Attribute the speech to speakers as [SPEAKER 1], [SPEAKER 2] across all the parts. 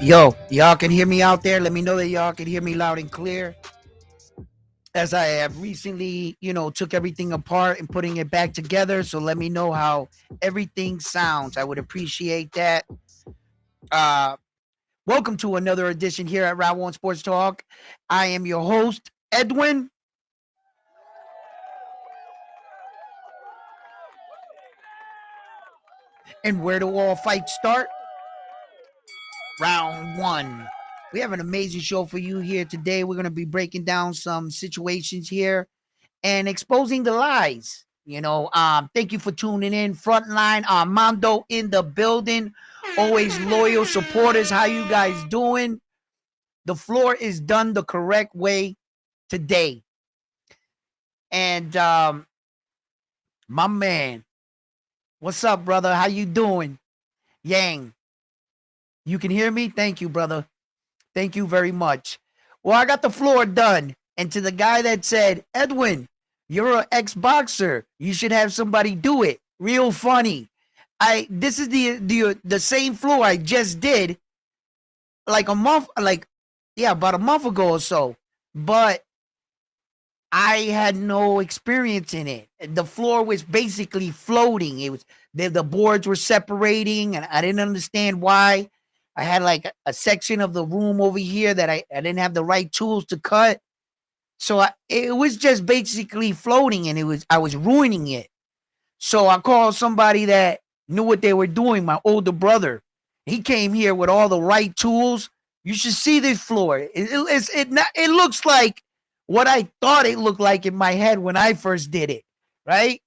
[SPEAKER 1] Yo, y'all can hear me out there? Let me know that y'all can hear me loud and clear. As I have recently, took everything apart and putting it back together. So let me know how everything sounds. I would appreciate that. Uh, Welcome to another edition here at Route One Sports Talk. I am your host, Edwin. And where do all fights start? Round one. We have an amazing show for you here today. We're going to be breaking down some situations here and exposing the lies. Thank you for tuning in. Frontline Armando in the building. Always loyal supporters. How you guys doing? The floor is done the correct way today. And my man, what's up, brother? How you doing? Yang, you can hear me? Thank you, brother. Thank you very much. Well, I got the floor done. And to the guy that said, Edwin, you're an ex-boxer. You should have somebody do it. Real funny. This is the same floor I just did about a month ago or so. But I had no experience in it. The floor was basically floating. It was the boards were separating, and I didn't understand why. I had like a section of the room over here that I didn't have the right tools to cut. So it was just basically floating, and I was ruining it. So I called somebody that knew what they were doing, my older brother. He came here with all the right tools. You should see this floor. It looks like what I thought it looked like in my head when I first did it, right?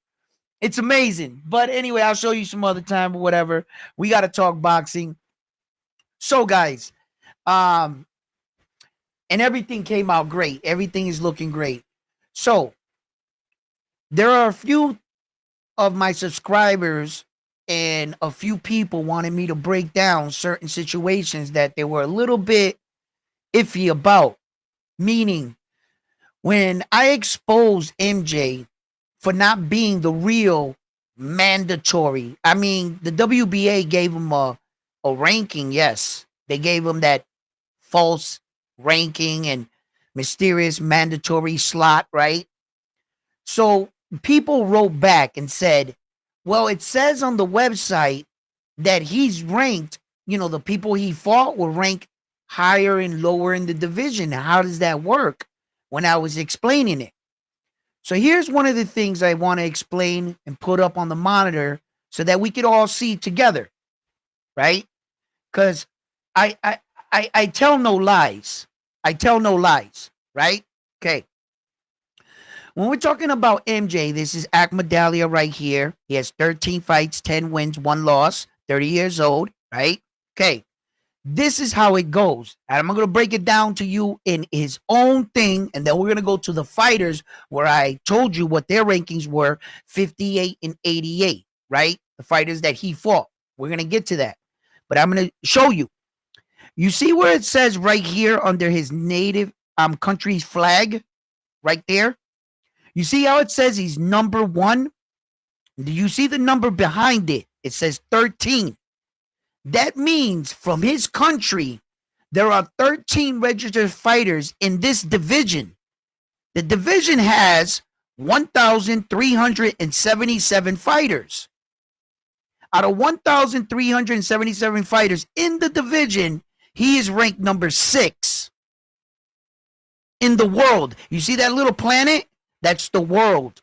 [SPEAKER 1] It's amazing. But anyway, I'll show you some other time or whatever. We got to talk boxing. So, guys, and everything came out great. Everything is looking great. So, there are a few of my subscribers and a few people wanted me to break down certain situations that they were a little bit iffy about. Meaning, when I exposed MJ for not being the real mandatory, I mean, the WBA gave him a ranking, yes. They gave him that false ranking and mysterious mandatory slot, right? So people wrote back and said, well, it says on the website that he's ranked, the people he fought were ranked higher and lower in the division. How does that work? When I was explaining it. So here's one of the things I want to explain and put up on the monitor so that we could all see together, right? Because I tell no lies. I tell no lies, right? Okay. When we're talking about MJ, this is Akhmadaliev right here. He has 13 fights, 10 wins, 1 loss, 30 years old, right? Okay. This is how it goes. And I'm going to break it down to you in his own thing. And then we're going to go to the fighters where I told you what their rankings were, 58 and 88, right? The fighters that he fought. We're going to get to that. But I'm going to show you. You see where it says right here under his native country's flag? Right there? You see how it says he's number 1? Do you see the number behind it? It says 13. That means from his country, there are 13 registered fighters in this division. The division has 1,377 fighters. Out of 1,377 fighters in the division, he is ranked number 6 in the world. You see that little planet? That's the world.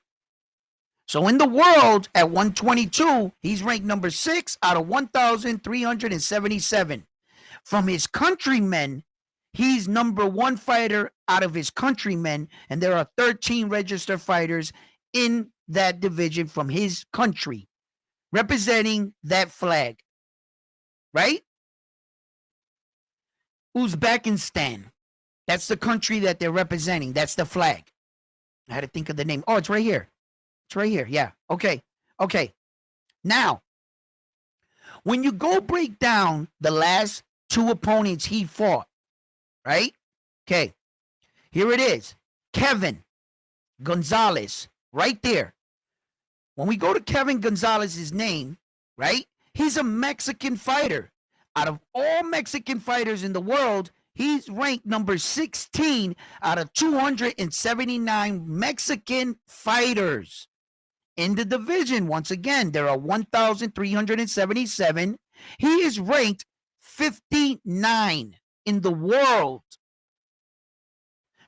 [SPEAKER 1] So in the world, at 122, he's ranked number 6 out of 1,377. From his countrymen, he's number 1 fighter out of his countrymen, and there are 13 registered fighters in that division from his country, representing that flag, right? Uzbekistan. That's the country that they're representing. That's the flag. I had to think of the name. Oh, it's right here. It's right here. Yeah. Okay. Now, when you go break down the last 2 opponents he fought, right? Okay. Here it is. Kevin Gonzalez, right there. When we go to Kevin Gonzalez's name, right? He's a Mexican fighter Out of all Mexican fighters in the world, he's ranked number 16 out of 279 Mexican fighters in the division. Once again, there are 1,377. He is ranked 59 in the world.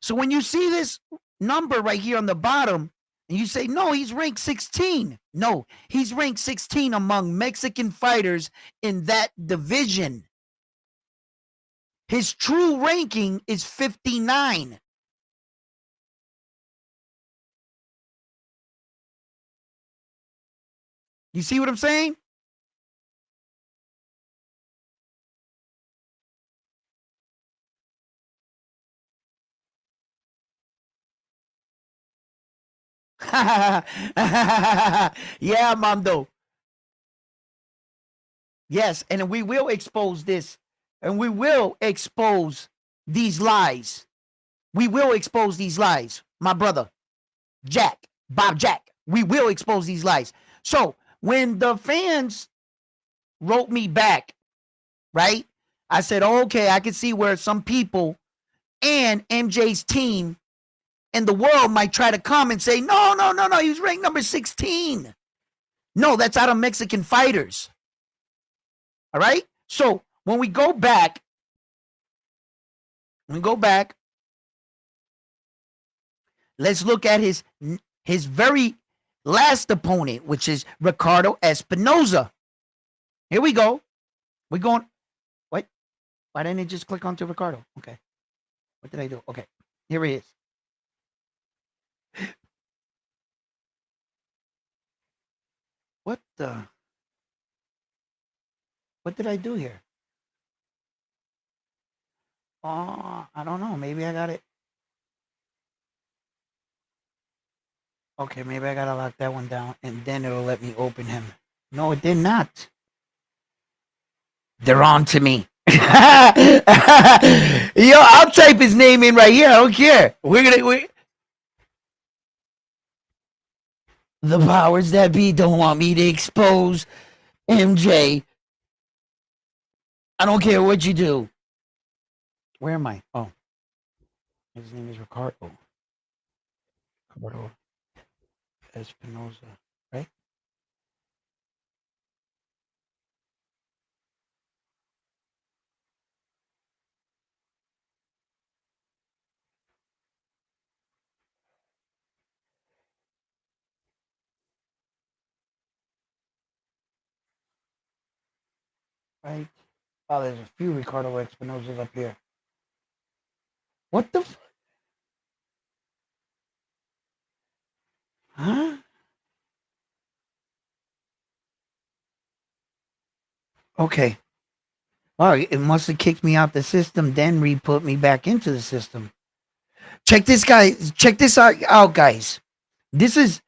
[SPEAKER 1] So when you see this number right here on the bottom, and you say, no, he's ranked 16. No, he's ranked 16 among Mexican fighters in that division. His true ranking is 59. You see what I'm saying? Yeah, Mando. Yes, and we will expose this, and we will expose these lies. We will expose these lies, my brother, Jack, Bob Jack. We will expose these lies. So when the fans wrote me back, right? I said, okay, I can see where some people and MJ's team and the world might try to come and say, no, he was ranked number 16. No, that's out of Mexican fighters. All right? So when we go back, let's look at his very last opponent, which is Ricardo Espinoza. Here we go. We're going. Wait. Why didn't it just click onto Ricardo? Okay. What did I do? Okay. Here he is. What did I do here? Oh, I don't know. Maybe I got it. Okay, maybe I gotta lock that one down and then it'll let me open him. No, it did not. They're on to me. Yo, I'll type his name in right here. I don't care. The powers that be don't want me to expose MJ. I don't care what you do. Where am I? Oh, his name is Ricardo Espinoza, right? Right. Oh, there's a few Ricardo Espinozas up here. What the? Huh? Okay. Well, it must have kicked me out the system, then re-put me back into the system. Check this guy. Check this out, guys. This is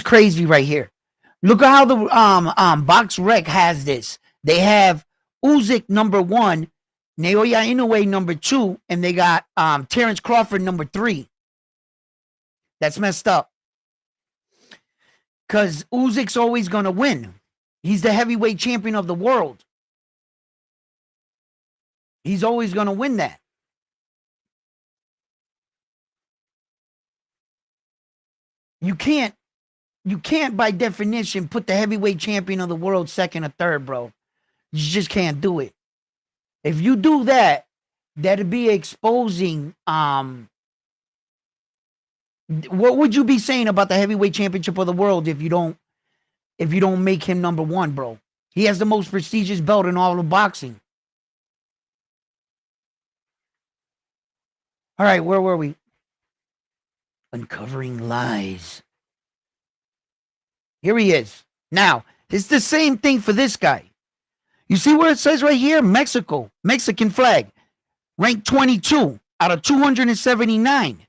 [SPEAKER 1] crazy right here. Look at how the Box Rec has this. They have Usyk number 1, Naoya Inoue number 2, and they got Terrence Crawford number 3. That's messed up. Because Usyk's always gonna win. He's the heavyweight champion of the world. He's always gonna win that. You can't by definition put the heavyweight champion of the world second or third, bro. You just can't do it. If you do that, that'd be exposing what would you be saying about the heavyweight championship of the world if you don't make him number 1, bro? He has the most prestigious belt in all of boxing. All right, where were we? Uncovering lies. Here he is. Now, it's the same thing for this guy. You see where it says right here? Mexico, Mexican flag, ranked 22 out of 279.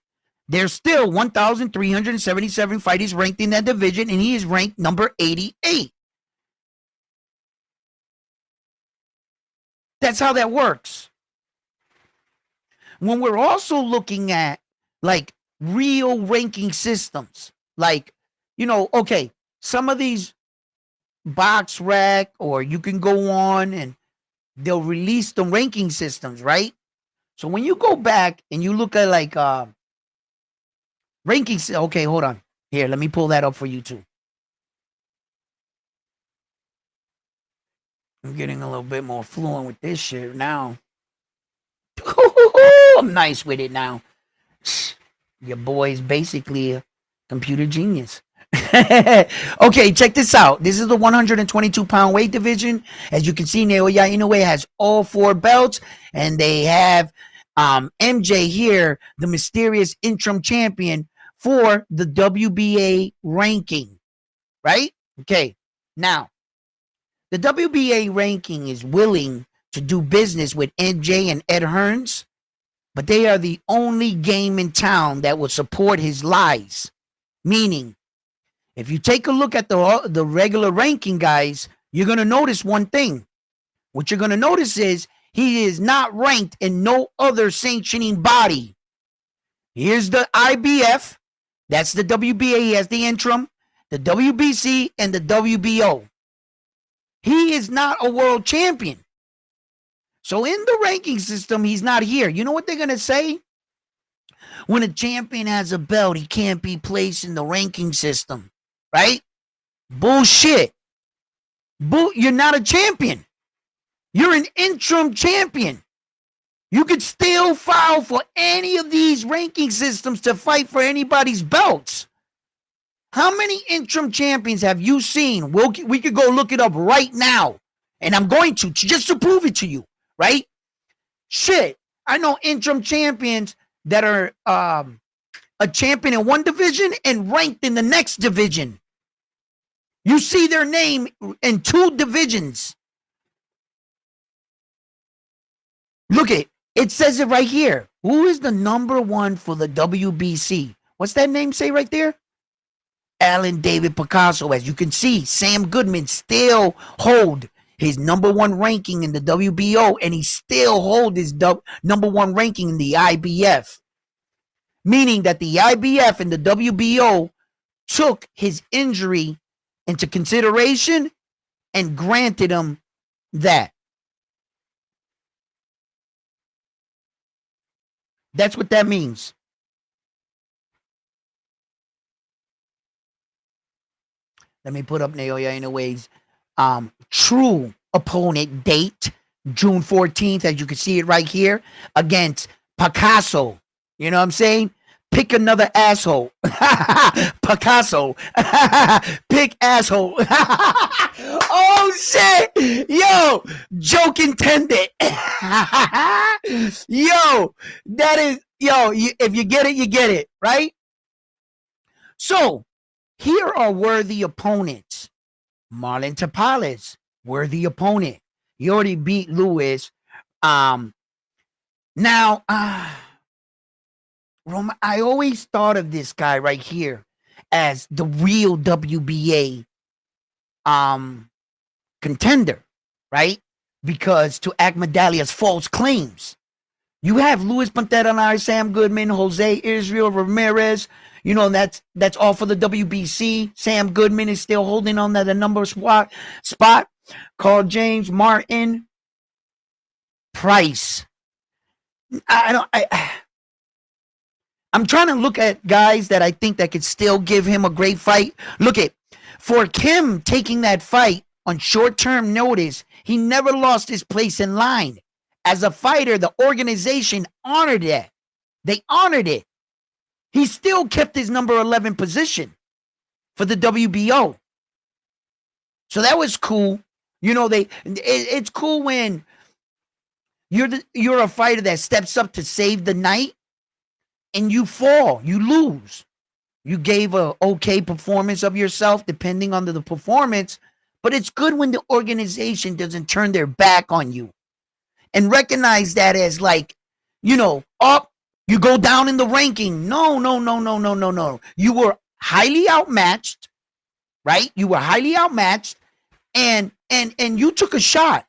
[SPEAKER 1] There's still 1,377 fighters ranked in that division, and he is ranked number 88. That's how that works. When we're also looking at like real ranking systems, like, okay, some of these Box Rec, or you can go on and they'll release the ranking systems, right? So when you go back and you look at like rankings, okay, hold on. Here, let me pull that up for you too. I'm getting a little bit more fluent with this shit now. I'm nice with it now. Your boy's basically a computer genius. Okay, check this out. This is the 122-pound weight division. As you can see, Naoya Inoue has all 4 belts, and they have MJ here, the mysterious interim champion for the WBA ranking, right? Okay, now the WBA ranking is willing to do business with MJ and Ed Hearns, but they are the only game in town that will support his lies. Meaning, if you take a look at the regular ranking, guys, you're going to notice one thing. What you're going to notice is he is not ranked in no other sanctioning body. Here's the IBF. That's the WBA as the interim, the WBC, and the WBO. He is not a world champion. So in the ranking system, he's not here. You know what they're going to say? When a champion has a belt, he can't be placed in the ranking system, right? Bullshit. You're not a champion. You're an interim champion. You could still file for any of these ranking systems to fight for anybody's belts. How many interim champions have you seen? We could go look it up right now. And I'm going to just to prove it to you, right? Shit. I know interim champions that are a champion in one division and ranked in the next division. You see their name in 2 divisions. Look at it. It says it right here. Who is the number 1 for the WBC? What's that name say right there? Alan David Picasso. As you can see, Sam Goodman still hold his number 1 ranking in the WBO, and he still hold his number 1 ranking in the IBF. Meaning that the IBF and the WBO took his injury into consideration and granted him that. That's what that means. Let me put up Naoya Inoue's true opponent date, June 14th, as you can see it right here, against Picasso. You know what I'm saying? Pick another asshole. Picasso. Pick asshole. Oh, shit. Yo, joke intended. Yo, that is, if you get it, you get it, right? So, here are worthy opponents. Marlon Tapales, worthy opponent. He already beat Lewis. Now, I always thought of this guy right here as the real WBA contender, right? Because to Akhmadaliev's false claims, you have Luis Pantera, Sam Goodman, Jose Israel Ramirez. You know, that's all for the WBC. Sam Goodman is still holding on to the number spot. Carl James, Martin, Price. I'm trying to look at guys that I think that could still give him a great fight. Look at, for Kim taking that fight on short-term notice, he never lost his place in line. As a fighter, the organization honored that. They honored it. He still kept his number 11 position for the WBO. So that was cool. You know, it's cool when you're a fighter that steps up to save the night and you fall, you lose. You gave a okay performance of yourself depending on the performance, but it's good when the organization doesn't turn their back on you and recognize that as like, up, you go down in the ranking. No. You were highly outmatched, right? You were highly outmatched and you took a shot.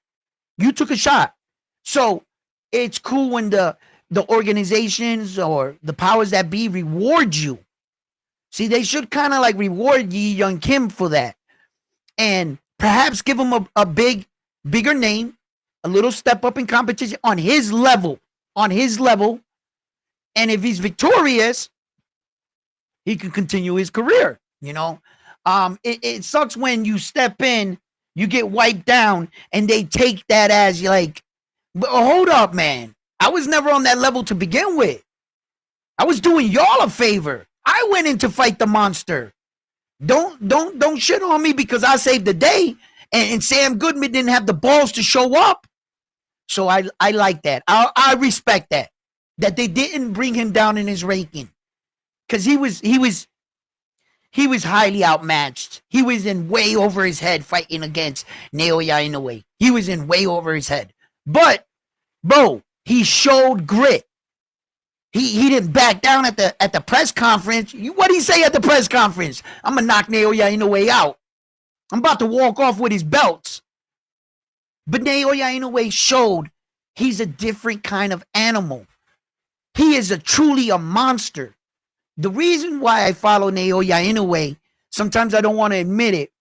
[SPEAKER 1] You took a shot. So it's cool when the organizations or the powers that be reward you. See, they should kind of like reward Yi Young Kim for that. And perhaps give him a bigger name a little step up in competition on his level, on his level. And if he's victorious, he can continue his career, you know. It sucks when you step in, you get wiped down, and they take that as like, hold up, man. I was never on that level to begin with. I was doing y'all a favor. I went in to fight the monster. Don't shit on me because I saved the day and Sam Goodman didn't have the balls to show up. So I like that. I respect that they didn't bring him down in his ranking because he was highly outmatched. He was in way over his head fighting against Naoya Inoue. He was in way over his head. But bro, he showed grit. He didn't back down at the press conference. What did he say at the press conference? I'm gonna knock Naoya Inoue out. I'm about to walk off with his belts. But Naoya Inoue showed he's a different kind of animal. He is truly a monster. The reason why I follow Naoya Inoue, sometimes I don't want to admit it,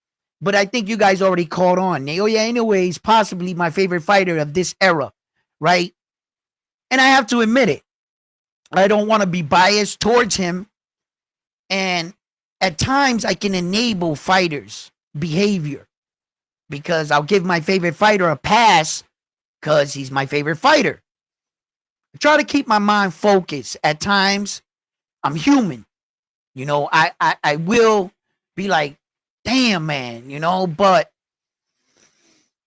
[SPEAKER 1] but I think you guys already caught on. Naoya Inoue is possibly my favorite fighter of this era, right? And I have to admit it. I don't want to be biased towards him. And at times I can enable fighters' behavior because I'll give my favorite fighter a pass because he's my favorite fighter. I try to keep my mind focused. At times, I'm human. You know, I will be like, damn, man, you know, but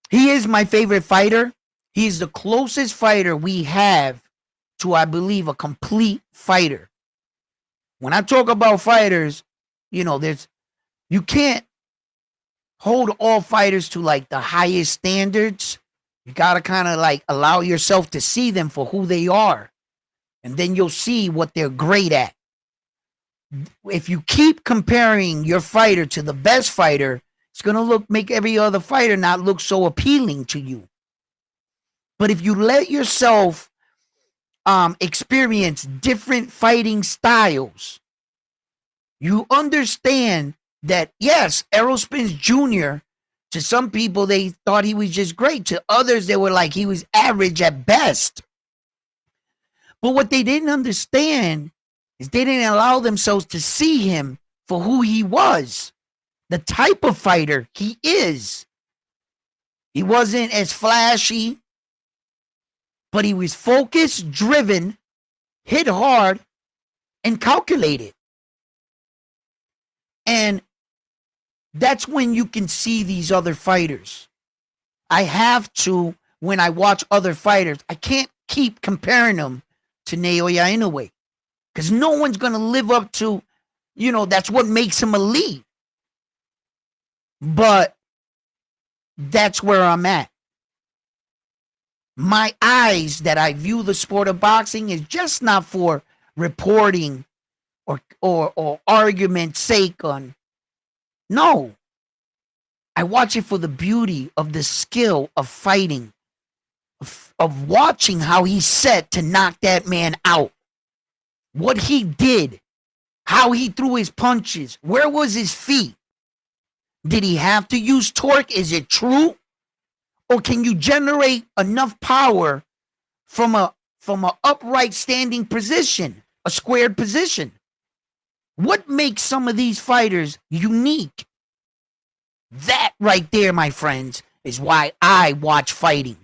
[SPEAKER 1] he is my favorite fighter. He's the closest fighter we have to, I believe, a complete fighter. When I talk about fighters, you know, you can't hold all fighters to like the highest standards. You got to kind of like allow yourself to see them for who they are. And then you'll see what they're great at. If you keep comparing your fighter to the best fighter, it's going to make every other fighter not look so appealing to you. But if you let yourself experience different fighting styles, you understand that, yes, Errol Spence Jr., to some people, they thought he was just great. To others, they were like, he was average at best. But what they didn't understand is they didn't allow themselves to see him for who he was, the type of fighter he is. He wasn't as flashy, but he was focused, driven, hit hard, and calculated. And that's when you can see these other fighters. I have to, when I watch other fighters, I can't keep comparing them to Naoya Inoue because no one's going to live up to, you know, that's what makes him elite. But that's where I'm at. My eyes that I view the sport of boxing is just not for reporting or argument's sake on. No. I watch it for the beauty of the skill of fighting, of watching how he set to knock that man out. What he did, how he threw his punches, where was his feet? Did he have to use torque? Is it true? Or can you generate enough power from a upright standing position, a squared position? What makes some of these fighters unique? That right there, my friends, is why I watch fighting.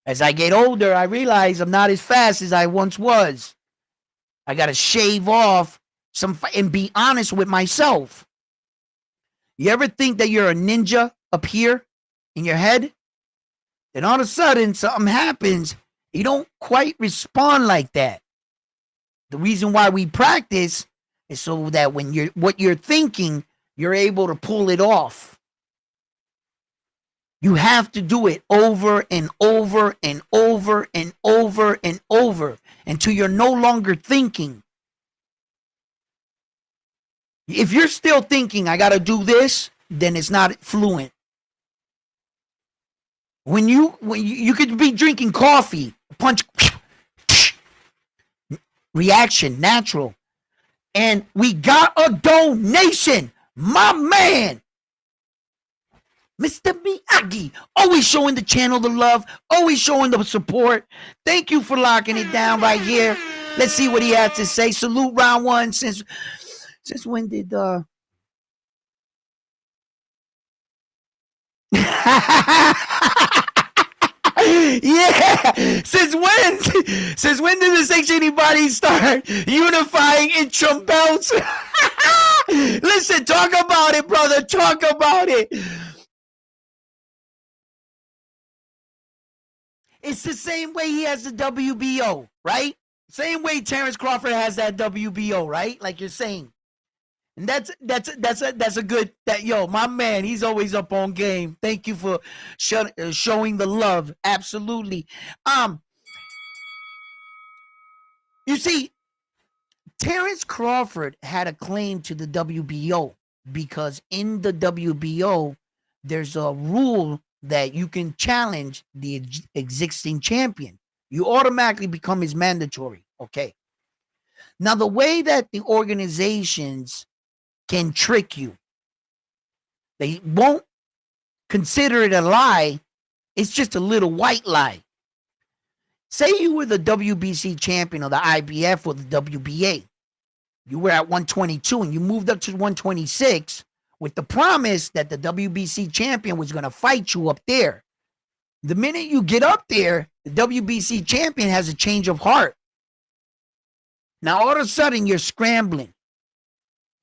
[SPEAKER 1] As I get older, I realize I'm not as fast as I once was. I got to shave off some and be honest with myself. You ever think that you're a ninja up here in your head? Then all of a sudden something happens. You don't quite respond like that. The reason why we practice is so that when what you're thinking, you're able to pull it off. You have to do it over and over and over and over and over until you're no longer thinking. If you're still thinking, I got to do this, then it's not fluent. When you could be drinking coffee, punch, reaction, natural. And we got a donation, my man. Mr. Miyagi, always showing the channel the love, always showing the support. Thank you for locking it down right here. Let's see what he has to say. Salute round one. Since when did yeah. Since when did the 680 bodies start unifying interim belts? Listen, talk about it, brother. Talk about it. It's the same way he has the WBO, right? Same way Terrence Crawford has that WBO, right? Like you're saying. And that's a good my man, he's always up on game. Thank you for showing the love. Absolutely. You see, Terrence Crawford had a claim to the WBO because in the WBO there's a rule that you can challenge the existing champion. You automatically become his mandatory. Okay. Now the way that the organizations can trick you, they won't consider it a lie. It's just a little white lie. Say you were the WBC champion or the IBF or the WBA. You were at 122 and you moved up to 126 with the promise that the WBC champion was going to fight you up there. The minute you get up there, the WBC champion has a change of heart. Now, all of a sudden, you're scrambling.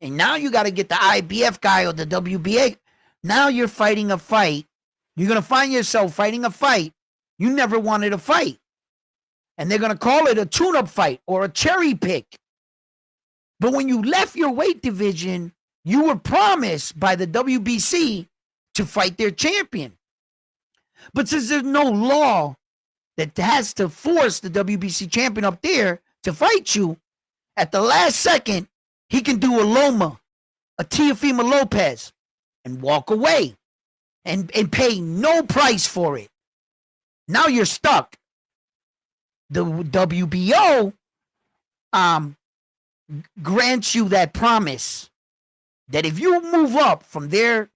[SPEAKER 1] And now you got to get the IBF guy or the WBA. Now you're fighting a fight. You're going to find yourself fighting a fight you never wanted to fight. And they're going to call it a tune-up fight or a cherry pick. But when you left your weight division, you were promised by the WBC to fight their champion. But since there's no law that has to force the WBC champion up there to fight you, at the last second, he can do a Loma, a Teofimo Lopez, and walk away and pay no price for it. Now you're stuck. The WBO grants you that promise that if you move up from there,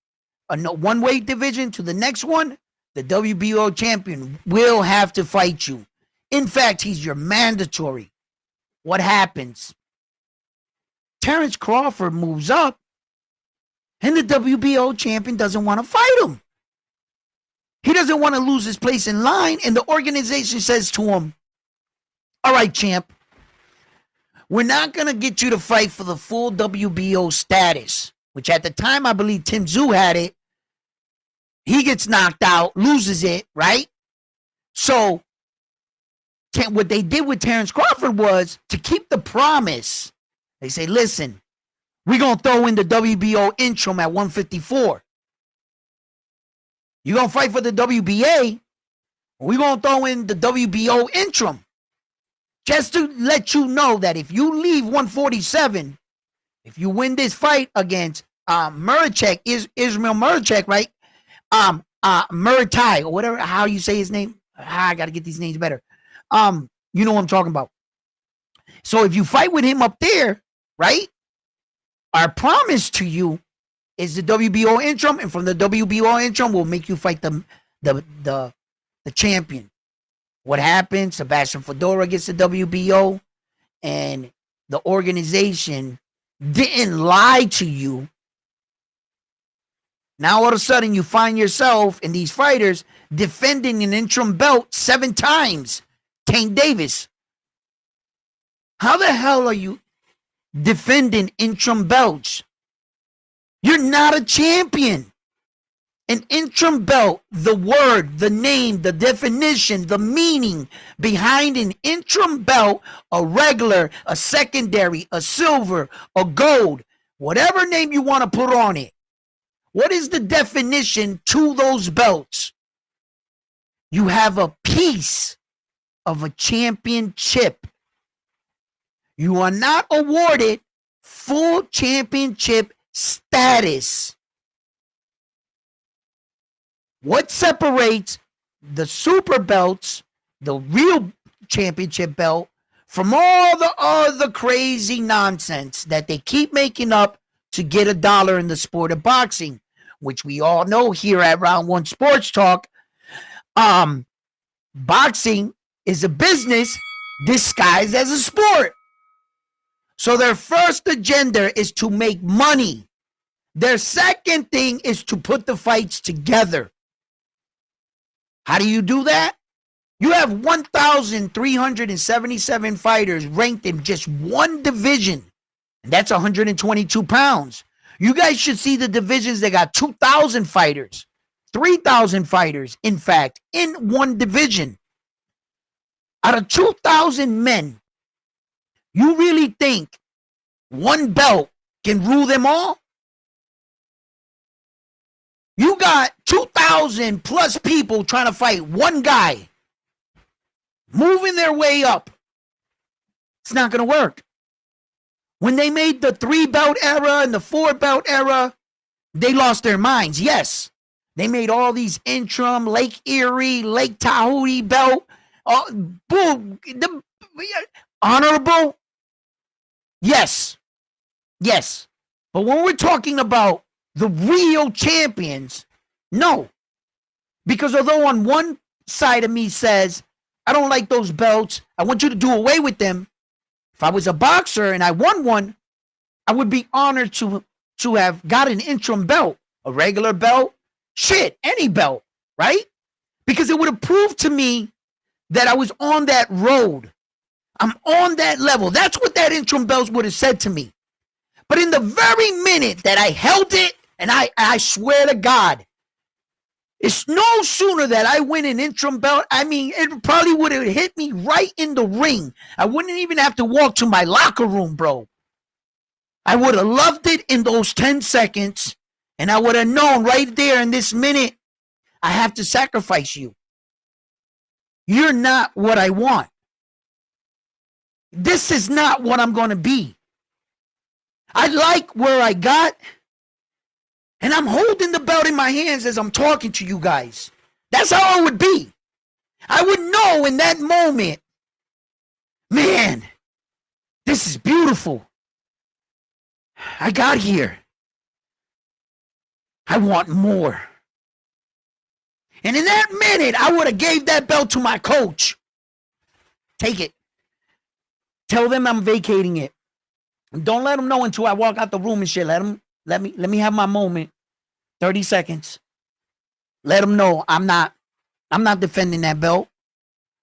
[SPEAKER 1] one weight division to the next one, the WBO champion will have to fight you. In fact, he's your mandatory. What happens? Terrence Crawford moves up, and the WBO champion doesn't want to fight him. He doesn't want to lose his place in line, and the organization says to him, all right, champ, we're not going to get you to fight for the full WBO status, which at the time, I believe Tim Tszyu had it. He gets knocked out, loses it, right? So what they did with Terrence Crawford was to keep the promise. They say, listen, we're going to throw in the WBO interim at 154. You're going to fight for the WBA, we're going to throw in the WBO interim. Just to let you know that if you leave 147, if you win this fight against Murachek, Ismail Murachek, right? Muratai, or whatever, how you say his name. I got to get these names better. You know what I'm talking about. So if you fight with him up there, right? Our promise to you is the WBO interim, and from the WBO interim, we'll make you fight the champion. What happened? Sebastian Fedora gets the WBO, and the organization didn't lie to you. Now all of a sudden you find yourself in these fighters defending an interim belt 7 times. Tank Davis. How the hell are you defending interim belts? You're not a champion. An interim belt, the word, the name, the definition, the meaning behind an interim belt, a regular, a secondary, a silver, a gold, whatever name you want to put on it. What is the definition to those belts? You have a piece of a championship. You are not awarded full championship status. What separates the super belts, the real championship belt, from all the other crazy nonsense that they keep making up to get $1 in the sport of boxing? which we all know here at Round One Sports Talk, boxing is a business disguised as a sport. So their first agenda is to make money. Their second thing is to put the fights together. How do you do that? You have 1,377 fighters ranked in just one division, and that's 122 pounds. You guys should see the divisions that got 2,000 fighters, 3,000 fighters, in fact, in one division. Out of 2,000 men, you really think one belt can rule them all? You got 2,000 plus people trying to fight one guy, moving their way up. It's not going to work. When they made the 3-belt era and the 4-belt era, they lost their minds. Yes, they made all these interim, Lake Erie, Lake Tahoe belt, honorable. Yes. But when we're talking about the real champions, no. Because although on one side of me says, I don't like those belts, I want you to do away with them. If I was a boxer and I won one, I would be honored to have got an interim belt, a regular belt, shit, any belt, right? Because it would have proved to me that I was on that road. I'm on that level. That's what that interim belt would have said to me. But in the very minute that I held it, and I swear to God, it's no sooner that I win an interim belt. I mean, it probably would have hit me right in the ring. I wouldn't even have to walk to my locker room, bro. I would have loved it in those 10 seconds, and I would have known right there in this minute, I have to sacrifice you. You're not what I want. This is not what I'm going to be. I like where I got, and I'm holding the belt in my hands as I'm talking to you guys. That's how it would be. I would know in that moment, man, this is beautiful. I got here. I want more. And in that minute, I would have gave that belt to my coach. Take it. Tell them I'm vacating it. Don't let them know until I walk out the room and shit. Let me have my moment. 30 seconds. Let them know I'm not defending that belt.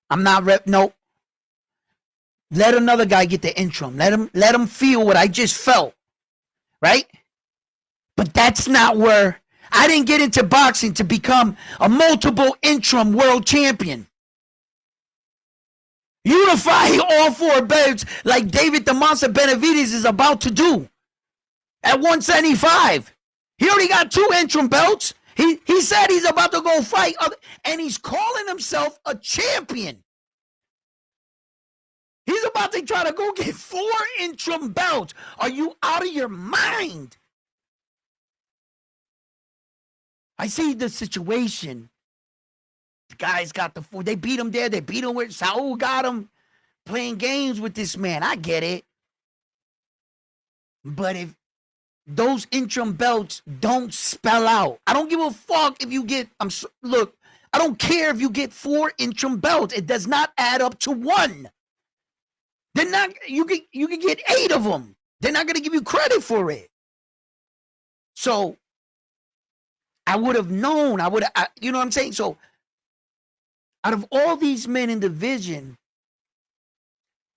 [SPEAKER 1] I'm not nope. Let another guy get the interim. Let him feel what I just felt. Right? But that's not where I didn't get into boxing to become a multiple interim world champion. Unify all 4 belts like David the Monster Benavides is about to do at 175. He already got 2 interim belts. He said he's about to go fight, and he's calling himself a champion. He's about to try to go get 4 interim belts. Are you out of your mind? I see the situation. The guys got the 4. They beat him there. They beat him where Saul got him playing games with this man. I get it. But if those interim belts don't spell out, I don't give a fuck if you get, look, I don't care if you get 4 interim belts. It does not add up to 1. They're not, you can get 8 of them. They're not going to give you credit for it. So I would have known, you know what I'm saying? So out of all these men in the division,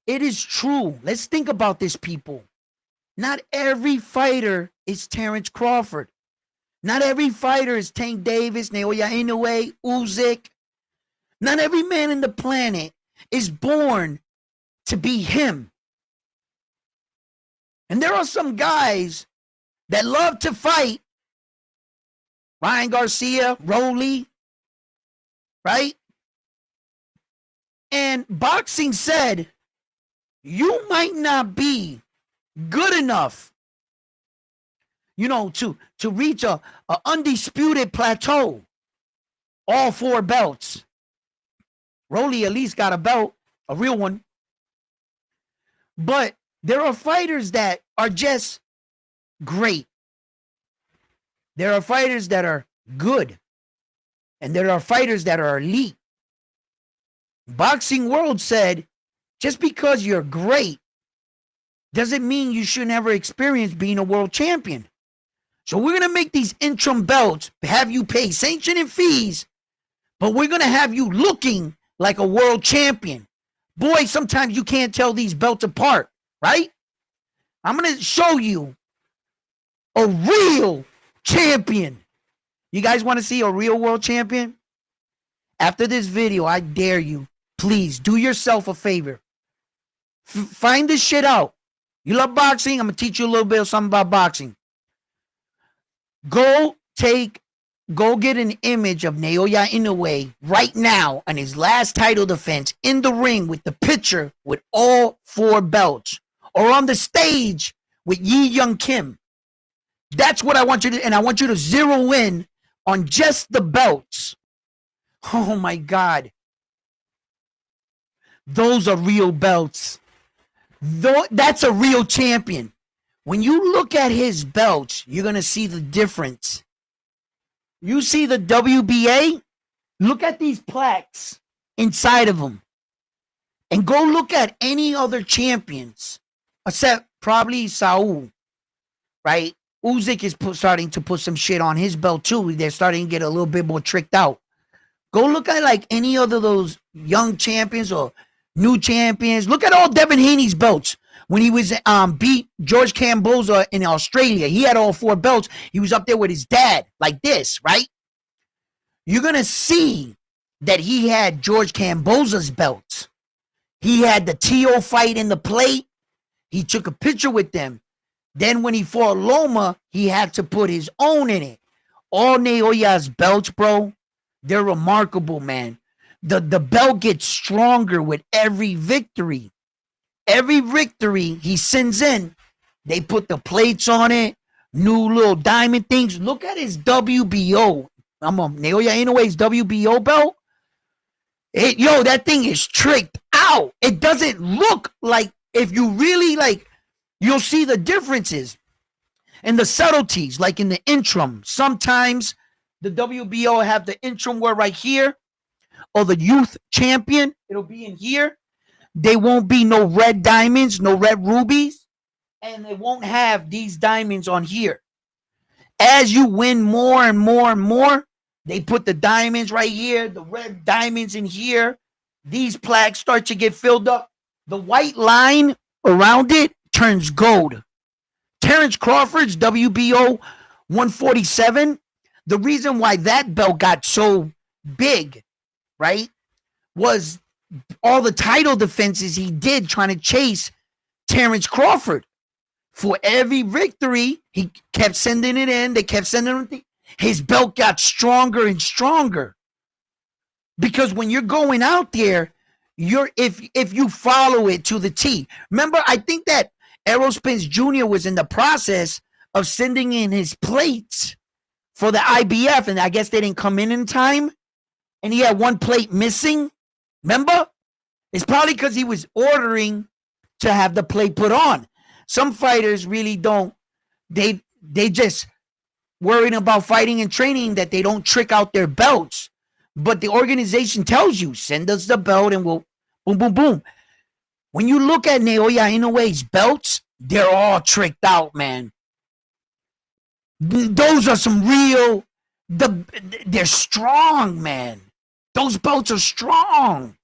[SPEAKER 1] it is true. Let's think about this, people. Not every fighter is Terrence Crawford. Not every fighter is Tank Davis, Naoya Inoue, Usyk. Not every man in the planet is born to be him. And there are some guys that love to fight. Ryan Garcia, Rolly, right? And boxing said, you might not be good enough, you know, to reach a undisputed plateau. All 4 belts. Rolly at least got a belt, a real one. But there are fighters that are just great. There are fighters that are good, and there are fighters that are elite. Boxing World said, just because you're great doesn't mean you should never experience being a world champion. So we're going to make these interim belts, have you pay sanctioning fees, but we're going to have you looking like a world champion. Boy, sometimes you can't tell these belts apart, right? I'm going to show you a real champion. You guys want to see a real world champion? After this video, I dare you, please do yourself a favor. Find this shit out. You love boxing? I'm going to teach you a little bit of something about boxing. Go get an image of Naoya Inoue right now on his last title defense in the ring with the picture with all 4 belts, or on the stage with Yi Young Kim. That's what I want you to, and I want you to zero in on just the belts. Oh my God. Those are real belts. That's a real champion. When you look at his belts, you're going to see the difference. You see the WBA? Look at these plaques inside of them. And go look at any other champions, except probably Saul, right? Usyk is starting to put some shit on his belt too. They're starting to get a little bit more tricked out. Go look at like any other of those young champions or new champions. Look at all Devin Haney's belts. When he was beat George Camboza in Australia, he had all 4 belts. He was up there with his dad like this, right? You're going to see that he had George Camboza's belts. He had the Tio fight in the plate. He took a picture with them. Then when he fought Loma, he had to put his own in it. All Naoya's belts, bro, they're remarkable, man. The belt gets stronger with every victory. Every victory he sends in, they put the plates on it, new little diamond things. Look at his WBO. Naoya Inoue's WBO belt. That thing is tricked out. It doesn't look like, if you really like, you'll see the differences and the subtleties, like in the interim. Sometimes the WBO have the interim where right here, or the youth champion, it'll be in here. They won't be no red diamonds, no red rubies, and they won't have these diamonds on here. As you win more and more and more, they put the diamonds right here, the red diamonds in here. These plaques start to get filled up. The white line around it turns gold. Terrence Crawford's WBO 147, the reason why that belt got so big, right, was all the title defenses he did trying to chase Terrence Crawford. For every victory, he kept sending it in. They kept sending him. His belt got stronger and stronger. Because when you're going out there, if you follow it to the T. Remember, I think that Errol Spence Jr. was in the process of sending in his plates for the IBF, and I guess they didn't come in time, and he had 1 plate missing. Remember? It's probably because he was ordering to have the plate put on. Some fighters really don't. They just worrying about fighting and training that they don't trick out their belts. But the organization tells you, send us the belt and we'll boom, boom, boom. When you look at Naoya Inoue's belts, they're all tricked out, man. Those are some real, they're strong, man. Those belts are strong.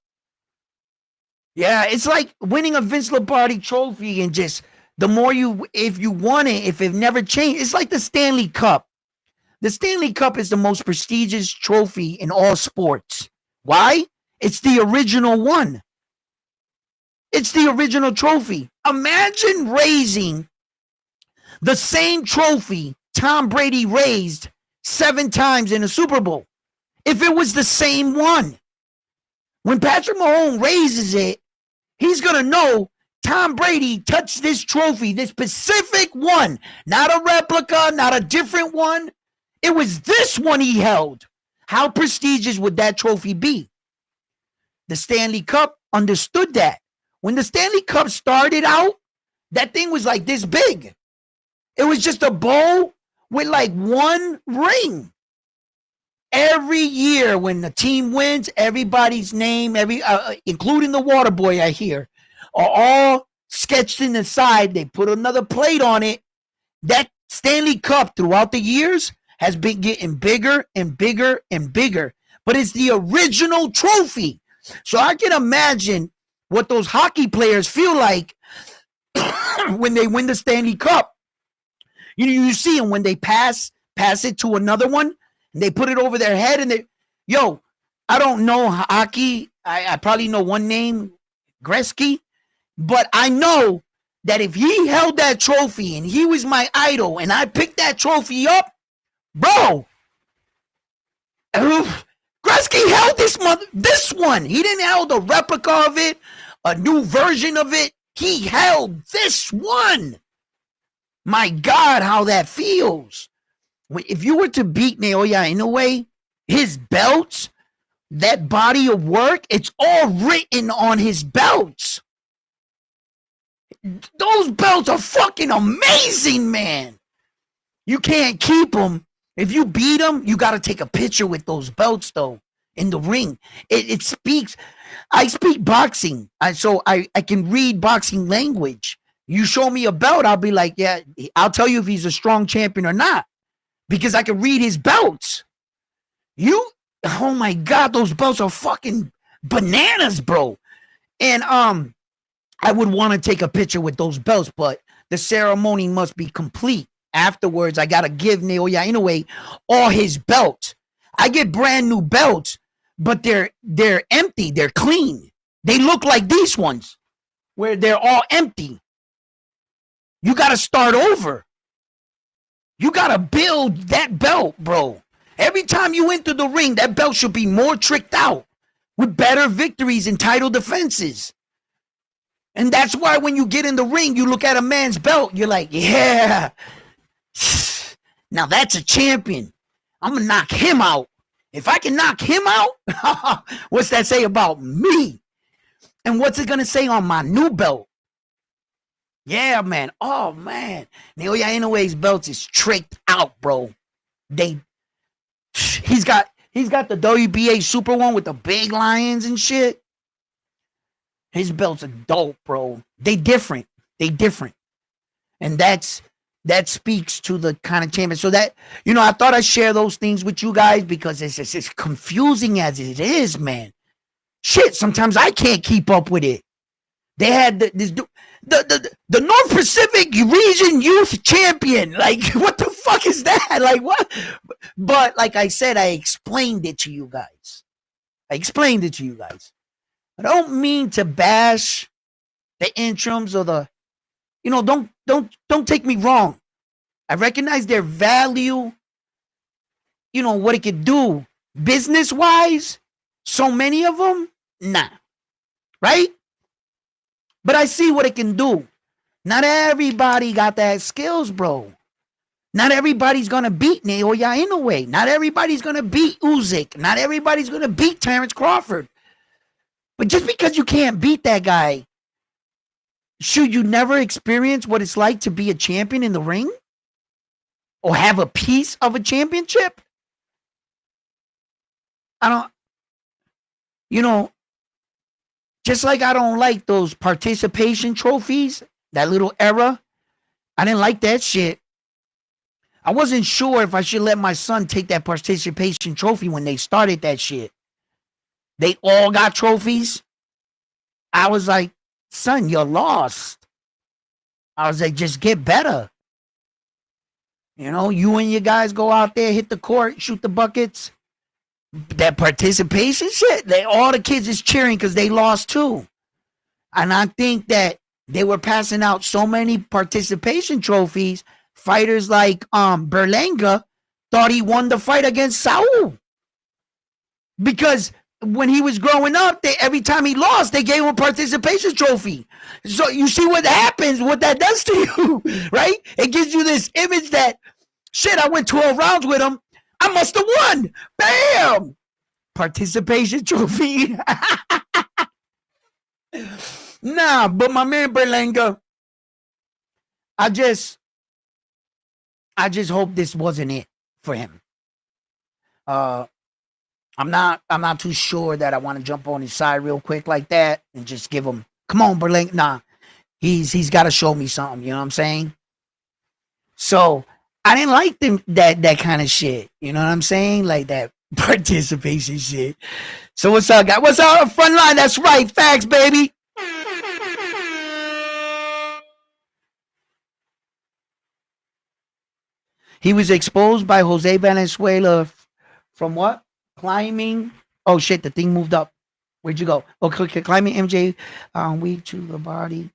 [SPEAKER 1] Yeah, it's like winning a Vince Lombardi trophy, and just the more if you want it, if it never changed, it's like the Stanley Cup. The Stanley Cup is the most prestigious trophy in all sports. Why? It's the original one. It's the original trophy. Imagine raising the same trophy Tom Brady raised 7 times in a Super Bowl. If it was the same one. When Patrick Mahomes raises it, he's going to know Tom Brady touched this trophy, this specific one. Not a replica, not a different one. It was this one he held. How prestigious would that trophy be? The Stanley Cup understood that. When the Stanley Cup started out, that thing was like this big. It was just a bowl with like one ring. Every year when the team wins, everybody's name, including the water boy I hear, are all sketched in the side. They put another plate on it. That Stanley Cup throughout the years has been getting bigger and bigger and bigger. But it's the original trophy. So I can imagine what those hockey players feel like when they win the Stanley Cup. You see them when they pass it to another one, and they put it over their head, and I don't know hockey. I probably know one name, Gretzky, but I know that if he held that trophy and he was my idol and I picked that trophy up, bro, Gretzky held this one. He didn't hold a replica of it, a new version of it. He held this one. My God, how that feels. If you were to beat Naoya Inoue, his belts, that body of work, it's all written on his belts. Those belts are fucking amazing, man. You can't keep them. If you beat them, you got to take a picture with those belts, though, in the ring. It speaks. I speak boxing, so I can read boxing language. You show me a belt, I'll be like, yeah, I'll tell you if he's a strong champion or not, because I can read his belts. Oh my God, those belts are fucking bananas, bro. And I would want to take a picture with those belts, but the ceremony must be complete. Afterwards, I gotta give Naoya Inoue all his belts. I get brand new belts, but they're empty, they're clean. They look like these ones, where they're all empty. You gotta start over. You gotta build that belt, bro. Every time you enter the ring, that belt should be more tricked out with better victories and title defenses. And that's why when you get in the ring, you look at a man's belt, you're like, yeah, now that's a champion. I'm gonna knock him out. If I can knock him out, what's that say about me? And what's it gonna say on my new belt? Yeah, man. Oh, man. Naoya Inoue's belt is tricked out, bro. He's got the WBA super one with the big lions and shit. His belts are dope, bro. They different. And that speaks to the kind of champion. So that, I thought I'd share those things with you guys because it's just as confusing as it is, man. Shit, sometimes I can't keep up with it. They had the North Pacific Region Youth Champion. Like, what the fuck is that? Like, what? But like I said, I explained it to you guys. I don't mean to bash the interims or the, don't take me wrong. I recognize their value, what it could do business-wise. So many of them, nah. Right? But I see what it can do. Not everybody got that skills, bro. Not everybody's going to beat Naoya Inoue. Not everybody's going to beat Usyk. Not everybody's going to beat Terrence Crawford. But just because you can't beat that guy, should you never experience what it's like to be a champion in the ring? Or have a piece of a championship? Just like I don't like those participation trophies, that little era. I didn't like that shit. I wasn't sure if I should let my son take that participation trophy when they started that shit. They all got trophies. I was like, son, you're lost. I was like, just get better. You and your guys go out there, hit the court, shoot the buckets. That participation shit, all the kids is cheering because they lost too. And I think that they were passing out so many participation trophies, fighters like Berlanga thought he won the fight against Saul. Because when he was growing up, every time he lost, they gave him a participation trophy. So you see what happens, what that does to you, right? It gives you this image that, shit, I went 12 rounds with him. I must have won. Bam! Participation trophy. Nah, but my man Berlanga, I I just hope this wasn't it for him. Uh, I'm not too sure that I want to jump on his side real quick like that and just give him, come on, Berlin. Nah, he's got to show me something. You know what I'm saying? So I didn't like them that kind of shit. You know what I'm saying? Like that participation shit. So what's up, guys? What's up, front line? That's right, facts, baby. He was exposed by Jose Valenzuela from what? Climbing. Oh shit, the thing moved up. Where'd you go? Okay, climbing MJ weak to the body.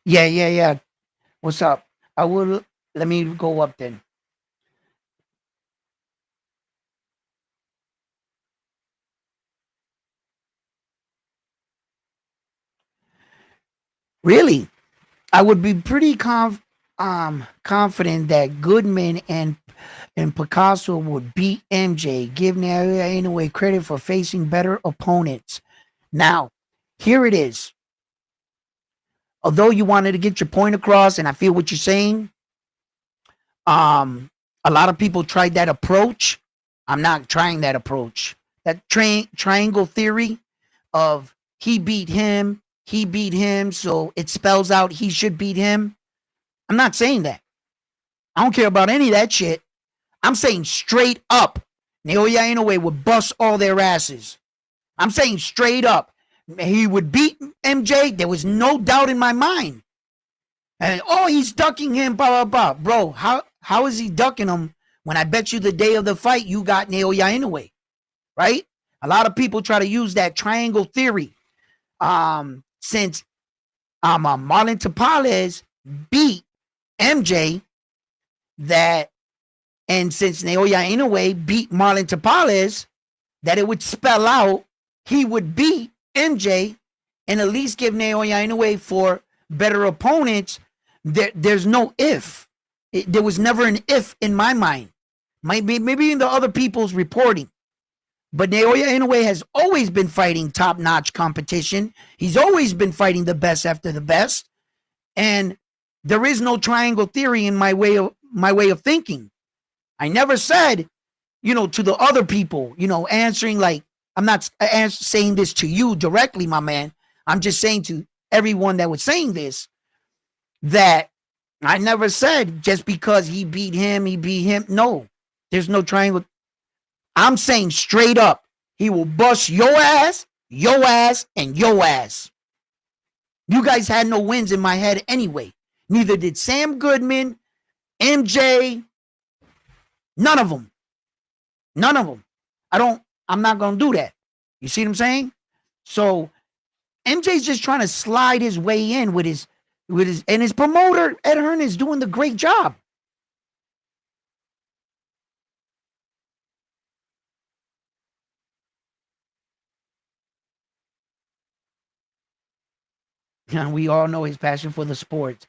[SPEAKER 1] Yeah, yeah, yeah. What's up? I will let me go up then. Really? I would be pretty confident that Goodman and Picasso would beat MJ. Give Naoya Inoue credit for facing better opponents. Now, here it is. Although you wanted to get your point across, and I feel what you're saying, a lot of people tried that approach. I'm not trying that approach. That triangle theory of he beat him, so it spells out he should beat him. I'm not saying that. I don't care about any of that shit. I'm saying straight up, Naoya Inoue would bust all their asses. I'm saying straight up, he would beat MJ. There was no doubt in my mind. And oh, he's ducking him, blah blah blah, bro. How is he ducking him when I bet you the day of the fight you got Naoya Inoue, right? A lot of people try to use that triangle theory. Since Marlon Tapales beat MJ, that and since Naoya Inoue beat Marlon Tapales, that it would spell out he would beat MJ and at least give Naoya Inoue for better opponents. There's no if. There was never an if in my mind. Maybe in the other people's reporting. But Naoya Inoue has always been fighting top-notch competition. He's always been fighting the best after the best. And there is no triangle theory in my way of thinking. I never said, to the other people, answering like, I'm not saying this to you directly, my man. I'm just saying to everyone that was saying this, that I never said just because he beat him. No, there's no triangle. I'm saying straight up, he will bust your ass, and your ass. You guys had no wins in my head anyway. Neither did Sam Goodman, MJ, none of them. None of them. I'm not going to do that. You see what I'm saying? So MJ's just trying to slide his way in with his and his promoter, Ed Hearn, is doing the great job. We all know his passion for the sport.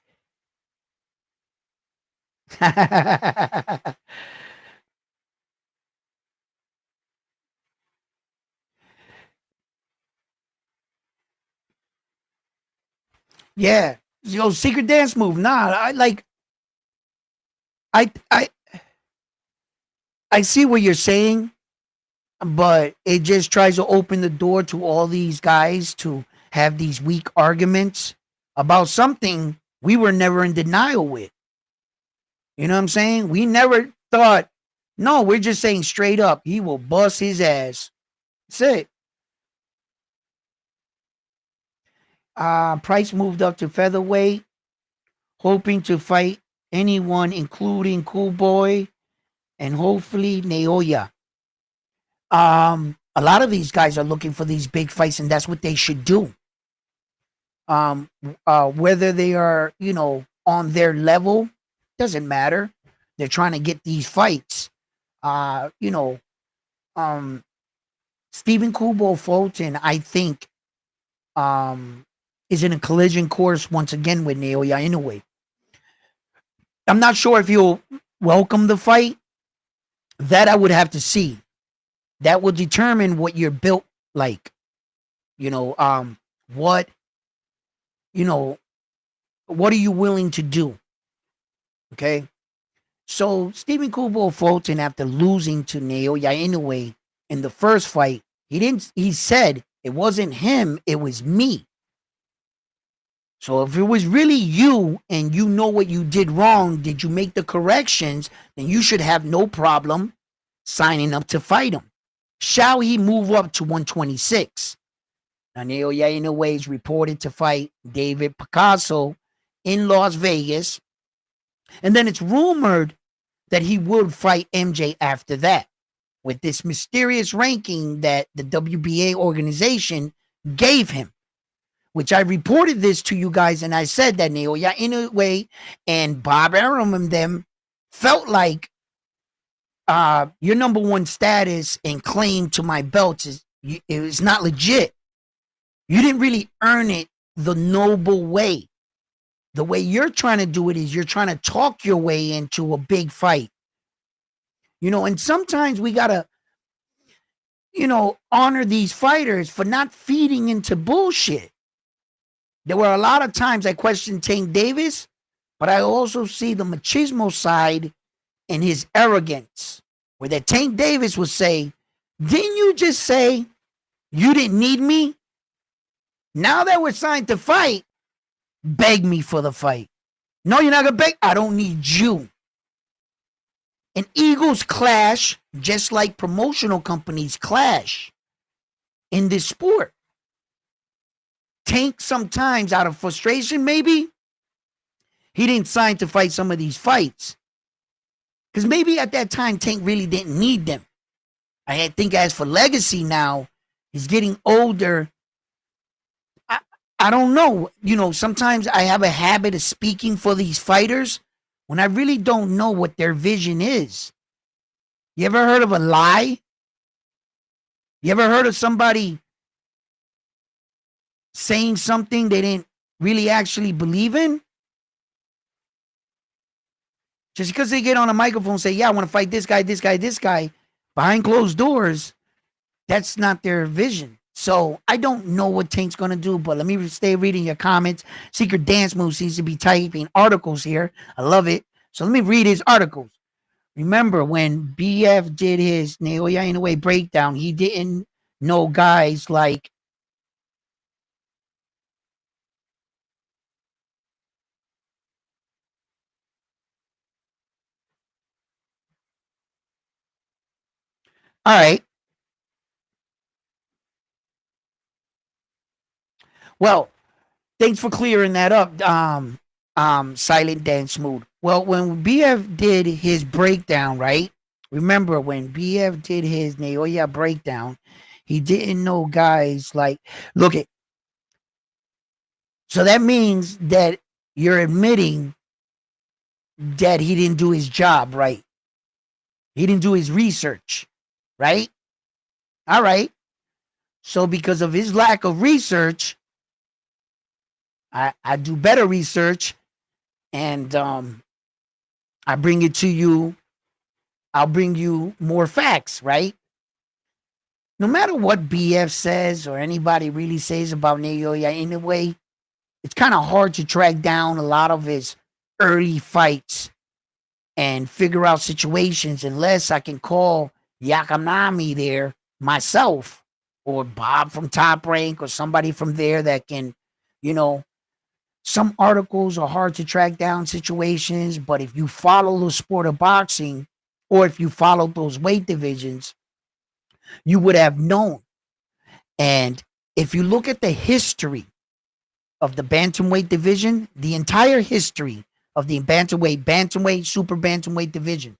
[SPEAKER 1] Yeah. Secret dance move. Nah, I I see what you're saying, but it just tries to open the door to all these guys to have these weak arguments about something we were never in denial with. You know what I'm saying? We never thought, no, we're just saying straight up, he will bust his ass. That's it. Price moved up to featherweight, hoping to fight anyone, including Cool Boy and hopefully Naoya. A lot of these guys are looking for these big fights, and that's what they should do. Whether they are, on their level, doesn't matter. They're trying to get these fights. Stephen Kubo Fulton, I think, is in a collision course once again with Naoya Inoue. I'm not sure if he'll welcome the fight. That I would have to see. That will determine what you're built like. You know, what, you know, what are you willing to do? Okay. So Stephen Kubo Fulton, after losing to Naoya Inoue in the first fight, he said it wasn't him, it was me. So if it was really you and you know what you did wrong, did you make the corrections, then you should have no problem signing up to fight him. Shall he move up to 126? Now, Naoya Inoue is reported to fight David Picasso in Las Vegas. And then it's rumored that he would fight MJ after that, with this mysterious ranking that the WBA organization gave him, which I reported this to you guys, and I said that Naoya Inoue and Bob Arum and them felt like your number one status and claim to my belts it was not legit. You didn't really earn it the noble way. The way you're trying to do it is you're trying to talk your way into a big fight. You know, and sometimes we got to, honor these fighters for not feeding into bullshit. There were a lot of times I questioned Tank Davis, but I also see the machismo side and his arrogance, where that Tank Davis would say, didn't you just say you didn't need me? Now that we're signed to fight, beg me for the fight. No, you're not going to beg. I don't need you. And egos clash just like promotional companies clash in this sport. Tank sometimes out of frustration, maybe, he didn't sign to fight some of these fights. Because maybe at that time, Tank really didn't need them. I think as for legacy now, he's getting older. I don't know. Sometimes I have a habit of speaking for these fighters when I really don't know what their vision is. You ever heard of a lie? You ever heard of somebody saying something they didn't really actually believe in? Just because they get on a microphone and say, yeah, I want to fight this guy, this guy, this guy, behind closed doors, that's not their vision. So I don't know what Tank's going to do, but let me stay reading your comments. Secret Dance Move seems to be typing articles here. I love it. So let me read his articles. Remember when BF did his Naoya Inoue breakdown, he didn't know guys like all right. Well, thanks for clearing that up, Silent Dance Mood. Well, when BF did his breakdown, right? Remember when BF did his Naoya breakdown, he didn't know guys like, look it. So that means that you're admitting that he didn't do his job right. He didn't do his research, right? All right. So because of his lack of research, I do better research and I bring it to you. I'll bring you more facts, right? No matter what BF says or anybody really says about Naoya Inoue, it's kind of hard to track down a lot of his early fights and figure out situations unless I can call Yakanami there myself or Bob from Top Rank or somebody from there that can, some articles are hard to track down situations, but if you follow the sport of boxing or if you follow those weight divisions, you would have known. And if you look at the history of the bantamweight division, the entire history of the bantamweight, super bantamweight division,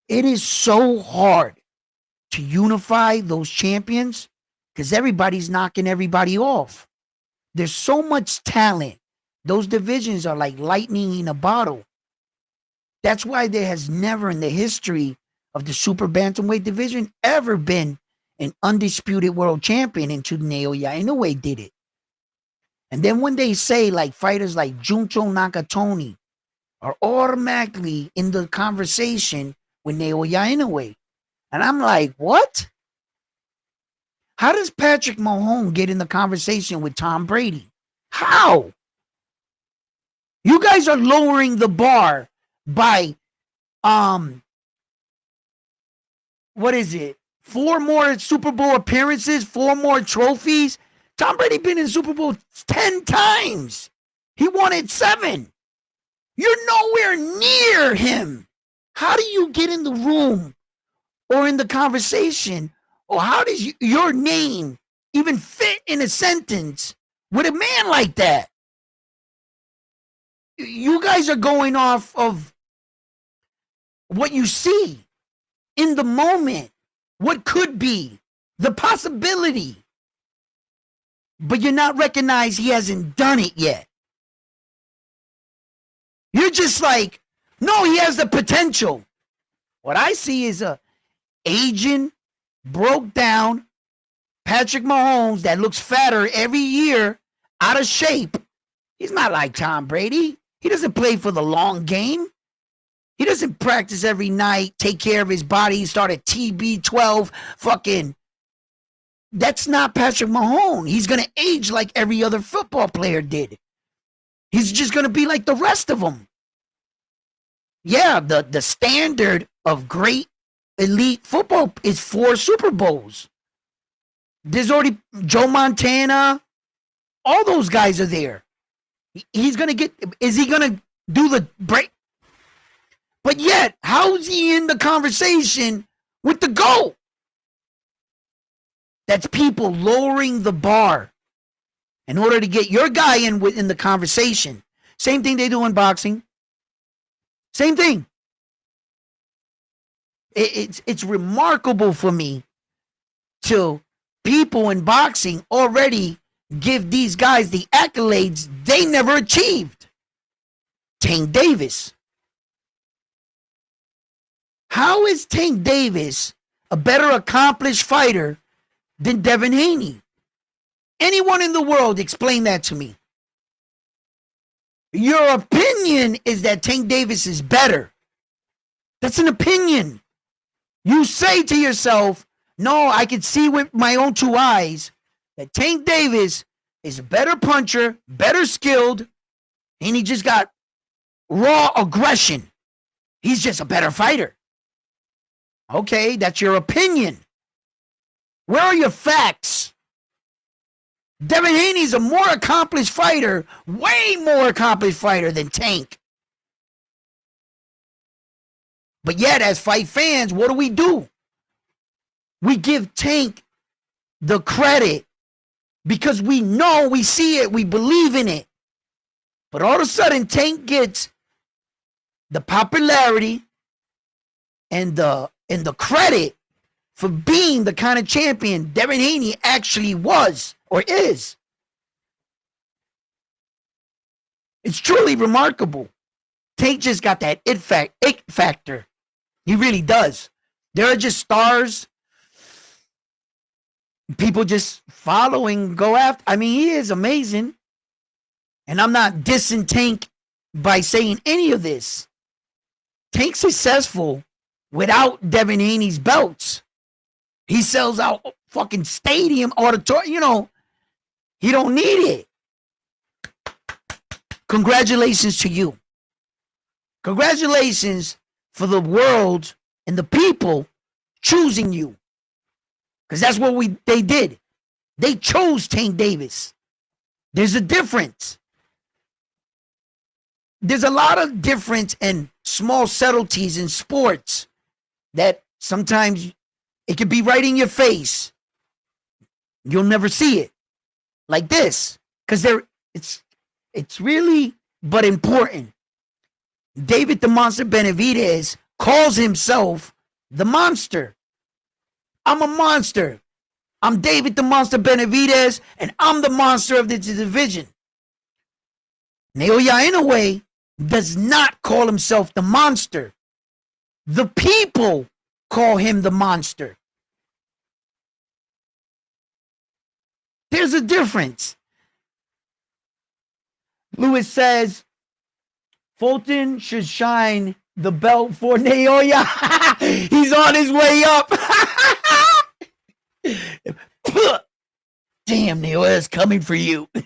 [SPEAKER 1] it is so hard to unify those champions because everybody's knocking everybody off. There's so much talent. Those divisions are like lightning in a bottle. That's why there has never in the history of the super bantamweight division ever been an undisputed world champion until Naoya Inoue did it. And then when they say like fighters like Junto Nakatoni are automatically in the conversation with Naoya Inoue. And I'm like, what? How does Patrick Mahomes get in the conversation with Tom Brady? How? You guys are lowering the bar by what is it? 4 more Super Bowl appearances, 4 more trophies. Tom Brady been in Super Bowl 10 times. He won it 7. You're nowhere near him. How do you get in the room or in the conversation, or how does your name even fit in a sentence with a man like that? You guys are going off of what you see in the moment, what could be, the possibility. But you're not recognized he hasn't done it yet. You're just like, no, he has the potential. What I see is a aging, broke down Patrick Mahomes that looks fatter every year, out of shape. He's not like Tom Brady. He doesn't play for the long game. He doesn't practice every night, take care of his body, start a TB12 fucking. That's not Patrick Mahomes. He's going to age like every other football player did. He's just going to be like the rest of them. Yeah, the standard of great elite football is 4 Super Bowls. There's already Joe Montana. All those guys are there. He's going to get, is he going to do the break? But yet, how's he in the conversation with the GOAT? That's people lowering the bar in order to get your guy in the conversation. Same thing they do in boxing. Same thing. It's remarkable for me to people in boxing already give these guys the accolades they never achieved. Tank Davis. How is Tank Davis a better accomplished fighter than Devin Haney? Anyone in the world explain that to me. Your opinion is that Tank Davis is better. That's an opinion. You say to yourself, no, I can see with my own 2 eyes that Tank Davis is a better puncher, better skilled, and he just got raw aggression. He's just a better fighter. Okay, that's your opinion. Where are your facts? Devin Haney's a more accomplished fighter, way more accomplished fighter than Tank. But yet, as fight fans, what do? We give Tank the credit because we know, we see it, we believe in it. But all of a sudden, Tank gets the popularity and the credit for being the kind of champion Devin Haney actually was or is. It's truly remarkable. Tank just got that it factor. He really does. There are just stars. People just following, go after. I mean, he is amazing. And I'm not dissing Tank by saying any of this. Tank's successful without Devin Haney's belts. He sells out fucking stadium auditorium. You know, he don't need it. Congratulations to you. Congratulations for the world and the people choosing you. Because that's what they did. They chose Tank Davis. There's a difference. There's a lot of difference and small subtleties in sports that sometimes it could be right in your face. You'll never see it like this because it's really but important. David the Monster Benavidez calls himself the monster. I'm a monster. I'm David the Monster Benavidez, and I'm the monster of this division. Naoya Inoue does not call himself the monster. The people call him the monster. There's a difference. Lewis says, Fulton should shine the belt for Naoya. He's on his way up. Damn, Naoya's coming for you. Yo,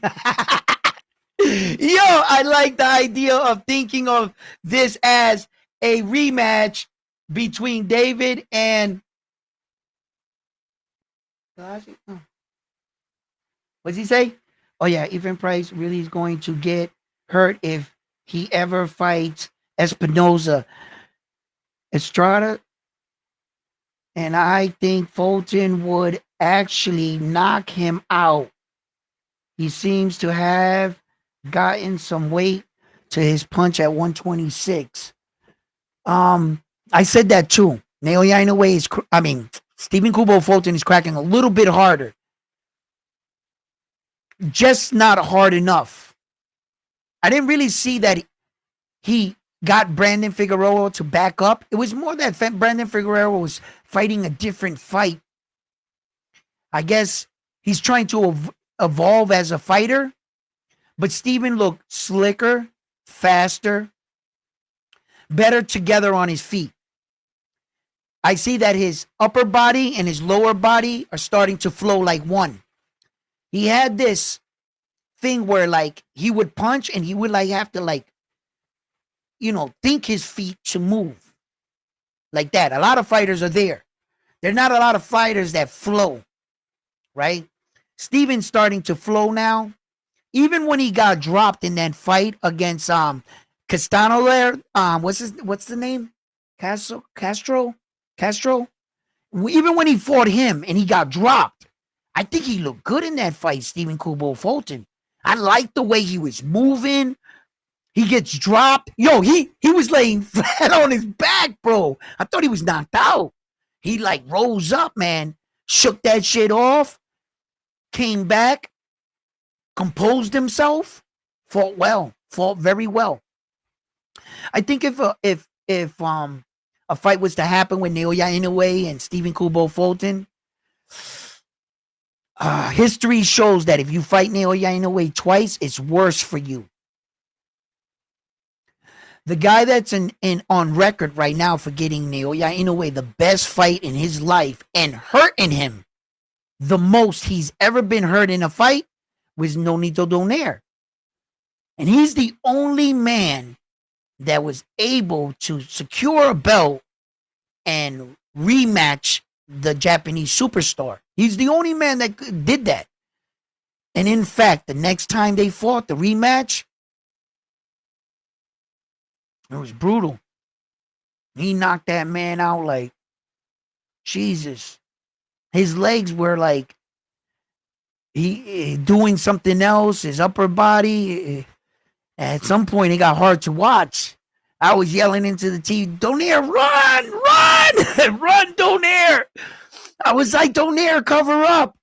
[SPEAKER 1] I like the idea of thinking of this as a rematch between David and what's he say? Oh yeah, Ethan Price really is going to get hurt if he ever fights Espinoza. Estrada, and I think Fulton would actually knock him out. He seems to have gotten some weight to his punch at 126. I said that too. Naoya Inoue is, Stephen Kubo Fulton is cracking a little bit harder. Just not hard enough. I didn't really see that he got Brandon Figueroa to back up. It was more that Brandon Figueroa was fighting a different fight. I guess he's trying to evolve as a fighter, but Steven looked slicker, faster, better together on his feet. I see that his upper body and his lower body are starting to flow like one. He had this thing where like he would punch and he would like have to like, think his feet to move like that. A lot of fighters are there. There are not a lot of fighters that flow, right? Steven's starting to flow now. Even when he got dropped in that fight against Castano there, what's the name? Castro. Even when he fought him and he got dropped, I think he looked good in that fight, Stephen Kubo Fulton. I liked the way he was moving. He gets dropped. Yo, he was laying flat on his back, bro. I thought he was knocked out. He like rose up, man. Shook that shit off. Came back. Composed himself. Fought well. Fought very well. I think if a fight was to happen with Naoya Inoue and Stephen Kubo Fulton, history shows that if you fight Naoya Inoue twice, it's worse for you. The guy that's on record right now for getting Naoya Inoue the best fight in his life and hurting him the most he's ever been hurt in a fight was Nonito Donaire. And he's the only man that was able to secure a belt and rematch the Japanese superstar. He's the only man that did that. And in fact, the next time they fought, the rematch, it was brutal. He knocked that man out like Jesus. His legs were like he doing something else. His upper body. At some point, it got hard to watch. I was yelling into the TV, Donaire, run, run, Donaire. I was like, Donaire, cover up.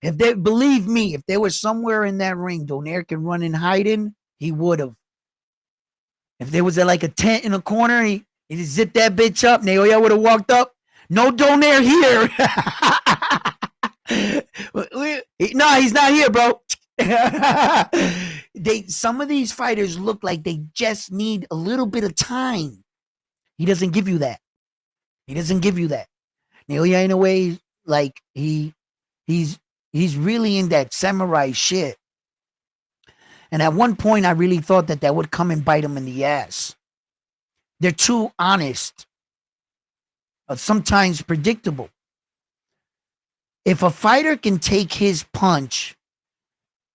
[SPEAKER 1] If they believe me, if there was somewhere in that ring Donaire can run and hide in, he would have. If there was like a tent in a corner, he just zipped that bitch up. Naoya would have walked up. No Donaire here. No, he's not here, bro. Some of these fighters look like they just need a little bit of time. He doesn't give you that. Naoya Inoue, like he's really in that samurai shit. And at one point, I really thought that would come and bite him in the ass. They're too honest, sometimes predictable. If a fighter can take his punch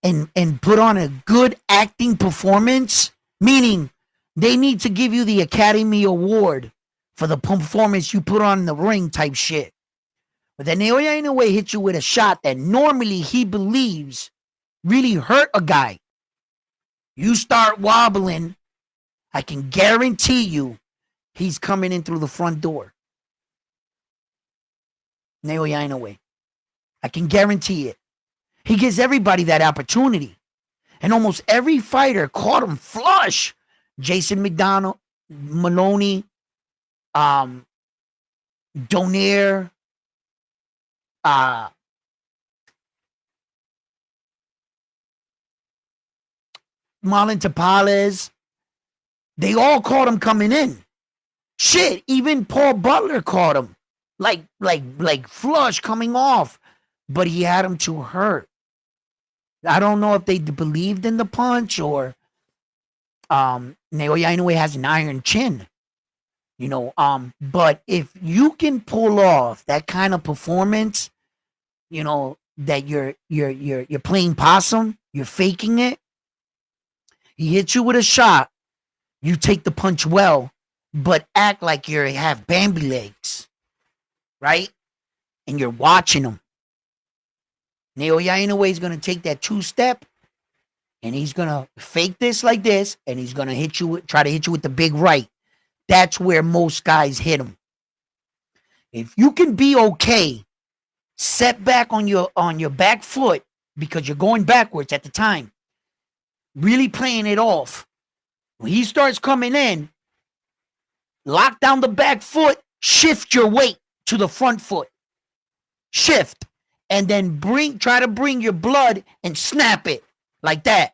[SPEAKER 1] and put on a good acting performance, meaning they need to give you the Academy Award for the performance you put on in the ring type shit. But then Naoya Inoue hit you with a shot that normally he believes really hurt a guy. You start wobbling, I can guarantee you he's coming in through the front door. Naoya Inoue. I can guarantee it. He gives everybody that opportunity. And almost every fighter caught him flush. Jason McDonald, Maloney, Donaire, Marlon Tapales. They all caught him coming in. Shit, even Paul Butler caught him. Like flush coming off. but he had him to hurt. I don't know if they believed in the punch or Naoya Inoue has an iron chin. But if you can pull off that kind of performance, that you're playing possum, you're faking it. He hits you with a shot, you take the punch well, but act like you have Bambi legs, right? And you're watching him. Naoya Inoue is gonna take that 2-step, and he's gonna fake this like this, and he's gonna try to hit you with the big right. That's where most guys hit him. If you can be okay, set back on your back foot because you're going backwards at the time, really playing it off. When he starts coming in, lock down the back foot, shift your weight to the front foot. Shift. And then try to bring your blood and snap it like that.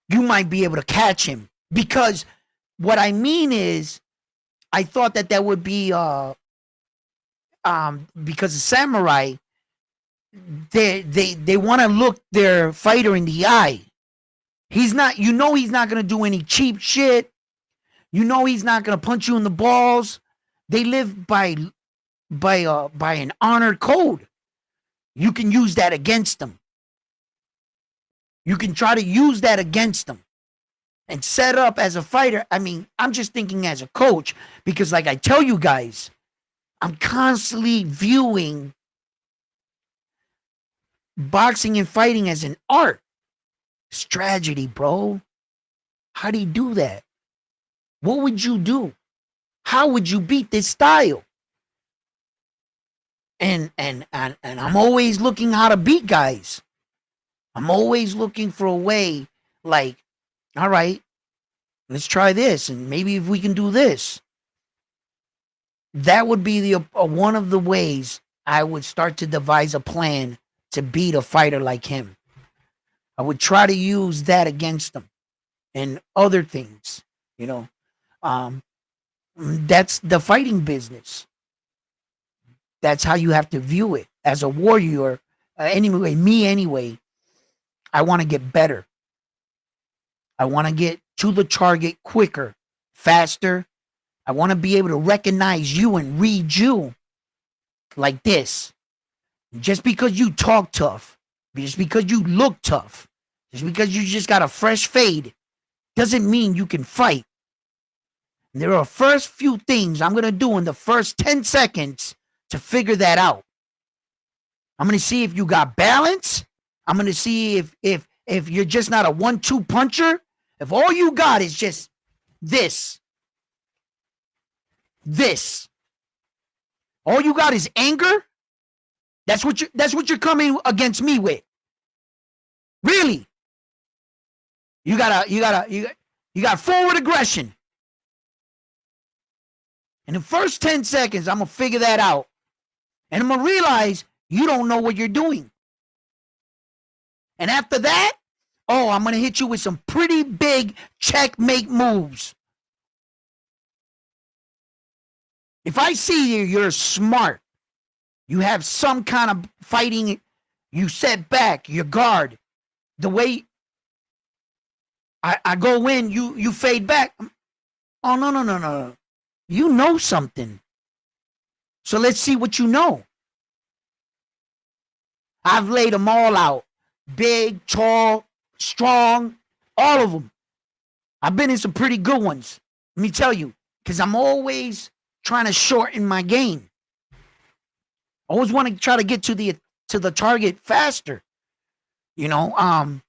[SPEAKER 1] You might be able to catch him. Because what I mean is, I thought that would be because of samurai, they want to look their fighter in the eye. He's not gonna do any cheap shit. He's not gonna punch you in the balls. They live by an honored code. You can use that against them. You can try to use that against them and set up as a fighter. I mean, I'm just thinking as a coach, because like I tell you guys, I'm constantly viewing boxing and fighting as an art. Strategy, bro. How do you do that? What would you do? How would you beat this style? And I'm always looking how to beat guys. I'm always looking for a way, like, all right, let's try this, and maybe if we can do this. That would be the one of the ways I would start to devise a plan to beat a fighter like him. I would try to use that against them and other things, That's the fighting business. That's how you have to view it as a warrior. Anyway, I want to get better. I want to get to the target quicker, faster. I want to be able to recognize you and read you like this. Just because you talk tough, just because you look tough, just because you just got a fresh fade, doesn't mean you can fight. And there are first few things I'm going to do in the first 10 seconds to figure that out. I'm going to see if you got balance. I'm going to see if you're just not a 1-2 puncher. If all you got is just this. All you got is anger. That's what you're coming against me with. Really? You got forward aggression. In the first 10 seconds, I'm going to figure that out. And I'm going to realize you don't know what you're doing. And after that, I'm going to hit you with some pretty big checkmate moves. If I see you're smart, you have some kind of fighting, you set back, your guard, the way I go in, you fade back. Oh, no. You know something. So let's see what you know. I've laid them all out. Big, tall, strong, all of them. I've been in some pretty good ones. Let me tell you, because I'm always trying to shorten my game. I always want to try to get to the target faster. And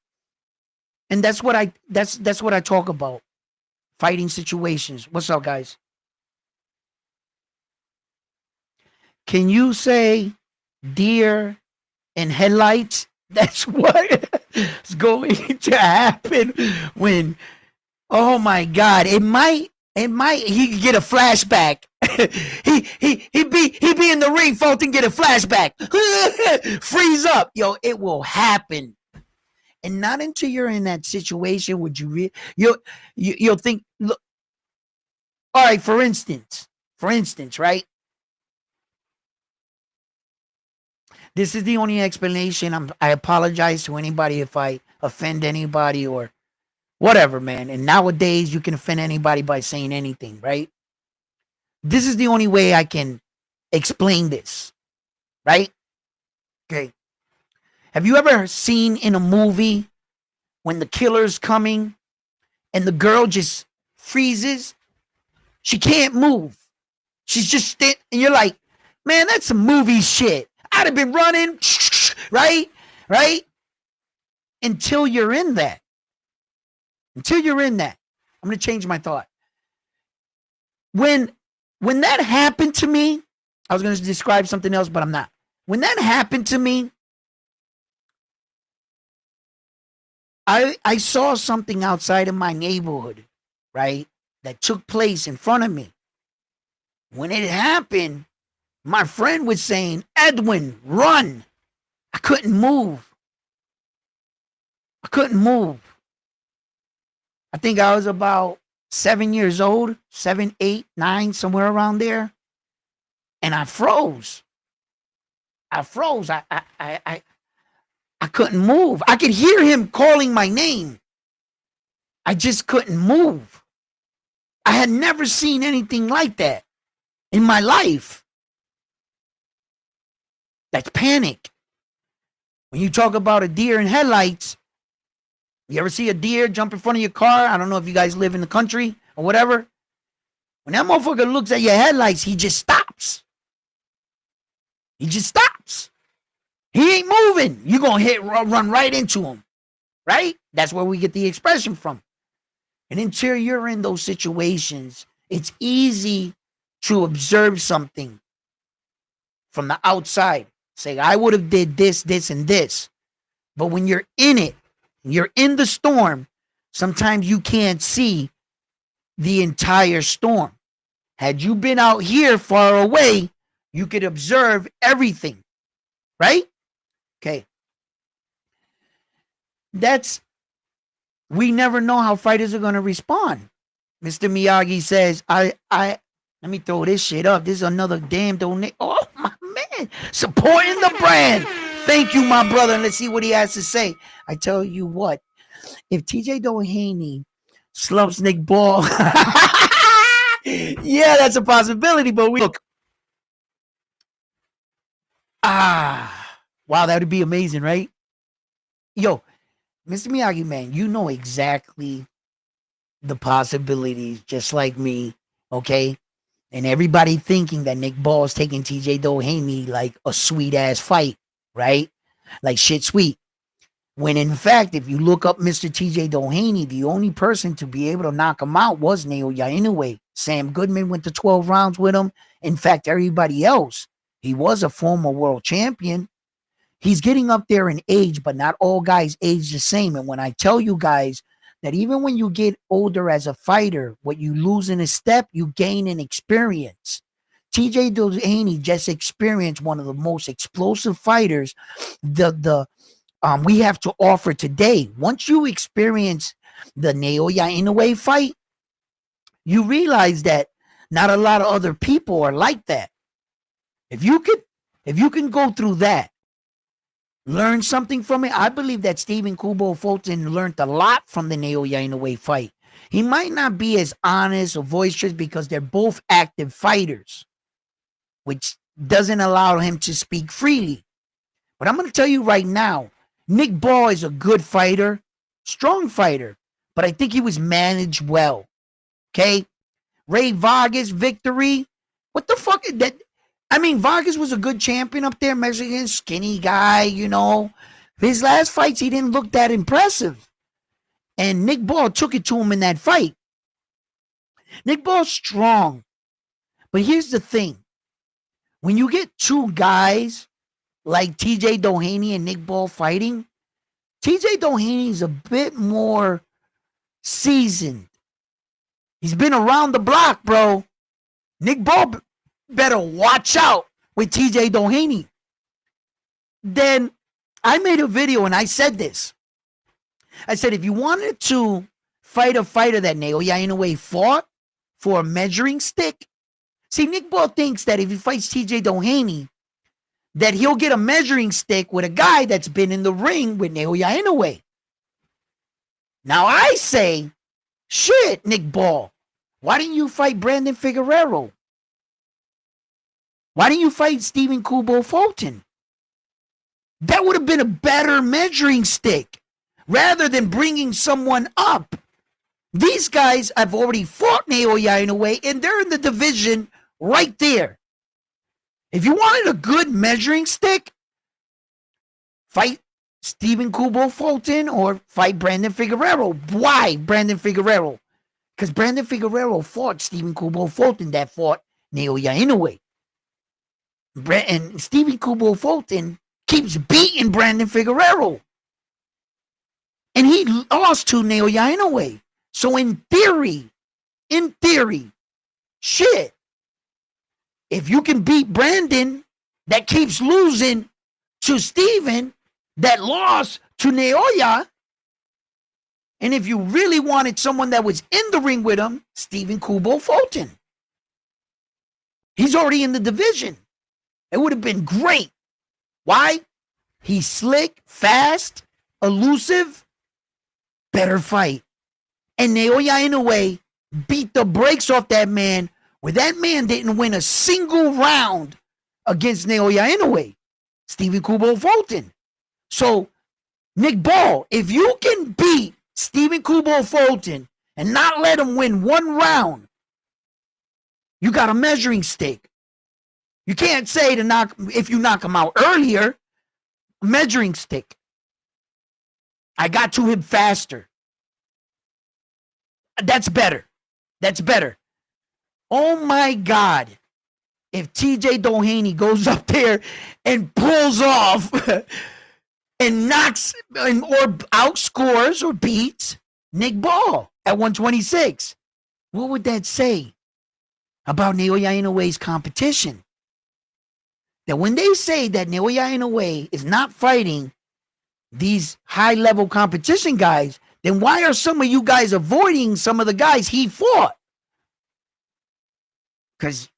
[SPEAKER 1] that's what I talk about. Fighting situations. What's up, guys? Can you say deer in headlights? That's what is going to happen when, oh my God, it might, he could get a flashback. he be in the ring, folks, and get a flashback. Freeze up. Yo, it will happen. And not until you're in that situation would you'll think, look, all right, for instance, right? This is the only explanation. I apologize to anybody if I offend anybody or whatever, man. And nowadays, you can offend anybody by saying anything, right? This is the only way I can explain this, right? Okay. Have you ever seen in a movie when the killer's coming and the girl just freezes? She can't move. She's just and you're like, man, that's some movie shit. I'd have been running, right? Right? Until you're in that. Until you're in that. I'm going to change my thought. When that happened to me, I was going to describe something else, but I'm not. When that happened to me, I saw something outside of my neighborhood, right? That took place in front of me. When it happened, my friend was saying, Edwin, run. I couldn't move. I couldn't move. I think I was about 7 years old, 7, 8, 9, somewhere around there. And I froze. I froze. I couldn't move. I could hear him calling my name. I just couldn't move. I had never seen anything like that in my life. That's panic. When you talk about a deer in headlights, you ever see a deer jump in front of your car? I don't know if you guys live in the country or whatever. When that motherfucker looks at your headlights, he just stops. He just stops. He ain't moving. You're going to run right into him, right? That's where we get the expression from. And until you're in those situations, it's easy to observe something from the outside. Say, I would have did this, this, and this. But when you're in it, you're in the storm, sometimes you can't see the entire storm. Had you been out here far away, you could observe everything, right? Okay. We never know how fighters are going to respond. Mr. Miyagi says, let me throw this shit up. This is another damn donate. Oh, my man. Supporting the brand. Thank you, my brother. And let's see what he has to say. I tell you what, if TJ Doheny slumps Nick Ball, yeah, that's a possibility. But look, wow, that would be amazing, right? Yo, Mr. Miyagi, man, you know exactly the possibilities, just like me, okay? And everybody thinking that Nick Ball is taking TJ Doheny like a sweet ass fight, right? Like shit sweet. When in fact, if you look up Mr. TJ Doheny, the only person to be able to knock him out was Naoya Inoue. Sam Goodman went to 12 rounds with him. In fact, everybody else, he was a former world champion. He's getting up there in age, but not all guys age the same. And when I tell you guys that even when you get older as a fighter, what you lose in a step, you gain in experience. TJ Doheny just experienced one of the most explosive fighters we have to offer today. Once you experience the Naoya Inoue fight, you realize that not a lot of other people are like that. If you can go through that, learn something from it, I believe that Stephen Kubo Fulton learned a lot from the Naoya Inoue fight. He might not be as honest or boisterous because they're both active fighters, which doesn't allow him to speak freely. But I'm going to tell you right now, Nick Ball is a good fighter, strong fighter, but I think he was managed well. Okay? Ray Vargas victory. What the fuck is that? I mean, Vargas was a good champion up there, Mexican, skinny guy, you know. His last fights, he didn't look that impressive. And Nick Ball took it to him in that fight. Nick Ball's strong. But here's the thing. When you get two guys like TJ Doheny and Nick Ball fighting, TJ Doheny is a bit more seasoned. He's been around the block, bro. Nick Ball better watch out with TJ Doheny. Then I made a video and I said this. I said, if you wanted to fight a fighter that Naoya Inoue fought for a measuring stick, see, Nick Ball thinks that if he fights TJ Doheny, that he'll get a measuring stick with a guy that's been in the ring with Naoya Inoue. Now I say, shit, Nick Ball, why didn't you fight Brandon Figueroa? Why didn't you fight Stephen Kubo Fulton? That would have been a better measuring stick rather than bringing someone up. These guys have already fought Naoya Inoue, and they're in the division right there. If you wanted a good measuring stick, fight Stephen Kubo Fulton or fight Brandon Figueroa. Why Brandon Figueroa? Because Brandon Figueroa fought Stephen Kubo Fulton that fought Naoya Inoue. And Stephen Kubo Fulton keeps beating Brandon Figueroa. And he lost to Naoya Inoue. So in theory, shit, if you can beat Brandon that keeps losing to Steven that lost to Naoya, and if you really wanted someone that was in the ring with him, Stephen Kubo Fulton. He's already in the division. It would have been great. Why? He's slick, fast, elusive, better fight. And Naoya Inoue beat the brakes off that man where that man didn't win a single round against Naoya Inoue, Stephen Kubo Fulton. So, Nick Ball, if you can beat Stephen Kubo Fulton and not let him win one round, you got a measuring stick. You can't say if you knock him out earlier, measuring stick. I got to him faster. That's better. Oh my God. If TJ Doheny goes up there and pulls off and knocks or outscores or beats Nick Ball at 126, what would that say about Naoya Inoue's competition? That when they say that Naoya Inoue is not fighting these high-level competition guys, then why are some of you guys avoiding some of the guys he fought? Because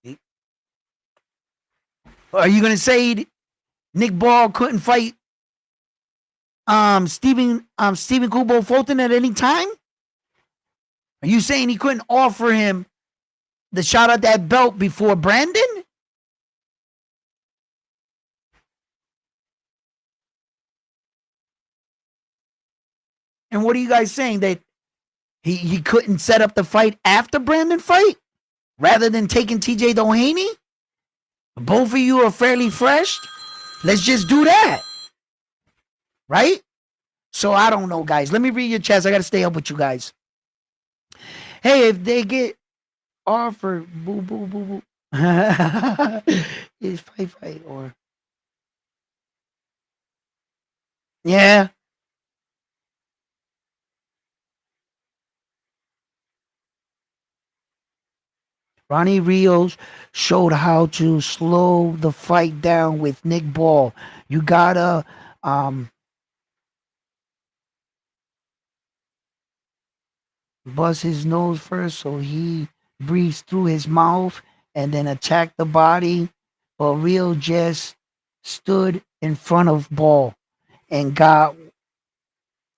[SPEAKER 1] are you going to say Nick Ball couldn't fight Stephen Kubo Fulton at any time? Are you saying he couldn't offer him the shot at that belt before Brandon? And what are you guys saying? That he couldn't set up the fight after Brandon fight rather than taking TJ Doheny? Both of you are fairly fresh. Let's just do that. Right? So I don't know, guys. Let me read your chats. I got to stay up with you guys. Hey, if they get offered, boo, boo, boo, boo. Is fight or... Yeah. Ronnie Rios showed how to slow the fight down with Nick Ball. You gotta buzz his nose first so he breathes through his mouth and then attack the body. But Rio just stood in front of Ball and got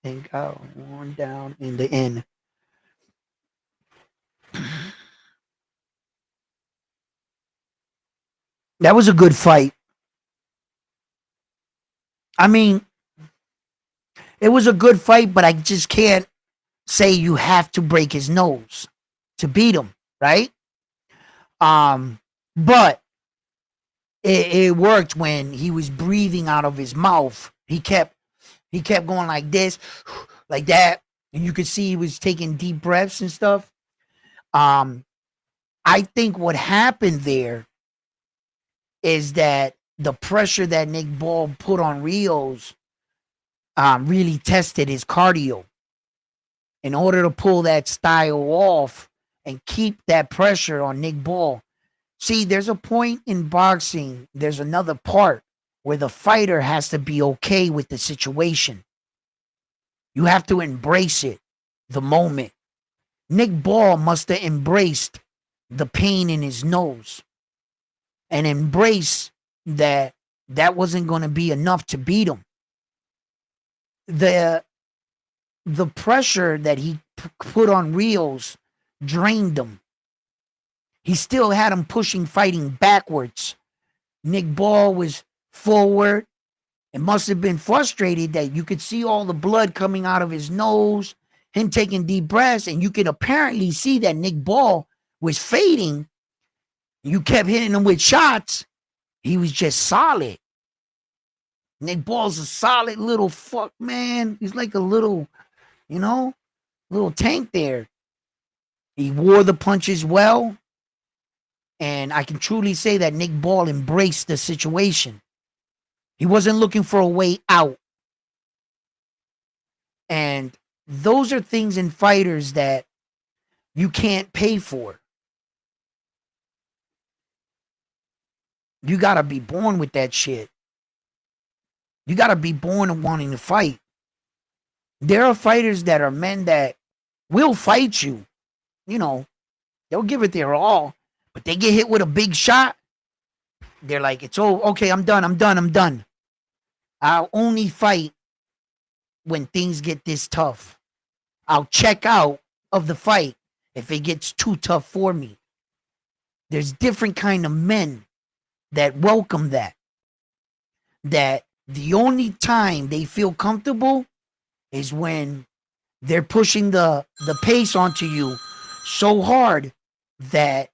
[SPEAKER 1] worn down in the end. That was a good fight. I mean, it was a good fight, but I just can't say you have to break his nose to beat him, right? But it worked when he was breathing out of his mouth. He kept going like this, like that, and you could see he was taking deep breaths and stuff. I think what happened there is that the pressure that Nick Ball put on Rios really tested his cardio. In order to pull that style off and keep that pressure on Nick Ball. See, there's a point in boxing, there's another part where the fighter has to be okay with the situation. You have to embrace it, the moment. Nick Ball must have embraced the pain in his nose and embrace that that wasn't going to be enough to beat him. The pressure that he put on Rios drained him. He still had him pushing, fighting backwards. Nick Ball was forward. It must have been frustrated that you could see all the blood coming out of his nose, him taking deep breaths, and you could apparently see that Nick Ball was fading. You kept hitting him with shots. He was just solid. Nick Ball's a solid little fuck, man. He's like a little, little tank there. He wore the punches well. And I can truly say that Nick Ball embraced the situation. He wasn't looking for a way out. And those are things in fighters that you can't pay for. You got to be born with that shit. You got to be born and wanting to fight. There are fighters that are men that will fight you. They'll give it their all. But they get hit with a big shot. They're like, it's okay, I'm done. I'll only fight when things get this tough. I'll check out of the fight if it gets too tough for me. There's different kind of men that welcome that. That the only time they feel comfortable is when they're pushing the pace onto you so hard that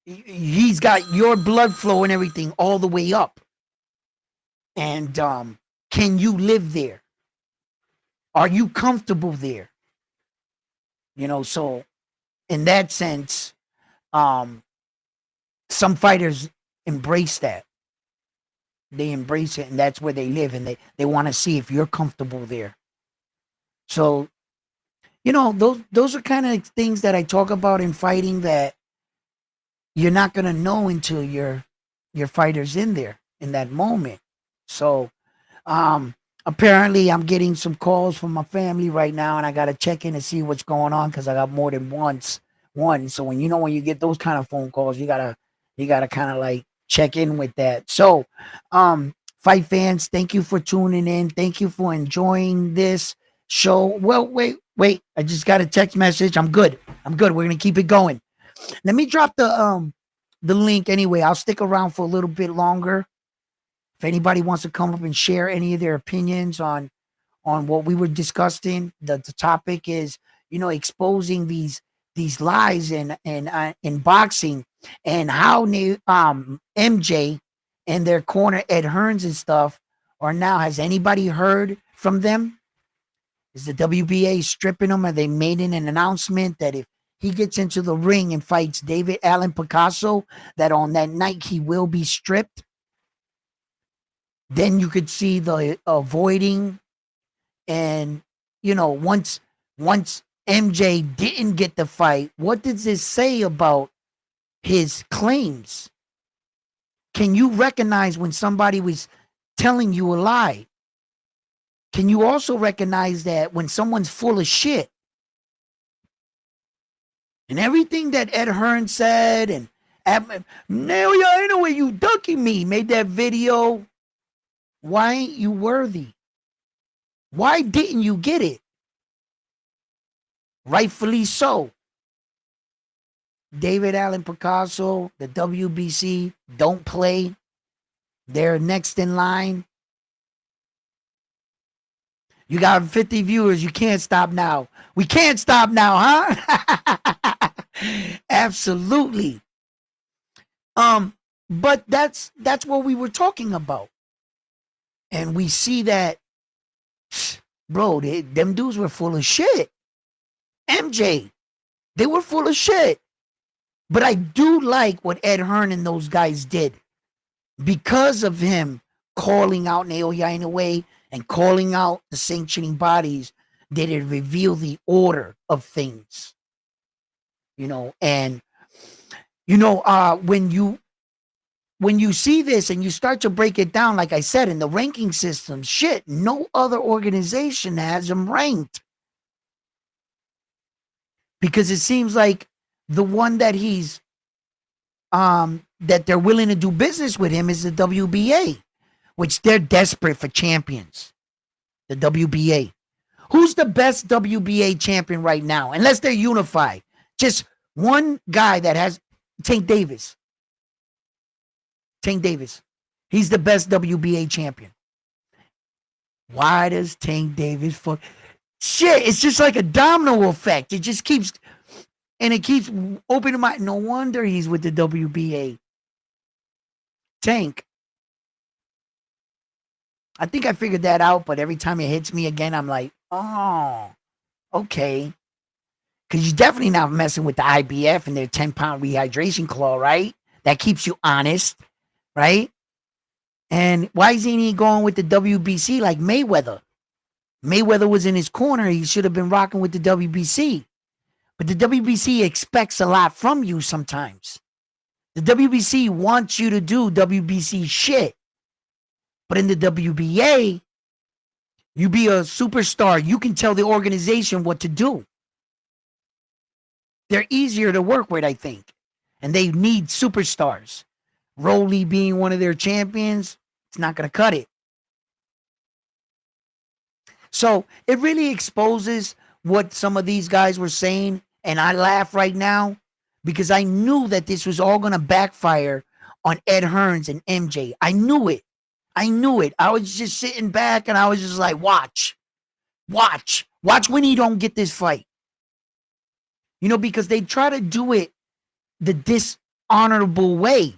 [SPEAKER 1] he's got your blood flow and everything all the way up. And can you live there? Are you comfortable there? So in that sense, some fighters embrace that. They embrace it, and that's where they live, and they want to see if you're comfortable there. So, those are kind of things that I talk about in fighting that you're not going to know until your fighter's in there in that moment. So, apparently I'm getting some calls from my family right now, and I got to check in and see what's going on because I got more than one. So when you get those kind of phone calls, you gotta kind of like check in with that. So, fight fans, thank you for tuning in. Thank you for enjoying this show. Well, wait. I just got a text message. I'm good. We're gonna keep it going. Let me drop the link anyway. I'll stick around for a little bit longer. If anybody wants to come up and share any of their opinions on what we were discussing, the topic is, exposing these lies in boxing and how MJ and their corner Ed Hearns and stuff are now. Has anybody heard from them? Is the WBA stripping him? Are they making an announcement that if he gets into the ring and fights David Allen Picasso, that on that night he will be stripped? Then you could see the avoiding. And, once MJ didn't get the fight, what does this say about his claims? Can you recognize when somebody was telling you a lie? Can you also recognize that when someone's full of shit? And everything that Ed Hearn said, and Naoya, Inoue, you ducking me, made that video. Why ain't you worthy? Why didn't you get it? Rightfully so. David Allen Picasso, the WBC, don't play. They're next in line. You got 50 viewers. You can't stop now. We can't stop now, huh? Absolutely. But that's what we were talking about. And we see that, bro, them dudes were full of shit. MJ, they were full of shit. But I do like what Ed Hearn and those guys did. Because of him calling out Naoya Inoue and calling out the sanctioning bodies, did it reveal the order of things. And when you see this and you start to break it down, like I said, in the ranking system, shit, no other organization has him ranked. Because it seems like the one that he's that they're willing to do business with him is the WBA, which they're desperate for champions. The WBA. Who's the best WBA champion right now? Unless they're unified. Just one guy that has Tank Davis. Tank Davis. He's the best WBA champion. Why does Tank Davis fuck? Shit, it's just like a domino effect. It just keeps, and it keeps opening my. No wonder he's with the WBA. Tank. I think I figured that out, but every time it hits me again, I'm like, oh, okay. Because you're definitely not messing with the IBF and their 10-pound rehydration claw, right? That keeps you honest, right? And why isn't he going with the WBC like Mayweather? Mayweather was in his corner. He should have been rocking with the WBC. But the WBC expects a lot from you sometimes. The WBC wants you to do WBC shit. But in the WBA, you be a superstar. You can tell the organization what to do. They're easier to work with, I think. And they need superstars. Rolly being one of their champions, it's not going to cut it. So it really exposes what some of these guys were saying. And I laugh right now because I knew that this was all going to backfire on Ed Hearns and MJ. I knew it. I knew it. I was just sitting back and I was just like, watch when he don't get this fight. You know, because they try to do it the dishonorable way.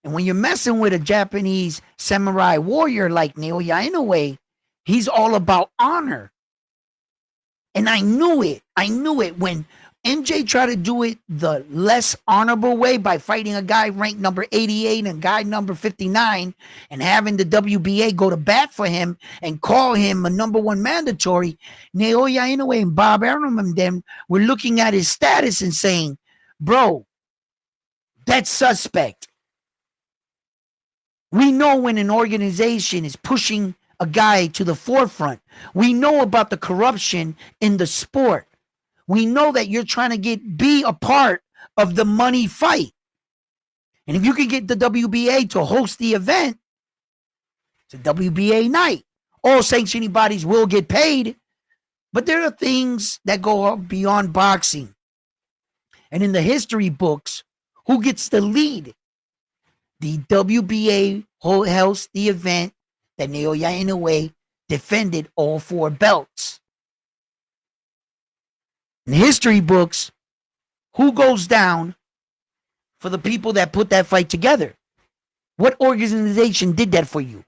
[SPEAKER 1] And when you're messing with a Japanese samurai warrior like Naoya Inoue, he's all about honor. And I knew it. I knew it when MJ tried to do it the less honorable way by fighting a guy ranked number 88 and guy number 59 and having the WBA go to bat for him and call him a number one mandatory. Naoya Inoue and Bob Arum and them were looking at his status and saying, bro, that's suspect. We know when an organization is pushing a guy to the forefront. We know about the corruption in the sport. We know that you're trying to be a part of the money fight. And if you can get the WBA to host the event, it's a WBA night. All sanctioning bodies will get paid, but there are things that go beyond boxing. And in the history books, who gets the lead? The WBA hosts the event that Naoya Inoue defended all 4 belts. In history books, who goes down for the people that put that fight together? What organization did that for you?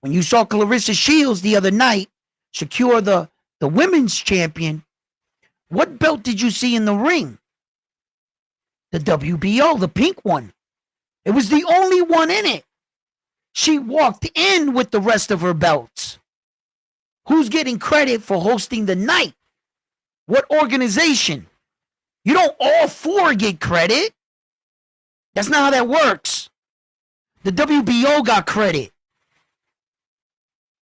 [SPEAKER 1] When you saw Clarissa Shields the other night secure the women's champion, what belt did you see in the ring? The WBO, the pink one. It was the only one in it. She walked in with the rest of her belts. Who's getting credit for hosting the night? What organization? You don't all 4 get credit. That's not how that works. The WBO got credit.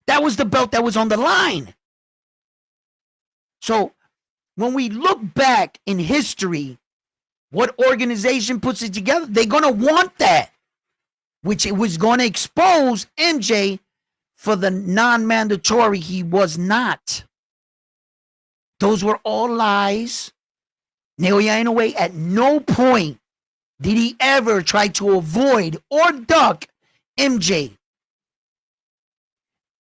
[SPEAKER 1] That was the belt that was on the line. So when we look back in history, what organization puts it together? They're going to want that, which it was going to expose MJ for the non-mandatory he was not. Those were all lies. Naoya Inoue at no point did he ever try to avoid or duck MJ.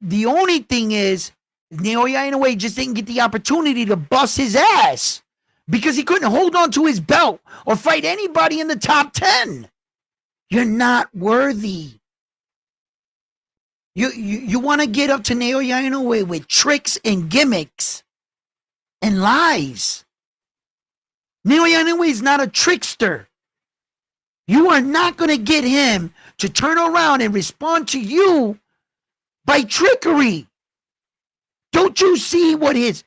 [SPEAKER 1] The only thing is, Naoya Inoue just didn't get the opportunity to bust his ass because he couldn't hold on to his belt or fight anybody in the top 10. You're not worthy. You want to get up to Naoya Inoue with tricks and gimmicks and lies. Naoya Inoue is not a trickster. You are not going to get him to turn around and respond to you by trickery. Don't you see what his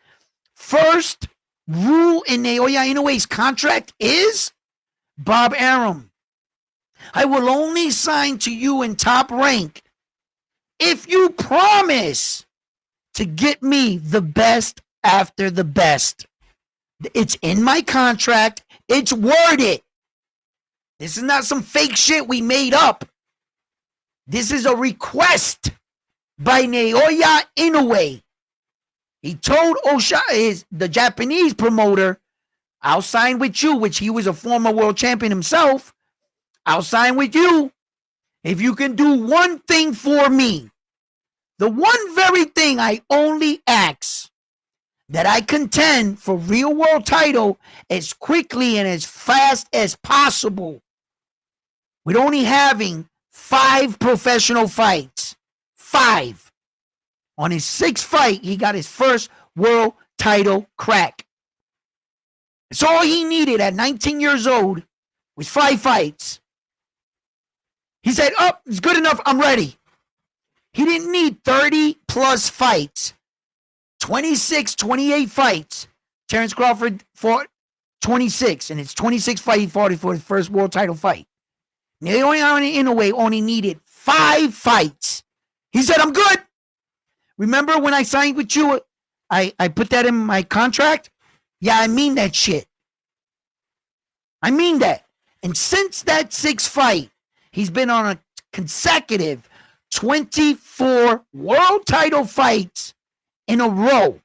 [SPEAKER 1] first rule in Naoya Inoue's contract is? Bob Arum, I will only sign to you in Top Rank if you promise to get me the best after the best. It's in my contract. It's worded. This is not some fake shit we made up. This is a request by Naoya Inoue. He told the Japanese promoter, I'll sign with you, which he was a former world champion himself. I'll sign with you if you can do one thing for me. The one very thing I only ask, that I contend for real world title as quickly and as fast as possible. With only having 5 professional fights. 5. On his 6th fight, he got his first world title crack. That's all he needed at 19 years old was 5 fights. He said, oh, it's good enough, I'm ready. He didn't need 30 plus fights. 26, 28 fights. Terrence Crawford fought 26, and it's 26 fight he fought for his first world title fight. Naoya Inoue only needed 5 fights. He said, I'm good. Remember when I signed with you, I put that in my contract? Yeah, I mean that shit. I mean that. And since that 6th fight, he's been on a consecutive 24 world title fights in a row.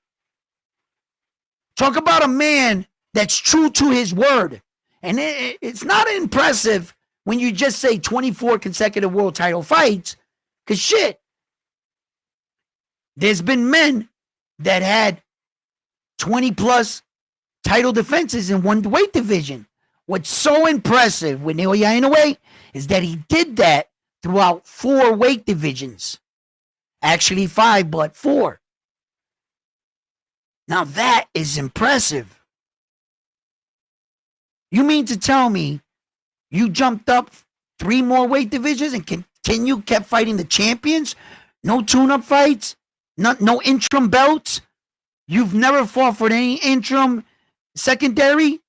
[SPEAKER 1] Talk about a man that's true to his word. And it's not impressive when you just say 24 consecutive world title fights, because shit, there's been men that had 20 plus title defenses in one weight division. What's so impressive with Naoya Inoue is that he did that throughout 4 weight divisions. Actually 5, but 4. Now that is impressive. You mean to tell me you jumped up 3 more weight divisions and kept fighting the champions? No tune-up fights? No interim belts? You've never fought for any interim secondary?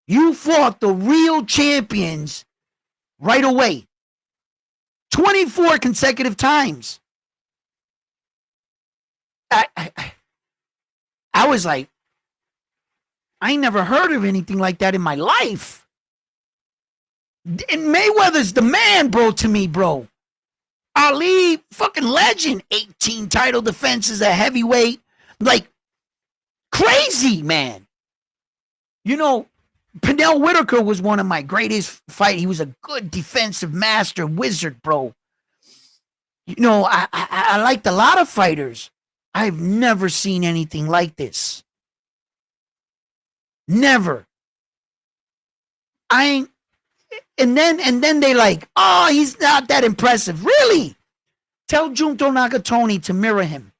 [SPEAKER 1] You fought the real champions right away. 24 consecutive times. I was like, I ain't never heard of anything like that in my life. And Mayweather's the man, bro, to me, bro. Ali, fucking legend. 18 title defenses at heavyweight. Like, crazy, man. You know, Pernell Whitaker was one of my greatest fights. He was a good defensive master, wizard, bro. You know, I liked a lot of fighters. I've never seen anything like this. Never. And then they like, oh, he's not that impressive. Really? Tell Junto Nakatoni to mirror him.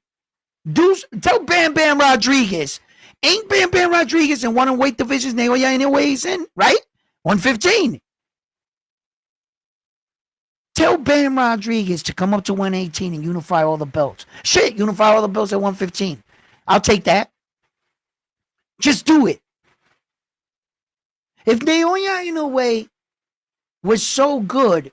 [SPEAKER 1] Tell Bam Bam Rodriguez. Ain't Bam Bam Rodriguez in one of weight divisions Naoya Inoue's in, right? 115. Tell Bam Rodriguez to come up to 118 and unify all the belts. Shit, unify all the belts at 115. I'll take that. Just do it. If Naoya Inoue was so good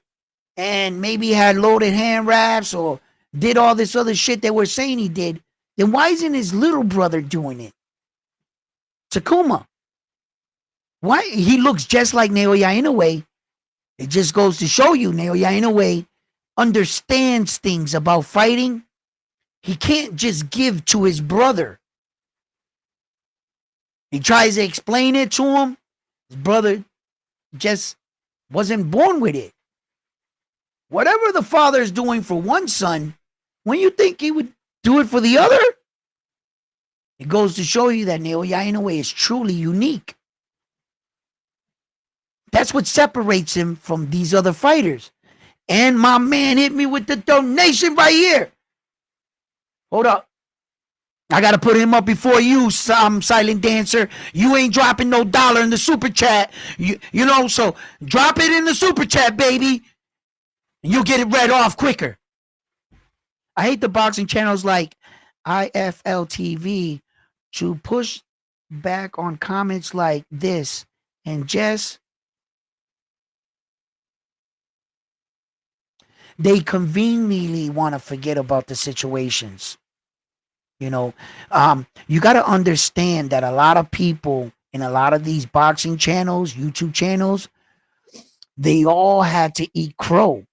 [SPEAKER 1] and maybe had loaded hand wraps or did all this other shit that we're saying he did, then why isn't his little brother doing it? Takuma. Why? He looks just like Naoya Inoue. It just goes to show you Naoya Inoue understands things about fighting. He can't just give to his brother. He tries to explain it to him. His brother just wasn't born with it. Whatever the father is doing for one son, when you think he would do it for the other, it goes to show you that Naoya Inoue is truly unique. That's what separates him from these other fighters. And my man hit me with the donation right here. Hold up. I got to put him up before you, silent dancer. You ain't dropping no dollar in the super chat. You know, so drop it in the super chat, baby. And you'll get it read off quicker. I hate the boxing channels like IFL TV to push back on comments like this and just they conveniently want to forget about the situations. You know, you got to understand that a lot of people in a lot of these boxing channels, YouTube channels, they all had to eat crow.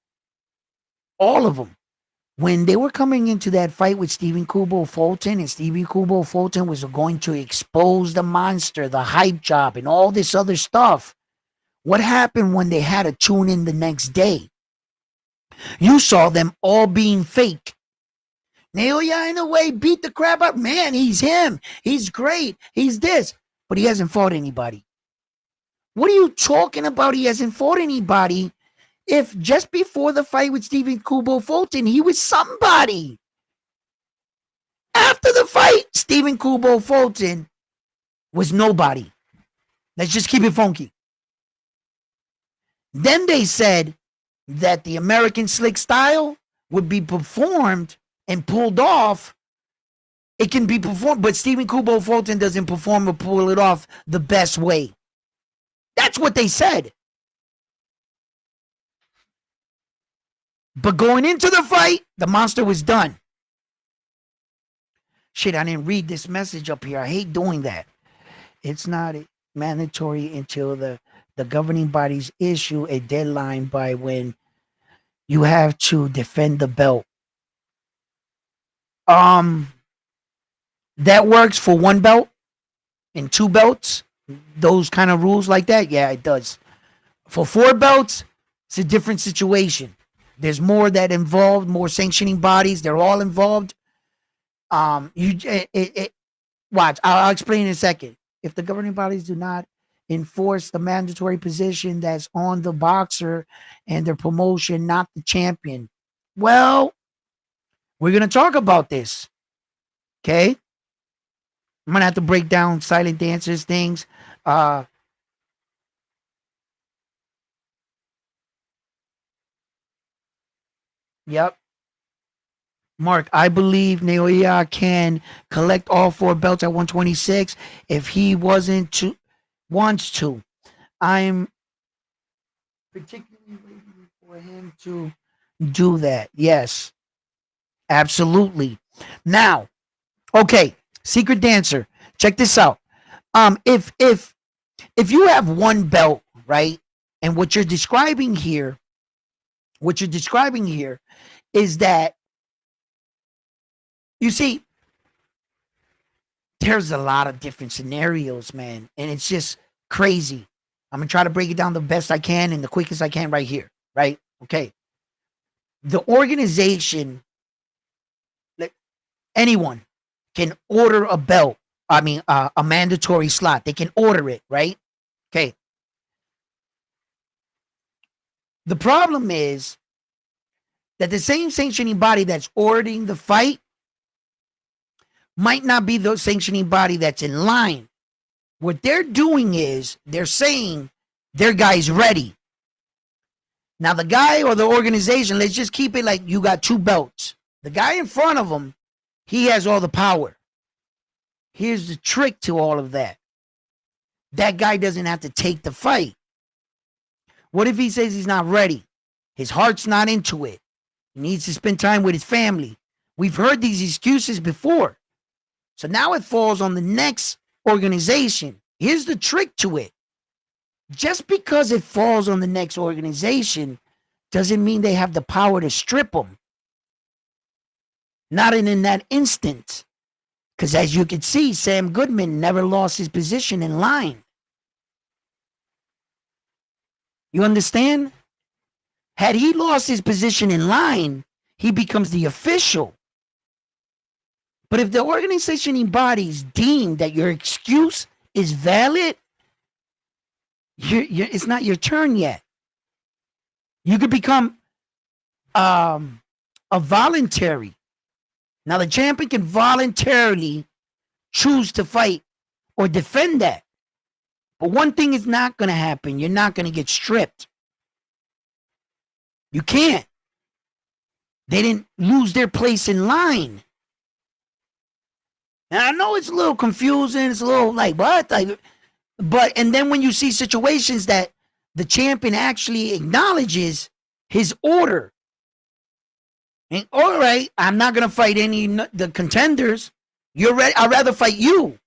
[SPEAKER 1] All of them. When they were coming into that fight with Stephen Kubo Fulton, and Stephen Kubo Fulton was going to expose the monster, the hype job, and all this other stuff, what happened when they had to tune in the next day? You saw them all being fake. Naoya, in a way, beat the crap out. Man, he's him. He's great. He's this. But he hasn't fought anybody. What are you talking about? He hasn't fought anybody. If just before the fight with Stephen Kubo Fulton, he was somebody. After the fight, Stephen Kubo Fulton was nobody. Let's just keep it funky. Then they said that the American slick style would be performed and pulled off. It can be performed, but Stephen Kubo Fulton doesn't perform or pull it off the best way. That's what they said. But going into the fight, the monster was done. Shit, I didn't read this message up here. I hate doing that. It's not mandatory until the governing bodies issue a deadline by when you have to defend the belt. That works for one belt and two belts. Those kind of rules like that, yeah, it does. For 4 belts, it's a different situation. There's more that involved, more sanctioning bodies. They're all involved. Watch. I'll explain in a second. If the governing bodies do not enforce the mandatory position that's on the boxer and their promotion, not the champion, well, we're gonna talk about this. Okay. I'm gonna have to break down silent dancers things. Yep. Mark, I believe Naoya can collect all 4 belts at 126 if he wants to. I'm particularly waiting for him to do that. Yes, absolutely. Now, okay, Secret Dancer, check this out. If you have one belt, right, and what you're describing here is that, you see, there's a lot of different scenarios, man, and it's just crazy. I'm gonna try to break it down the best I can and the quickest I can right here, right? Okay. The organization, like anyone, can order a belt. I mean, a mandatory slot. They can order it, right? Okay. The problem is that the same sanctioning body that's ordering the fight might not be the sanctioning body that's in line. What they're doing is they're saying their guy's ready. Now, the guy or the organization, let's just keep it like you got 2 belts. The guy in front of him, he has all the power. Here's the trick to all of that. That guy doesn't have to take the fight. What if he says he's not ready? His heart's not into it. He needs to spend time with his family. We've heard these excuses before. So now it falls on the next organization. Here's the trick to it. Just because it falls on the next organization doesn't mean they have the power to strip them. Not in that instant. Because as you can see, Sam Goodman never lost his position in line. You understand? Had he lost his position in line, he becomes the official. But if the organization bodies deem that your excuse is valid, it's not your turn yet. You could become a voluntary. Now, the champion can voluntarily choose to fight or defend that. But one thing is not going to happen. You're not going to get stripped. You can't. They didn't lose their place in line. And I know it's a little confusing. It's a little like, what? But, and then when you see situations that the champion actually acknowledges his order. And, all right, I'm not going to fight any the contenders. You're ready. I'd rather fight you.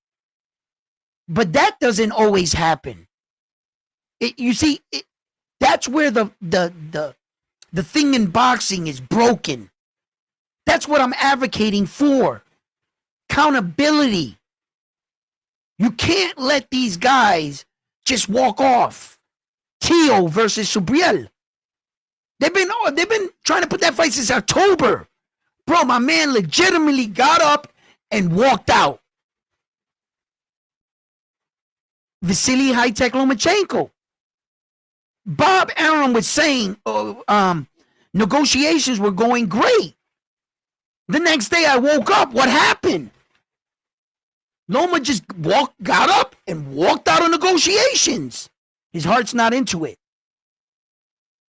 [SPEAKER 1] But that doesn't always happen. You see, That's where the thing in boxing is broken. That's what I'm advocating for. Accountability. You can't let these guys just walk off. Tio versus Subriel. They've been trying to put that fight since October. Bro, my man legitimately got up and walked out. Vasily High-Tech Lomachenko. Bob Arum was saying negotiations were going great. The next day I woke up. What happened? Loma just got up and walked out of negotiations. His heart's not into it.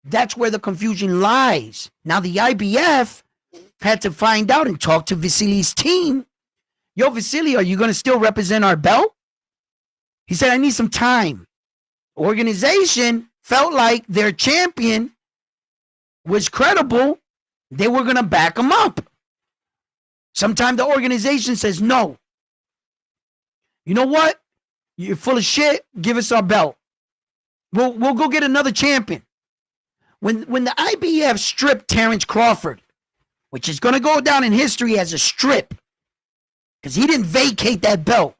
[SPEAKER 1] That's where the confusion lies. Now the IBF had to find out and talk to Vasily's team. Yo, Vasily, are you going to still represent our belt? He said, I need some time. Organization felt like their champion was credible. They were going to back him up. Sometimes the organization says, no. You know what? You're full of shit. Give us our belt. We'll go get another champion. When the IBF stripped Terrence Crawford, which is going to go down in history as a strip, because he didn't vacate that belt.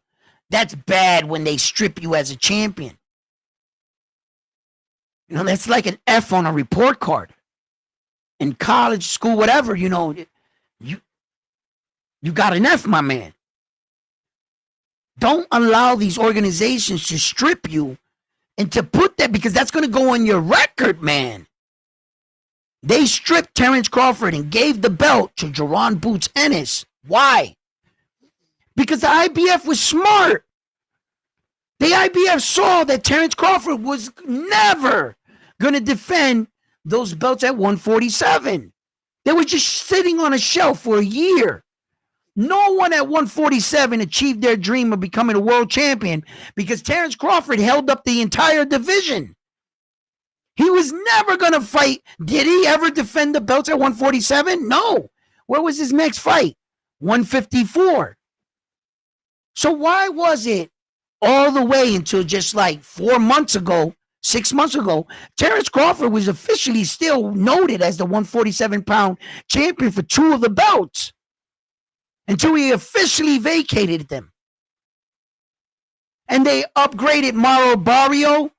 [SPEAKER 1] That's bad when they strip you as a champion. You know, that's like an F on a report card. In college, school, whatever, you know, you got an F, my man. Don't allow these organizations to strip you and to put that, because that's going to go on your record, man. They stripped Terrence Crawford and gave the belt to Jaron Boots Ennis. Why? Because the IBF was smart. The IBF saw that Terrence Crawford was never going to defend those belts at 147. They were just sitting on a shelf for a year. No one at 147 achieved their dream of becoming a world champion because Terrence Crawford held up the entire division. He was never going to fight. Did he ever defend the belts at 147? No. Where was his next fight? 154. So why was it all the way until just like 4 months ago, 6 months ago, Terrence Crawford was officially still noted as the 147-pound champion for 2 of the belts until he officially vacated them. And they upgraded Mauro Barrio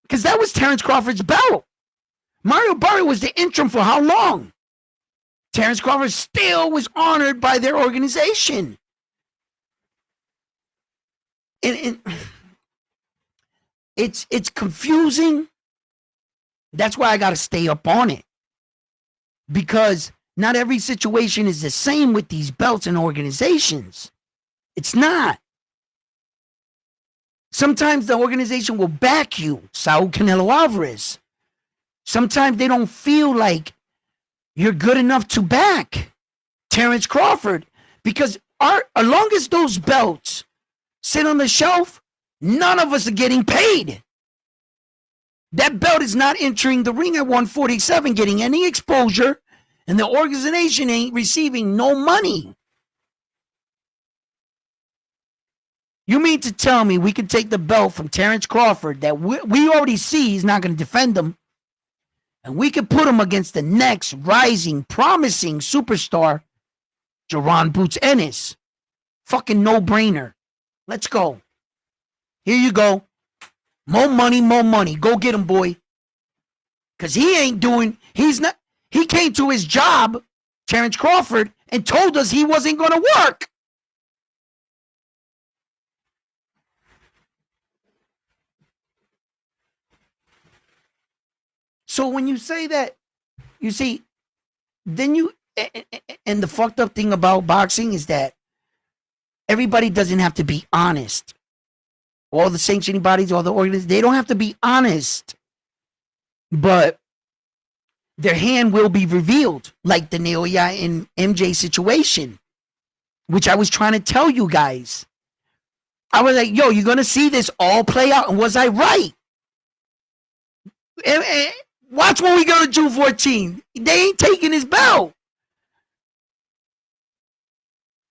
[SPEAKER 1] because that was Terrence Crawford's belt. Mario Barrio was the interim for how long? Terrence Crawford still was honored by their organization. And it's confusing. That's why I got to stay up on it. Because not every situation is the same with these belts and organizations. It's not. Sometimes the organization will back you, Saul Canelo Alvarez. Sometimes they don't feel like you're good enough to back Terrence Crawford because as long as those belts sit on the shelf, none of us are getting paid. That belt is not entering the ring at 147, getting any exposure, and the organization ain't receiving no money. You mean to tell me we can take the belt from Terrence Crawford that we already see he's not going to defend them, and we can put him against the next rising, promising superstar, Jaron Boots Ennis? Fucking no-brainer. Let's go. Here you go. More money, more money. Go get him, boy. Because he came to his job, Terrence Crawford, and told us he wasn't going to work. So when you say that, you see, then and the fucked up thing about boxing is that everybody doesn't have to be honest. All the sanctioning bodies, all the organizations, they don't have to be honest. But their hand will be revealed, like the Naoya and MJ situation, which I was trying to tell you guys. I was like, yo, you're going to see this all play out. And was I right? And watch when we go to June 14. They ain't taking his belt.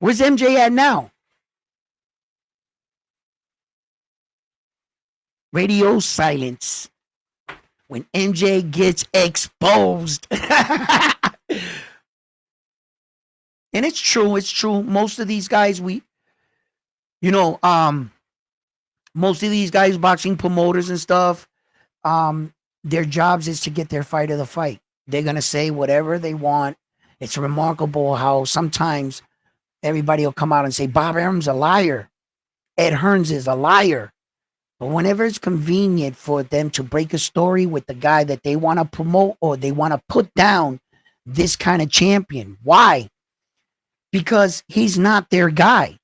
[SPEAKER 1] Where's MJ at now? Radio silence. when MJ gets exposed. And it's true. Most of these guys, most of these guys, boxing promoters and stuff, their jobs is to get their fighter to fight. They're gonna say whatever they want. It's remarkable how sometimes everybody will come out and say Bob Arum's a liar, Ed Hearns is a liar. But whenever it's convenient for them to break a story with the guy that they want to promote or they want to put down this kind of champion, why? Because he's not their guy.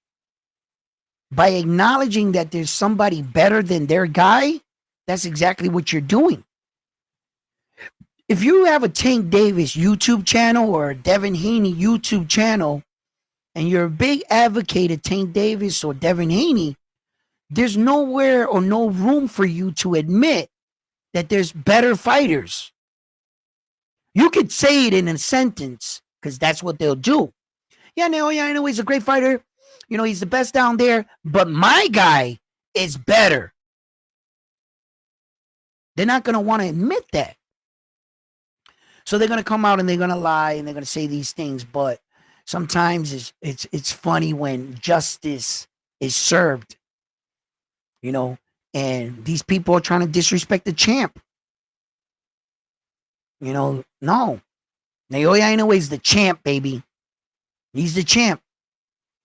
[SPEAKER 1] By acknowledging that there's somebody better than their guy, that's exactly what you're doing. If you have a Tank Davis YouTube channel or a Devin Haney YouTube channel, and you're a big advocate of Tank Davis or Devin Haney, there's nowhere or no room for you to admit that there's better fighters. You could say it in a sentence because that's what they'll do. Yeah, Naoya Inoue is a great fighter. You know, he's the best down there, but my guy is better. They're not going to want to admit that. So they're going to come out and they're going to lie and they're going to say these things, but sometimes it's funny when justice is served, you know, and these people are trying to disrespect the champ. You know, no. Naoya Inoue is the champ, baby. He's the champ.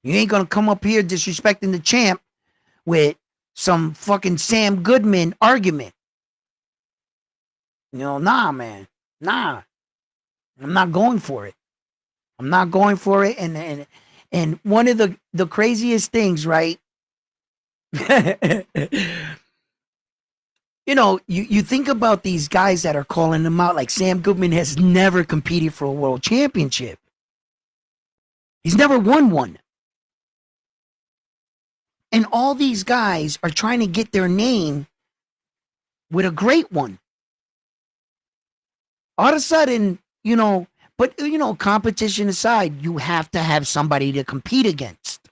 [SPEAKER 1] You ain't going to come up here disrespecting the champ with some fucking Sam Goodman argument. You know, nah, man. Nah. I'm not going for it. I'm not going for it. And one of the craziest things, right? You know, you think about these guys that are calling them out, like Sam Goodman has never competed for a world championship. He's never won one. And all these guys are trying to get their name with a great one. All of a sudden, you know, but, you know, competition aside, you have to have somebody to compete against.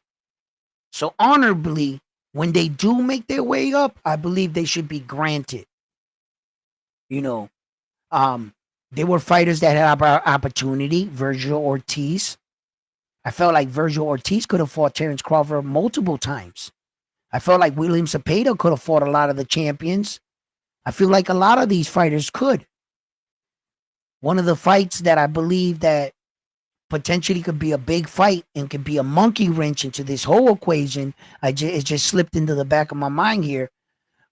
[SPEAKER 1] So honorably, when they do make their way up, I believe they should be granted. You know, there were fighters that had opportunity. Virgil Ortiz. I felt like Virgil Ortiz could have fought Terrence Crawford multiple times. I felt like William Cepeda could have fought a lot of the champions. I feel like a lot of these fighters could. One of the fights that I believe that potentially could be a big fight and could be a monkey wrench into this whole equation, it just slipped into the back of my mind here,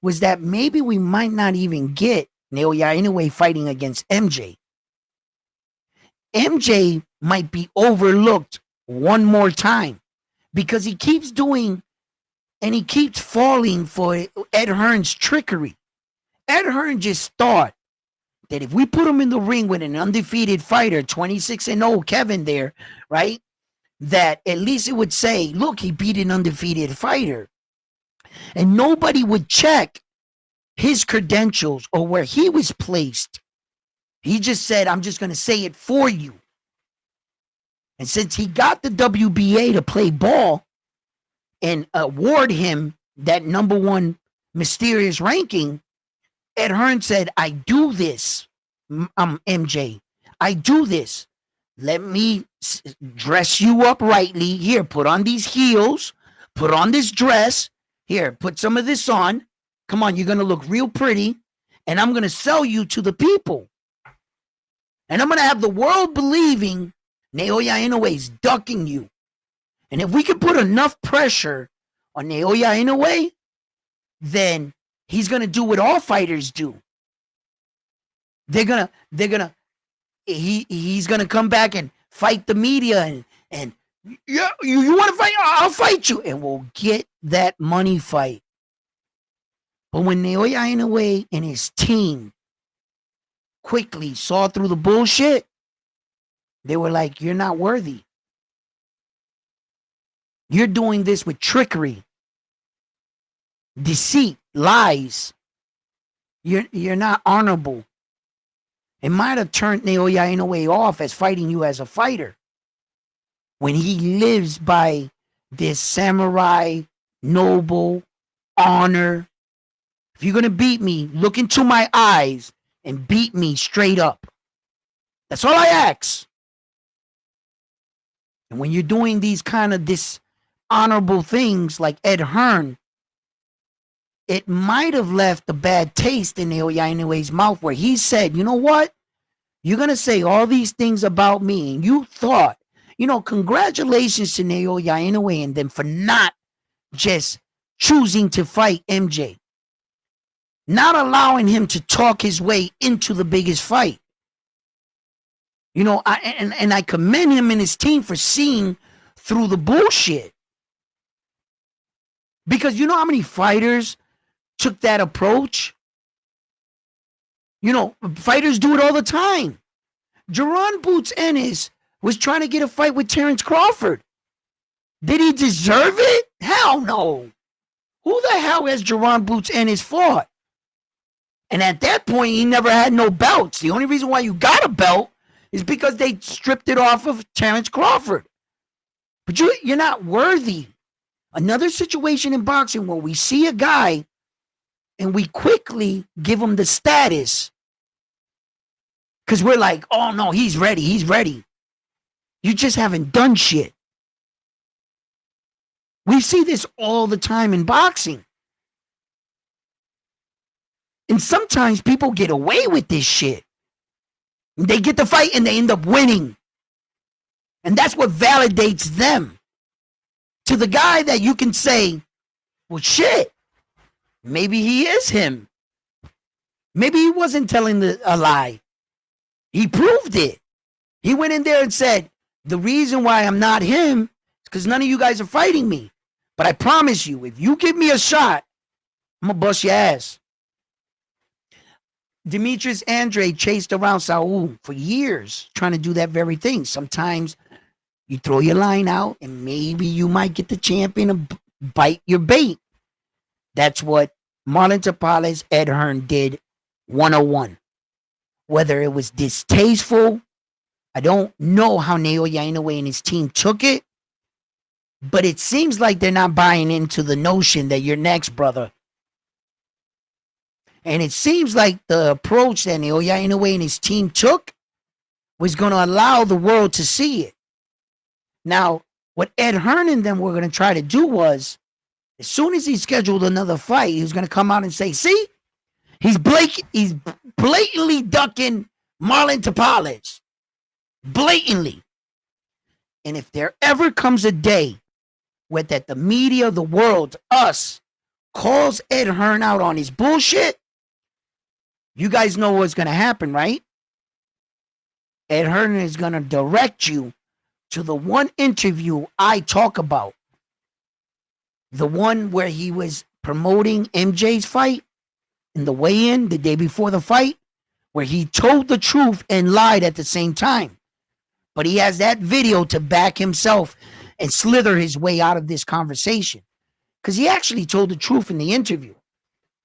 [SPEAKER 1] was that maybe we might not even get Naoya Inoue fighting against MJ. MJ might be overlooked one more time because he keeps doing and he keeps falling for Ed Hearns' trickery. Ed Hearn just thought that if we put him in the ring with an undefeated fighter, 26-0 Kevin there, right, that at least it would say, look, he beat an undefeated fighter. And nobody would check his credentials or where he was placed. He just said, I'm just going to say it for you. And since he got the WBA to play ball and award him that #1 mysterious ranking, Ed Hearn said, I do this, MJ. I do this. Let me dress you up rightly. Here, put on these heels. Put on this dress. Here, put some of this on. Come on, you're going to look real pretty. And I'm going to sell you to the people. And I'm going to have the world believing Naoya Inoue is ducking you. And if we could put enough pressure on Naoya Inoue, then he's going to do what all fighters do. He's going to come back and fight the media and yeah, you want to fight? I'll fight you. And we'll get that money fight. But when Naoya Inoue and his team quickly saw through the bullshit, they were like, you're not worthy. You're doing this with trickery, deceit, lies. You're not honorable. It might have turned Naoya Inoue off as fighting you as a fighter when he lives by this samurai, noble, honor. If you're going to beat me, look into my eyes and beat me straight up. That's all I ask. And when you're doing these kind of dishonorable things like Ed Hearn, it might have left a bad taste in Naoya Inoue's mouth where he said, you know what? You're going to say all these things about me. And you thought, congratulations to Naoya Inoue and them for not just choosing to fight MJ. Not allowing him to talk his way into the biggest fight. I commend him and his team for seeing through the bullshit. Because you know how many fighters took that approach? Fighters do it all the time. Jaron Boots Ennis was trying to get a fight with Terrence Crawford. Did he deserve it? Hell no. Who the hell has Jaron Boots Ennis fought? And at that point, he never had no belts. The only reason why you got a belt is because they stripped it off of Terrence Crawford. But you're not worthy. Another situation in boxing where we see a guy and we quickly give him the status because we're like, oh no, he's ready. You just haven't done shit. We see this all the time in boxing. And sometimes people get away with this shit. They get the fight and they end up winning. And that's what validates them. To the guy that you can say, well, shit, maybe he is him. Maybe he wasn't telling a lie. He proved it. He went in there and said, the reason why I'm not him is because none of you guys are fighting me. But I promise you, if you give me a shot, I'm going to bust your ass. Demetrius Andre chased around Saul for years trying to do that very thing. Sometimes you throw your line out and maybe you might get the champion to bite your bait. That's what Marlon Tapales, Ed Hearn did 101. Whether it was distasteful, I don't know how Naoya Inoue and his team took it, but it seems like they're not buying into the notion that you're next, brother. And it seems like the approach that Naoya Inoue and his team took was going to allow the world to see it. Now, what Ed Hearn and them were going to try to do was, as soon as he scheduled another fight, he was going to come out and say, see, he's blatantly ducking Marlon Tapales. Blatantly. And if there ever comes a day where that the media, the world, us, calls Ed Hearn out on his bullshit, you guys know what's going to happen, right? Ed Hearn is going to direct you to the one interview I talk about. The one where he was promoting MJ's fight in the weigh-in the day before the fight, where he told the truth and lied at the same time. But he has that video to back himself and slither his way out of this conversation. Because he actually told the truth in the interview,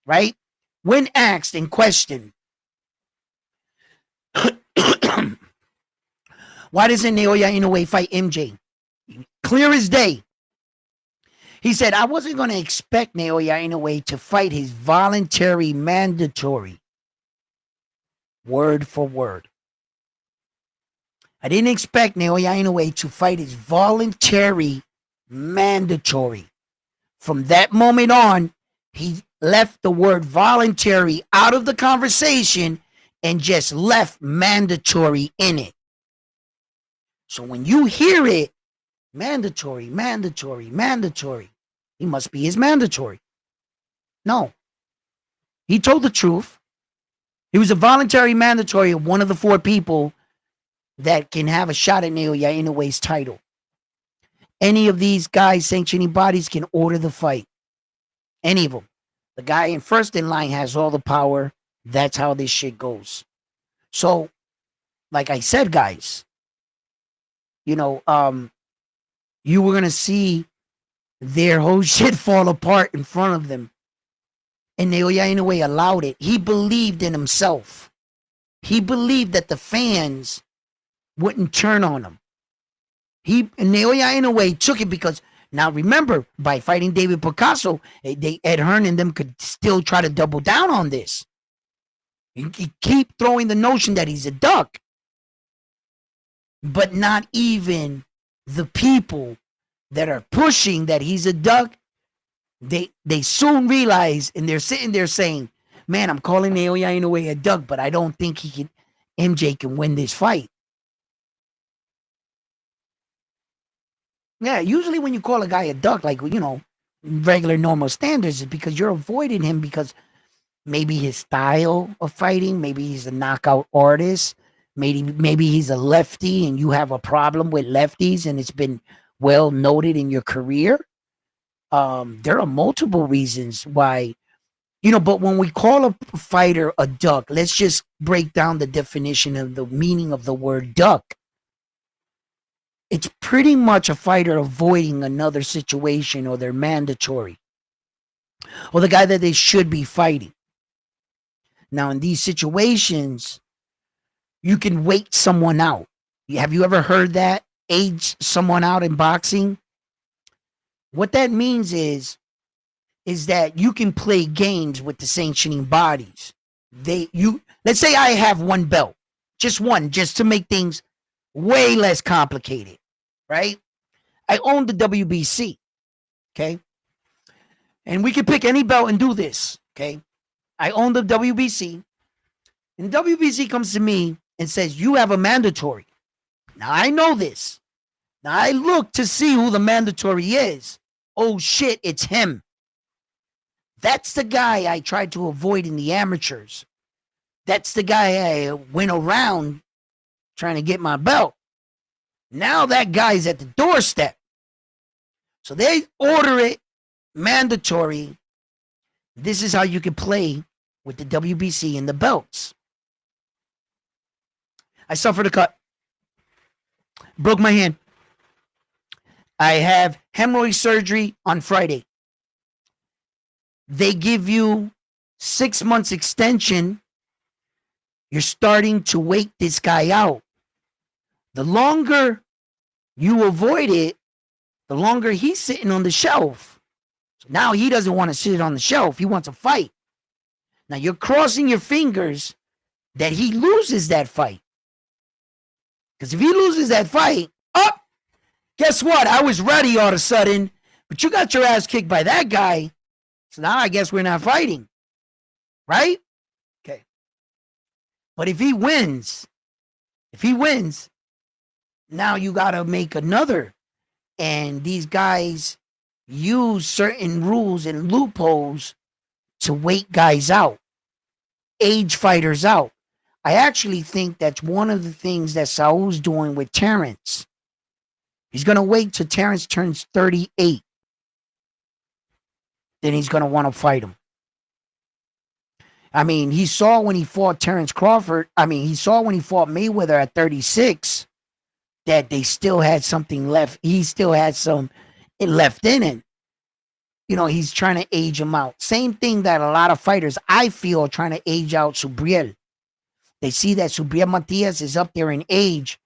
[SPEAKER 1] right? When asked and questioned, why doesn't Naoya Inoue fight MJ? Clear as day. He said, I wasn't going to expect Naoya Inoue to fight his voluntary mandatory. Word for word. I didn't expect Naoya Inoue to fight his voluntary mandatory. From that moment on, he left the word voluntary out of the conversation and just left mandatory in it. So when you hear it, mandatory, he must be his mandatory. No. He told the truth. He was a voluntary mandatory of one of the 4 people that can have a shot at Naoya Inoue's title. Any of these guys, sanctioning bodies, can order the fight. Any of them. The guy in first in line has all the power. That's how this shit goes. So, like I said, guys, you were going to see their whole shit fall apart in front of them. And Naoya Inoue allowed it. He believed in himself. He believed that the fans wouldn't turn on him. Naoya Inoue took it because, now remember, by fighting David Picasso, Ed Hearn and them could still try to double down on this. You keep throwing the notion that he's a duck, but not even the people that are pushing that he's a duck, they soon realize, and they're sitting there saying, man, I'm calling Naoya Inoue a duck, but I don't think MJ can win this fight. Yeah, usually when you call a guy a duck, like, regular normal standards, is because you're avoiding him because maybe his style of fighting, maybe he's a knockout artist, maybe he's a lefty and you have a problem with lefties and it's been well noted in your career. There are multiple reasons why, but when we call a fighter a duck, let's just break down the definition of the meaning of the word duck. It's pretty much a fighter avoiding another situation, or they're mandatory, or the guy that they should be fighting. Now, in these situations, you can wait someone out. Have you ever heard that? Age someone out in boxing? What that means is that you can play games with the sanctioning bodies. Let's say I have one belt, just one, just to make things way less complicated, right? I own the WBC, okay? And we can pick any belt and do this, okay? I own the WBC, and the WBC comes to me and says, you have a mandatory. Now, I know this. Now, I look to see who the mandatory is. Oh, shit, it's him. That's the guy I tried to avoid in the amateurs. That's the guy I went around trying to get my belt. Now that guy's at the doorstep. So they order it mandatory. This is how you can play with the WBC and the belts. I suffered a cut. Broke my hand. I have hemorrhoid surgery on Friday. They give you 6 months extension. You're starting to wait this guy out. The longer you avoid it, the longer he's sitting on the shelf. So now he doesn't want to sit on the shelf. He wants a fight. Now you're crossing your fingers that he loses that fight. Because if he loses that fight, guess what? I was ready all of a sudden, but you got your ass kicked by that guy. So now I guess we're not fighting. Right? Okay. But if he wins, now you got to make another. And these guys use certain rules and loopholes to wait guys out, age fighters out. I actually think that's one of the things that Saul's doing with Terrence. He's going to wait till Terrence turns 38. Then he's going to want to fight him. I mean, he saw when he fought Terrence Crawford. I mean, he saw when he fought Mayweather at 36 that they still had something left. He still had some left in it. He's trying to age him out. Same thing that a lot of fighters, I feel, are trying to age out Subriel. They see that Subriel Matias is up there in age.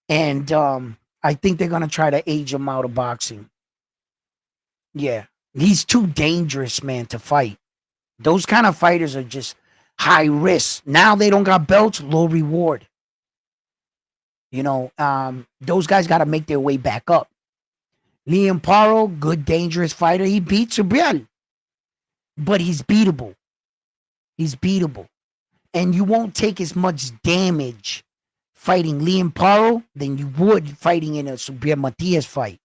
[SPEAKER 1] And I think they're going to try to age him out of boxing. Yeah. He's too dangerous, man, to fight. Those kind of fighters are just high risk. Now they don't got belts, low reward. Those guys got to make their way back up. Liam Paro, good, dangerous fighter. He beat Subriel. But he's beatable. And you won't take as much damage fighting Liam Paro than you would fighting in a Subriel Matias fight.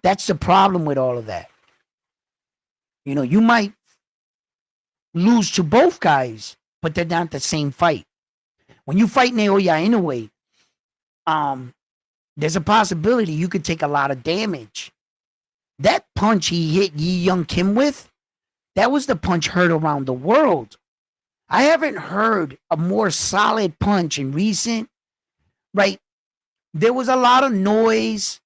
[SPEAKER 1] That's the problem with all of that. You might lose to both guys, but they're not the same fight. When you fight Naoya Inoue, there's a possibility you could take a lot of damage. That punch he hit Yi Young Kim with, that was the punch heard around the world. I haven't heard a more solid punch in recent, right? There was a lot of noise,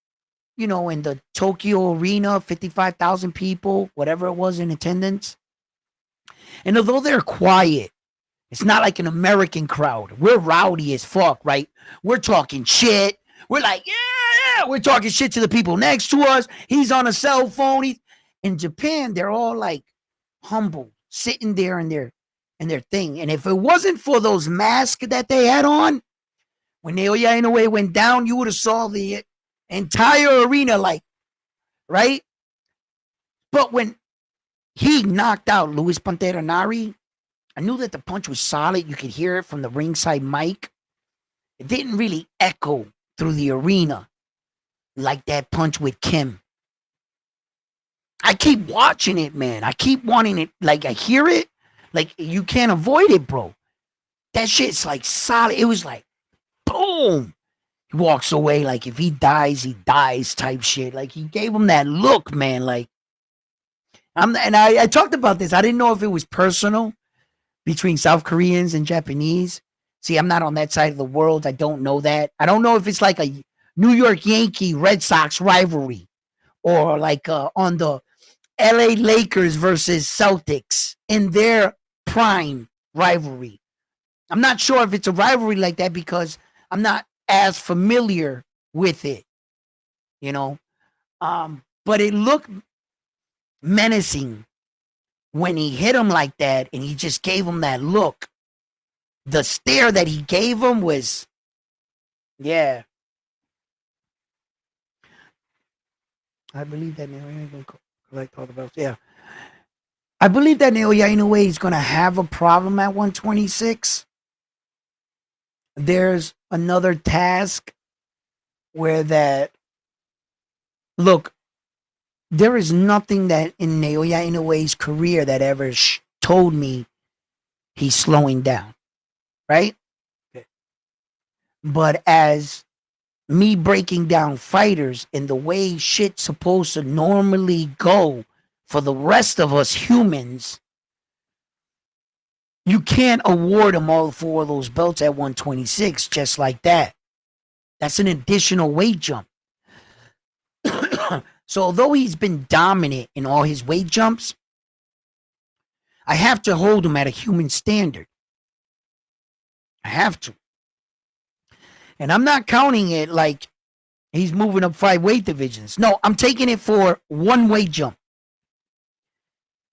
[SPEAKER 1] in the Tokyo arena, 55,000 people, whatever it was in attendance. And although they're quiet, it's not like an American crowd. We're rowdy as fuck, right? We're talking shit. We're like, yeah. We're talking shit to the people next to us. He's on a cell phone. In Japan, they're all like humble, sitting there and they're and their thing. And if it wasn't for those masks that they had on, when Naoya Inoue went down, you would have saw the entire arena, like, right? But when he knocked out Luis Pantera Nari, I knew that the punch was solid. You could hear it from the ringside mic. It didn't really echo through the arena like that punch with Kim. I keep watching it, man. I keep wanting it. Like, I hear it. Like, you can't avoid it, bro. That shit's like solid. It was like, boom. He walks away like if he dies type shit. Like, he gave him that look, man. Like, I talked about this. I didn't know if it was personal between South Koreans and Japanese. See, I'm not on that side of the world. I don't know that. I don't know if it's like a New York Yankee Red Sox rivalry or like on the LA Lakers versus Celtics in their prime rivalry. I'm not sure if it's a rivalry like that because I'm not as familiar with it, you know. But it looked menacing when he hit him like that and he just gave him that look. The stare that he gave him was, yeah. I believe that Naoya going to collect all the belts. Yeah. I believe that Naoya Inoue is going to have a problem at 126. There's another task where that, look, there is nothing that in Naoya Inoue's career that ever told me he's slowing down, right? Okay. But as me breaking down fighters and the way shit's supposed to normally go for the rest of us humans, you can't award him all 4 of those belts at 126 just like that. That's an additional weight jump. So although he's been dominant in all his weight jumps, I have to hold him at a human standard. I have to. And I'm not counting it like he's moving up 5 weight divisions. No, I'm taking it for 1 weight jump.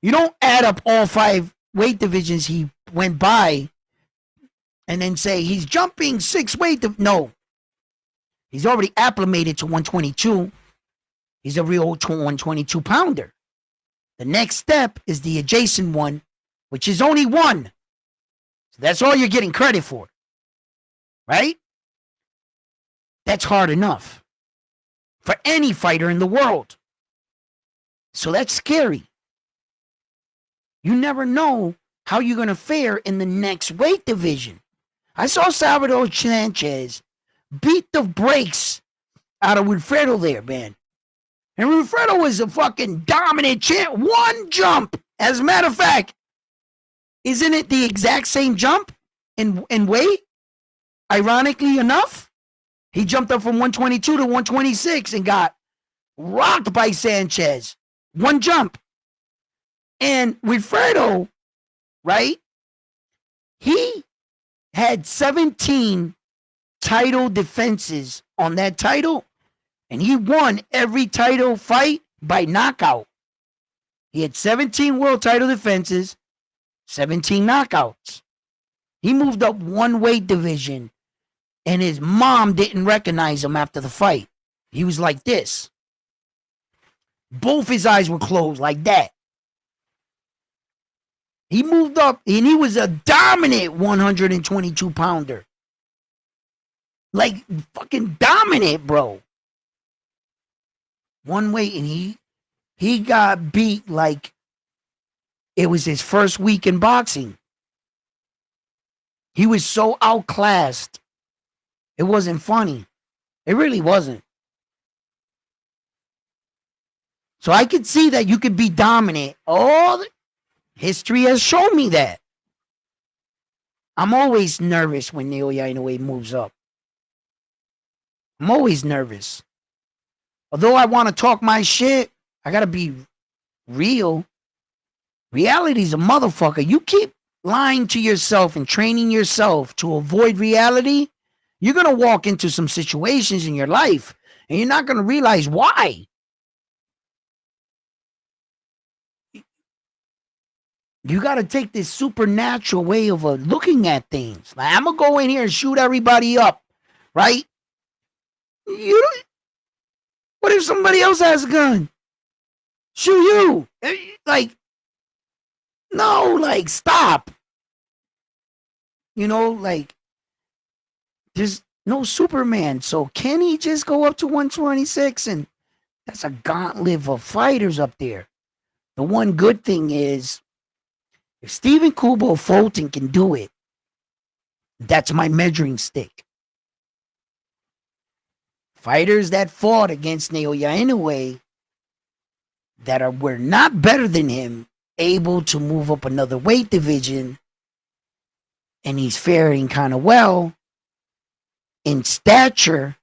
[SPEAKER 1] You don't add up all 5 weight divisions he went by and then say he's jumping 6 weight. No. He's already acclimated to 122. He's a real 122 pounder. The next step is the adjacent one, which is only 1. So that's all you're getting credit for. Right? That's hard enough for any fighter in the world. So that's scary. You never know how you're going to fare in the next weight division. I saw Salvador Sanchez beat the brakes out of Wilfredo there, man. And Wilfredo was a fucking dominant champ. 1 jump. As a matter of fact, isn't it the exact same jump in weight? Ironically enough, he jumped up from 122 to 126 and got rocked by Sanchez. 1 jump. And Wilfredo, right? He had 17 title defenses on that title, and he won every title fight by knockout. He had 17 world title defenses, 17 knockouts. He moved up 1 weight division, and his mom didn't recognize him after the fight. He was like this. Both his eyes were closed like that. He moved up, and he was a dominant 122 pounder. Like, fucking dominant, bro. 1 weight, and he got beat like it was his first week in boxing. He was so outclassed. It wasn't funny. It really wasn't. So I could see that you could be dominant. All history has shown me that. I'm always nervous when Naoya Inoue moves up. I'm always nervous. Although I want to talk my shit, I got to be real. Reality's a motherfucker. You keep lying to yourself and training yourself to avoid reality, you're going to walk into some situations in your life and you're not going to realize why. You got to take this supernatural way of looking at things. Like, I'm going to go in here and shoot everybody up, right? You, what if somebody else has a gun? Shoot you. Like, no, like, stop. You know, like, there's no Superman. So can he just go up to 126? And that's a gauntlet of fighters up there. The one good thing is, if Stephen Kubo Fulton can do it, that's my measuring stick. Fighters that fought against Naoya Inoue that were not better than him, able to move up another weight division, and he's faring kind of well. In stature,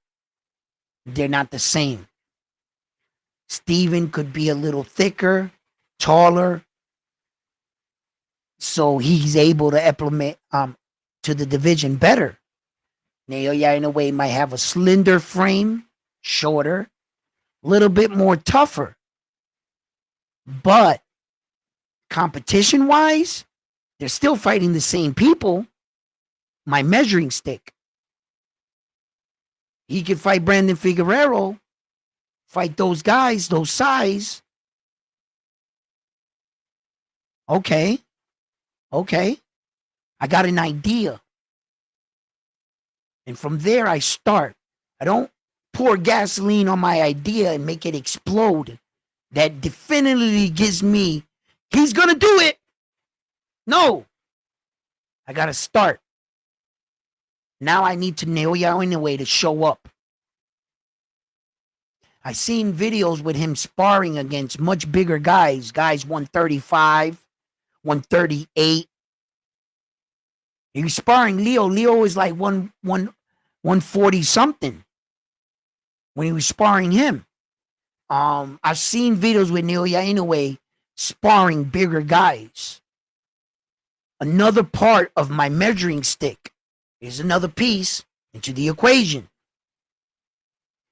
[SPEAKER 1] they're not the same. Steven could be a little thicker, taller, so he's able to implement to the division better. Naoya Inoue might have a slender frame, shorter, a little bit more tougher. But competition-wise, they're still fighting the same people. My measuring stick. He could fight Brandon Figueroa, fight those guys, those size. Okay. I got an idea. And from there, I start. I don't pour gasoline on my idea and make it explode. That definitively gives me, he's going to do it. No. I got to start. Now I need to Naoya Inoue to show up. I seen videos with him sparring against much bigger guys 135, 138. He was sparring Leo. Leo is like 140 something when he was sparring him. I've seen videos with Naoya Inoue sparring bigger guys. Another part of my measuring stick is another piece into the equation.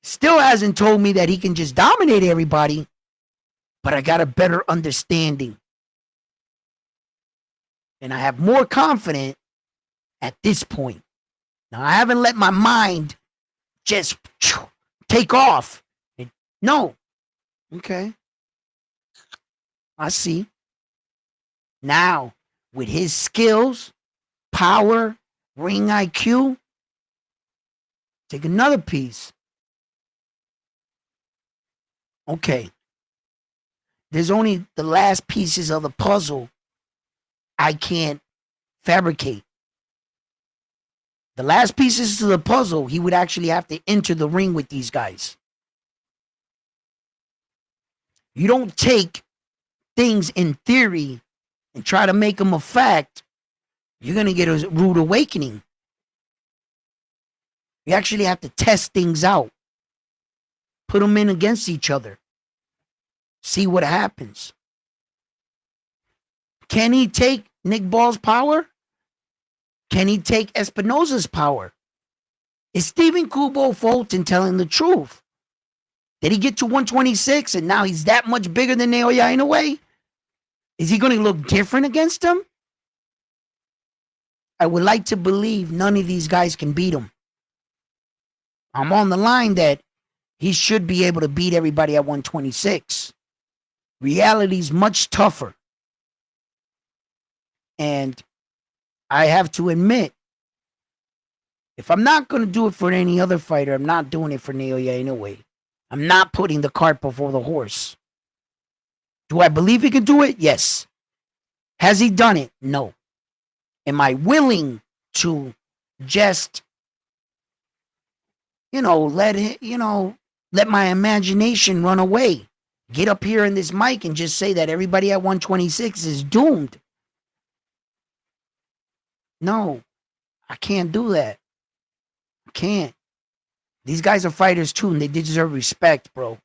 [SPEAKER 1] Still hasn't told me that he can just dominate everybody, but I got a better understanding. And I have more confidence at this point. Now, I haven't let my mind just take off. No. Okay. I see. Now, with his skills, power, ring IQ, take another piece. Okay. There's only the last pieces of the puzzle I can't fabricate. The last pieces to the puzzle, he would actually have to enter the ring with these guys. You don't take things in theory and try to make them a fact. You're going to get a rude awakening. You actually have to test things out. Put them in against each other. See what happens. Can he take Nick Ball's power? Can he take Espinosa's power? Is Stephen Kubo Fulton telling the truth? Did he get to 126 and now he's that much bigger than Naoya Inoue? Is he going to look different against him? I would like to believe none of these guys can beat him. I'm on the line that he should be able to beat everybody at 126. Reality's much tougher. And I have to admit, if I'm not going to do it for any other fighter, I'm not doing it for Naoya Inoue. I'm not putting the cart before the horse. Do I believe he can do it? Yes. Has he done it? No. Am I willing to just, let my imagination run away? Get up here in this mic and just say that everybody at 126 is doomed. No, I can't do that. I can't. These guys are fighters too, and they deserve respect, bro.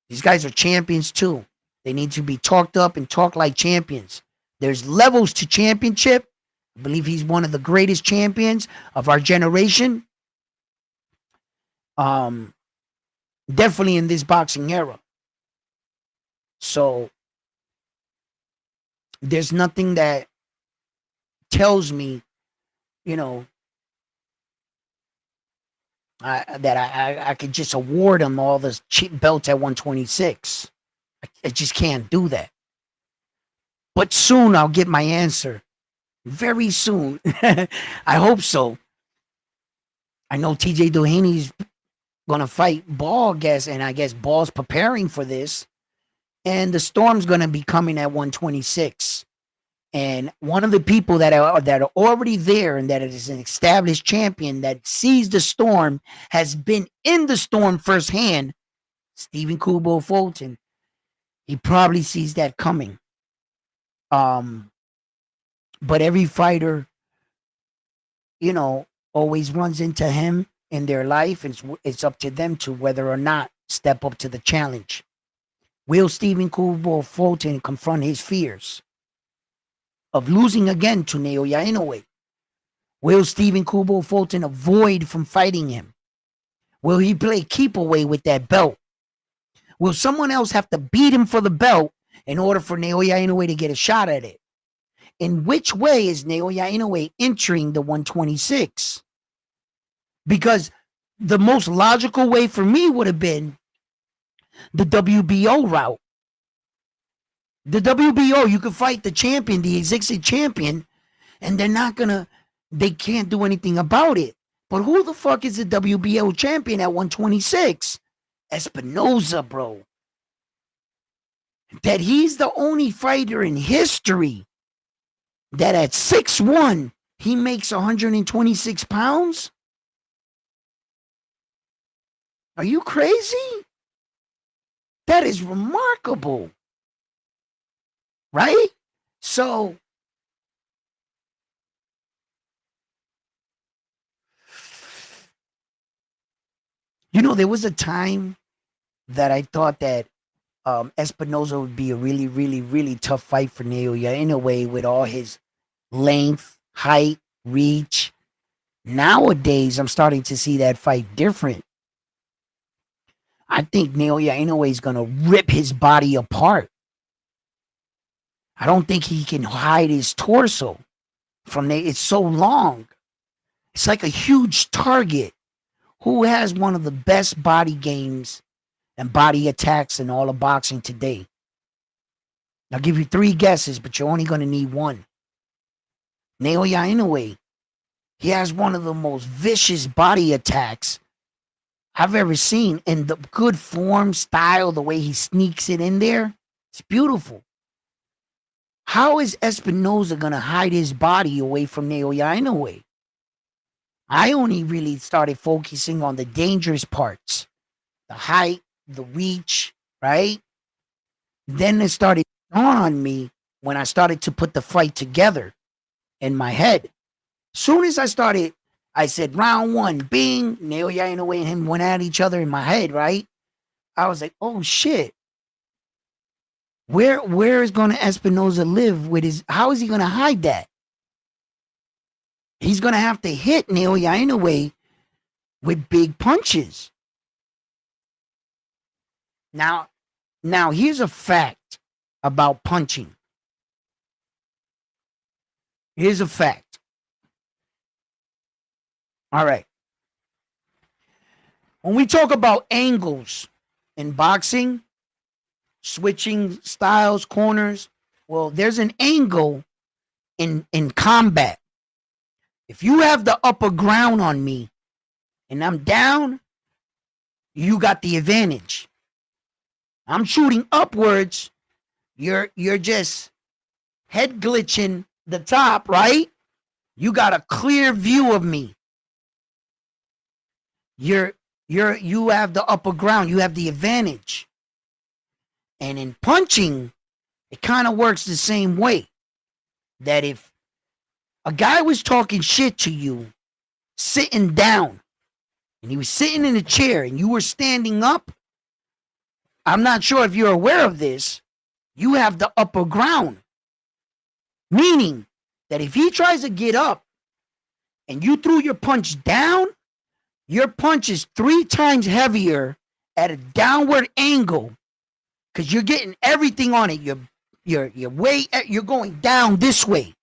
[SPEAKER 1] These guys are champions too. They need to be talked up and talked like champions. There's levels to championship. I believe he's one of the greatest champions of our generation. Definitely in this boxing era. So there's nothing that tells me, you know, that I could just award him all the cheap belts at 126. I just can't do that. But soon I'll get my answer. Very soon. I hope so. I know TJ Dohany's gonna fight Ball, and I guess Ball's preparing for this. And the Storm's gonna be coming at 126. And one of the people that are already there and that is an established champion that sees the Storm, has been in the Storm firsthand, Stephen Kubo Fulton. He probably sees that coming. But every fighter, you know, always runs into him in their life. It's up to them to whether or not step up to the challenge. Will Stephen Kubo Fulton confront his fears of losing again to Naoya Inoue? Will Stephen Kubo Fulton avoid from fighting him? Will he play keep away with that belt? Will someone else have to beat him for the belt in order for Naoya Inoue to get a shot at it? In which way is Naoya Inoue entering the 126? Because the most logical way for me would have been the WBO route. The WBO, you could fight the champion, the existing champion, and they can't do anything about it. But who the fuck is the WBO champion at 126? Espinoza, bro. That he's the only fighter in history that at 6'1", he makes 126 pounds? Are you crazy? That is remarkable. Right? So, you know, there was a time that I thought that Espinoza would be a really, really, really tough fight for Naoya Inoue with all his length, height, reach. Nowadays, I'm starting to see that fight different. I think Naoya Inoue is going to rip his body apart. I don't think he can hide his torso from there. It's so long. It's like a huge target. Who has one of the best body games and body attacks in all of boxing today? I'll give you 3 guesses, but you're only going to need one. Naoya Inoue. He has one of the most vicious body attacks I've ever seen, in the good form, style, the way he sneaks it in there. It's beautiful. How is Espinoza going to hide his body away from Naoya Inoue? I only really started focusing on the dangerous parts. The height, the reach, right? Then it started to dawn on me when I started to put the fight together in my head. Soon as I said round 1, bing, Naoya Inoue and him went at each other in my head, right? I was like, oh shit. Where is going to Espinoza live with his, how is he going to hide that? He's going to have to hit Naoya Inoue with big punches. Now here's a fact about punching. Here's a fact. All right. When we talk about angles in boxing, switching styles, corners, well, there's an angle in combat. If you have the upper ground on me and I'm down, you got the advantage. I'm shooting upwards, you're just head glitching the top, right? You got a clear view of me. You have the upper ground, you have the advantage. And in punching, it kind of works the same way. That if a guy was talking shit to you sitting down, and he was sitting in a chair and you were standing up, I'm not sure if you're aware of this, you have the upper ground. Meaning that if he tries to get up and you threw your punch down, your punch is 3 times heavier at a downward angle because you're getting everything on it. you're going down this way.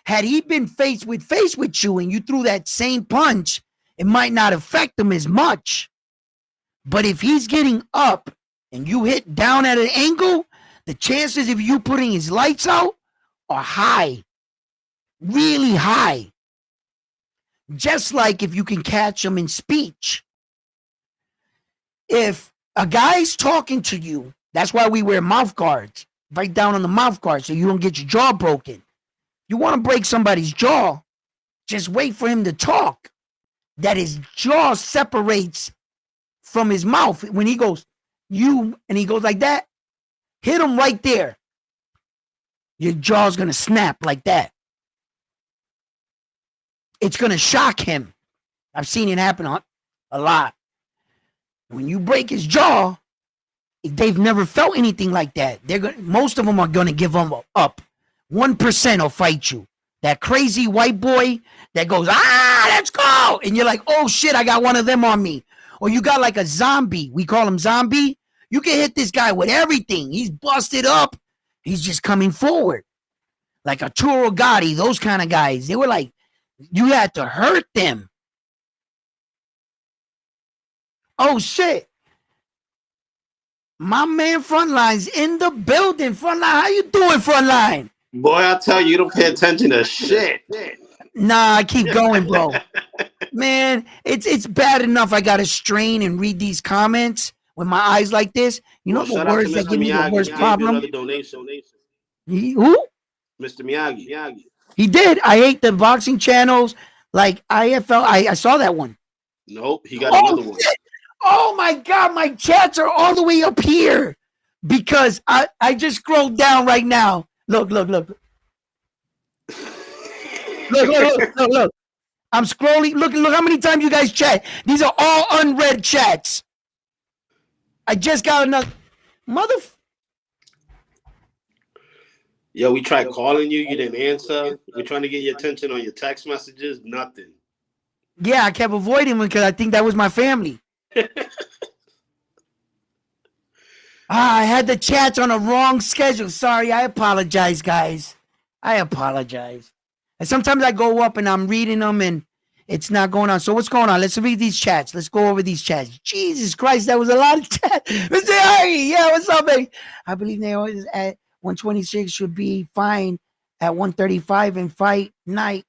[SPEAKER 1] Had he been face with you and you threw that same punch, it might not affect him as much. But if he's getting up and you hit down at an angle, the chances of you putting his lights out are high, really high. Just like if you can catch him in speech. If a guy's talking to you, that's why we wear mouth guards, right down on the mouth guard so you don't get your jaw broken. You want to break somebody's jaw, just wait for him to talk. That his jaw separates from his mouth. When he goes, you, and he goes like that, hit him right there. Your jaw's going to snap like that. It's going to shock him. I've seen it happen a lot. When you break his jaw, they've never felt anything like that. Most of them are going to give them up. 1% will fight you. That crazy white boy that goes, let's go. And you're like, oh shit, I got one of them on me. Or you got like a zombie. We call him zombie. You can hit this guy with everything. He's busted up. He's just coming forward. Like a Arturo Gotti, those kind of guys. They were like, you had to hurt them. Oh shit. My man Frontline's in the building. Frontline, how you doing, Frontline?
[SPEAKER 2] Boy, I tell you, you don't pay attention to shit.
[SPEAKER 1] Nah, I keep going, bro. Man, it's bad enough I gotta strain and read these comments with my eyes like this. You know the words that give me the worst problem? Who?
[SPEAKER 2] Mr. Miyagi.
[SPEAKER 1] He did. I hate the boxing channels. Like IFL, I saw that one.
[SPEAKER 2] Nope, he got another one.
[SPEAKER 1] Oh my God, my chats are all the way up here because I just scrolled down right now. Look. Look. I'm scrolling. Look how many times you guys chat. These are all unread chats. I just got another
[SPEAKER 2] Yo, we tried calling you. You didn't answer. We're trying to get your attention on your text messages. Nothing.
[SPEAKER 1] Yeah, I kept avoiding them because I think that was my family. I had the chats on a wrong schedule. Sorry, I apologize, guys. I apologize. And sometimes I go up and I'm reading them and it's not going on. So what's going on? Let's read these chats. Let's go over these chats. Jesus Christ, that was a lot of chat. Mr. Harry, yeah, what's up, baby? I believe Naoya is at 126 should be fine at 135 and fight night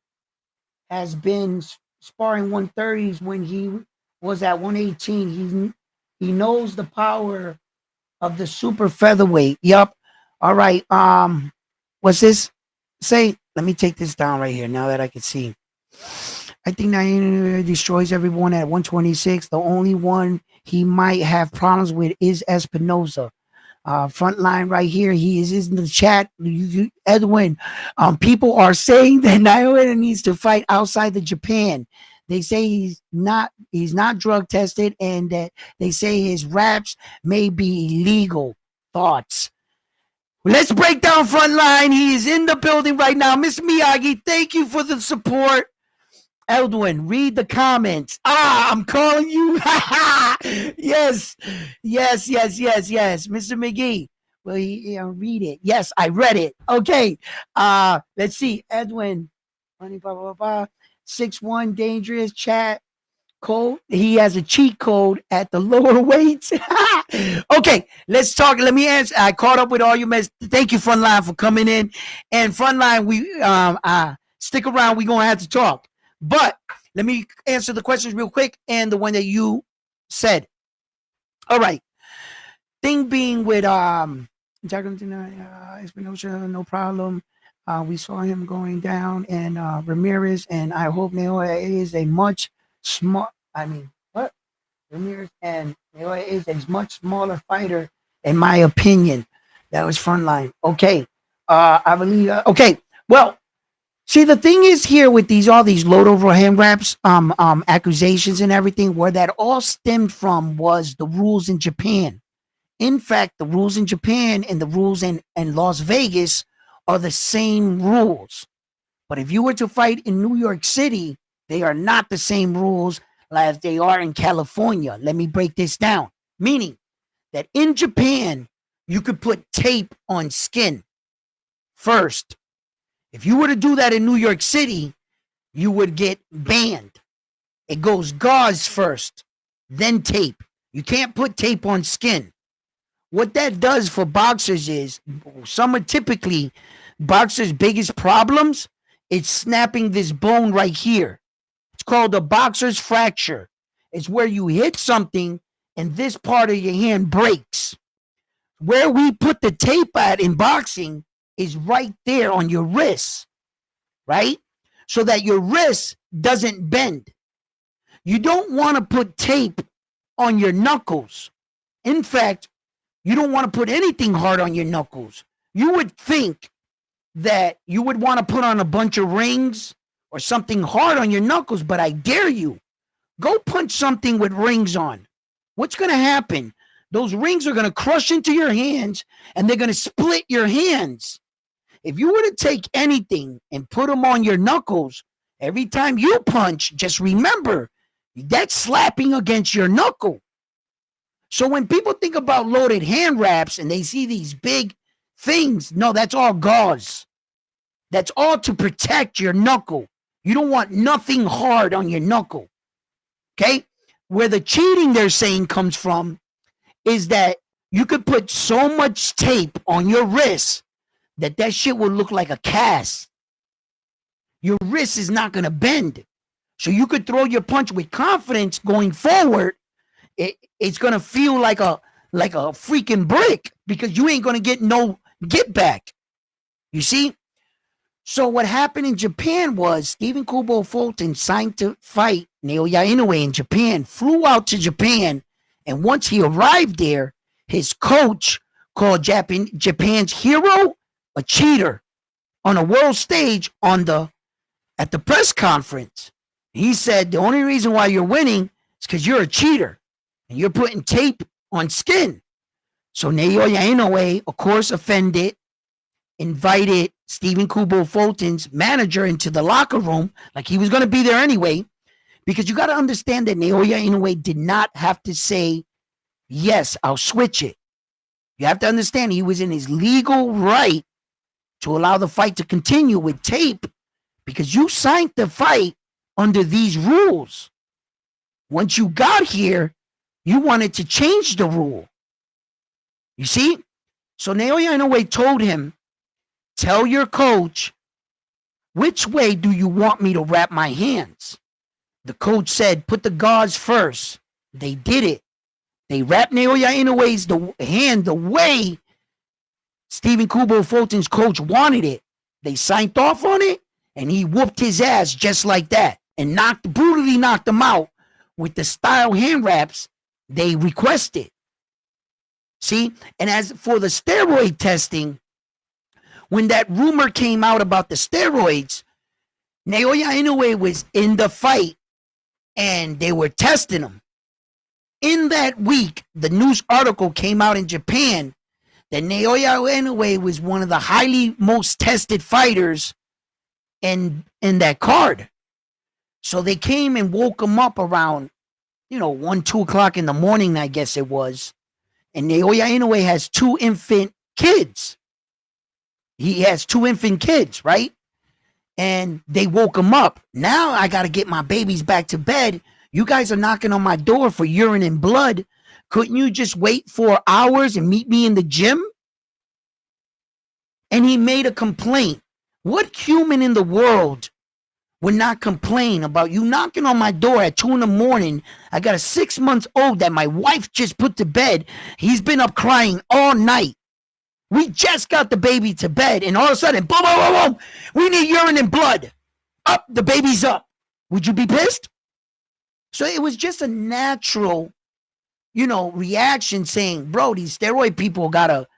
[SPEAKER 1] has been sparring 130s when he was at 118. He knows the power of the super featherweight. Yup. All right. What's this? Say, let me take this down right here now that I can see. I think Naoya destroys everyone at 126. The only one he might have problems with is Espinosa. Frontline right here. He is in the chat. Edwin, people are saying that Naoya needs to fight outside of Japan. They say he's not drug tested and that they say his raps may be illegal. Thoughts? Let's break down Frontline. He is in the building right now. Mr. Miyagi, thank you for the support. Edwin, read the comments. I'm calling you. Yes. Mr. McGee, will you read it? Yes, I read it. Okay. Let's see. Edwin, 61 dangerous chat code. He has a cheat code at the lower weights. Okay, let's talk. Let me answer. I caught up with all you mess. Thank you, Frontline, for coming in. And Frontline, we stick around. We're gonna have to talk. But let me answer the questions real quick and the one that you said. All right. Thing being with Espinosa, no problem. We saw him going down and Ramirez, and I hope Naoya is a much Ramirez and Naoya is a much smaller fighter, in my opinion. That was Frontline. Okay. I believe okay. Well, see, the thing is here with all these load over hand wraps, accusations and everything, where that all stemmed from was the rules in Japan. In fact, the rules in Japan and the rules in Las Vegas are the same rules. But if you were to fight in New York City, they are not the same rules as they are in California. Let me break this down. Meaning that in Japan, you could put tape on skin first. If you were to do that in New York City, you would get banned. It goes gauze first, then tape. You can't put tape on skin. What that does for boxers is, some are typically boxers' biggest problems, it's snapping this bone right here. It's called a boxer's fracture. It's where you hit something and this part of your hand breaks. Where we put the tape at in boxing is right there on your wrist, right? So that your wrist doesn't bend. You don't want to put tape on your knuckles. In fact, you don't want to put anything hard on your knuckles. You would think that you would want to put on a bunch of rings or something hard on your knuckles, but I dare you, go punch something with rings on. What's going to happen? Those rings are going to crush into your hands and they're going to split your hands. If you were to take anything and put them on your knuckles, every time you punch, just remember, that's slapping against your knuckle. So when people think about loaded hand wraps and they see these big things, no, that's all gauze. That's all to protect your knuckle. You don't want nothing hard on your knuckle. Okay? Where the cheating they're saying comes from is that you could put so much tape on your wrist that shit will look like a cast. Your wrist is not going to bend. So you could throw your punch with confidence going forward. It's going to feel like a freaking brick because you ain't going to get no get back. You see? So what happened in Japan was Stephen Kubo Fulton signed to fight Naoya Inoue in Japan, flew out to Japan, and once he arrived there, his coach called Japan's hero a cheater on a world stage at the press conference. He said the only reason why you're winning is because you're a cheater and you're putting tape on skin. So Naoya Inoue, of course, offended, invited Stephen Kubo Fulton's manager into the locker room, like he was going to be there anyway, because you got to understand that Naoya Inoue did not have to say, yes, I'll switch it. You have to understand he was in his legal right to allow the fight to continue with tape because you signed the fight under these rules. Once you got here, you wanted to change the rule. You see? So Naoya Inoue told him, tell your coach, which way do you want me to wrap my hands? The coach said, put the gauze first. They did it. They wrapped Naoya Inoue's hand the way Stephen Kubo Fulton's coach wanted it. They signed off on it, and he whooped his ass just like that and brutally knocked him out with the style hand wraps they requested. See? And as for the steroid testing, when that rumor came out about the steroids, Naoya Inoue was in the fight and they were testing him. In that week, the news article came out in Japan that Naoya Inoue was one of the most tested fighters in that card. So they came and woke him up around, 1, 2 o'clock in the morning, I guess it was. And Naoya Inoue has 2 infant kids. He has 2 infant kids, right? And they woke him up. Now I got to get my babies back to bed. You guys are knocking on my door for urine and blood. Couldn't you just wait 4 hours and meet me in the gym? And he made a complaint. What human in the world would not complain about you knocking on my door at 2 in the morning? I got a 6-month-old that my wife just put to bed. He's been up crying all night. We just got the baby to bed, and all of a sudden, boom, boom, boom, boom, we need urine and blood. Up, the baby's up. Would you be pissed? So it was just a natural, reaction saying, bro, these steroid people gotta,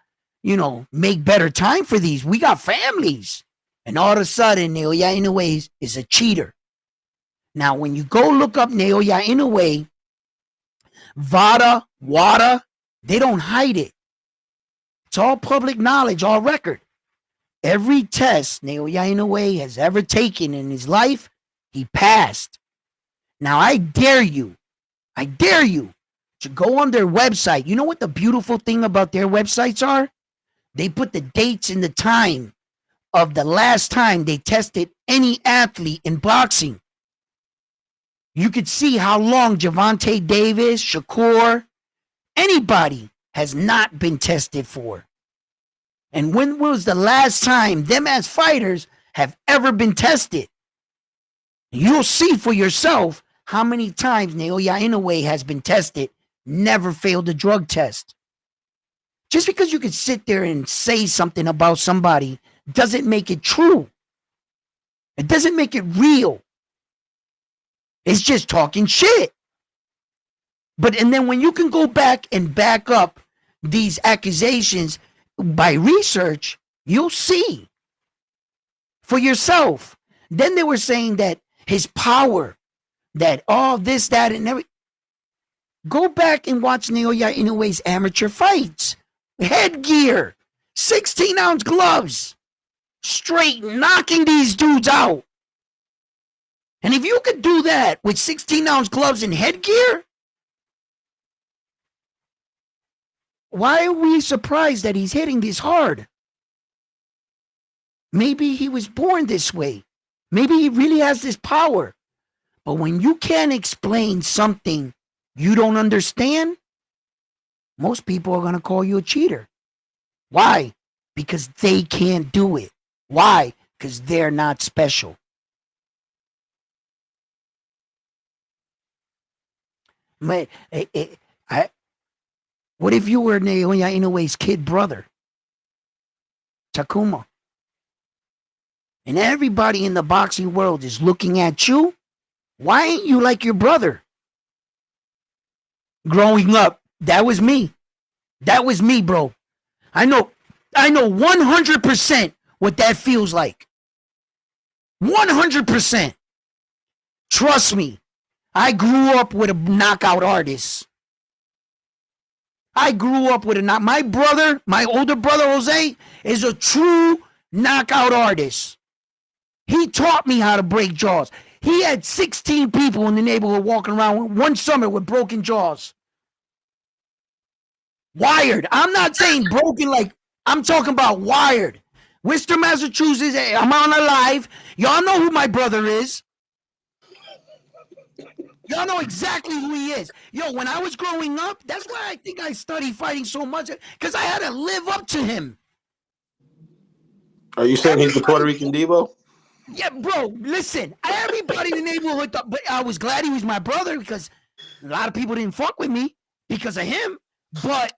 [SPEAKER 1] make better time for these. We got families. And all of a sudden, Naoya Inoue is a cheater. Now, when you go look up Naoya Inoue, WADA, they don't hide it. It's all public knowledge, all record. Every test Naoya Inoue has ever taken in his life, he passed. Now, I dare you to go on their website. You know what the beautiful thing about their websites are? They put the dates and the time of the last time they tested any athlete in boxing. You could see how long Gervonta Davis, Shakur, anybody has not been tested for. And when was the last time them as fighters have ever been tested? You'll see for yourself how many times Naoya Inoue has been tested, never failed a drug test. Just because you could sit there and say something about somebody doesn't make it true. It doesn't make it real. It's just talking shit. And then when you can go back and back up these accusations by research, you'll see for yourself. Then they were saying that his power, that all this, that, and everything. Go back and watch Naoya Inoue's amateur fights. Headgear, 16-ounce gloves, straight knocking these dudes out. And if you could do that with 16-ounce gloves and headgear, why are we surprised that he's hitting this hard? Maybe he was born this way. Maybe he really has this power. But when you can't explain something you don't understand, most people are going to call you a cheater. Why? Because they can't do it. Why? Because they're not special. What if you were Naoya Inoue's kid brother, Takuma? And everybody in the boxing world is looking at you. Why ain't you like your brother? Growing up, that was me. That was me, bro. I know 100% what that feels like. 100%. Trust me. I grew up with a knockout artist. My brother, my older brother, Jose, is a true knockout artist. He taught me how to break jaws. He had 16 people in the neighborhood walking around one summer with broken jaws. Wired. I'm not saying broken like, I'm talking about wired. Worcester, Massachusetts, I'm on a live. Y'all know who my brother is. Y'all know exactly who he is. Yo, when I was growing up, that's why I think I studied fighting so much, because I had to live up to him.
[SPEAKER 2] Are you saying he's the Puerto Rican Debo?
[SPEAKER 1] Yeah, bro, listen. Everybody in the neighborhood thought, but I was glad he was my brother, because a lot of people didn't fuck with me because of him. But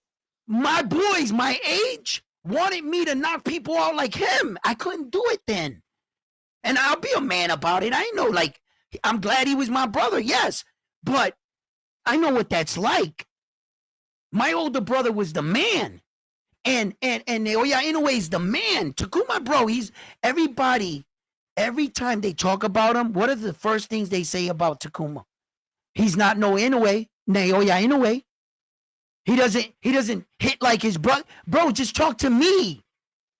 [SPEAKER 1] my boys, my age, wanted me to knock people out like him. I couldn't do it then. And I'll be a man about it. I know, like, I'm glad he was my brother, yes. But I know what that's like. My older brother was the man. And Naoya Inoue's the man. Takuma, bro, he's everybody, every time they talk about him, what are the first things they say about Takuma? He's not Naoya Inoue. He doesn't hit like his brother. Bro, just talk to me.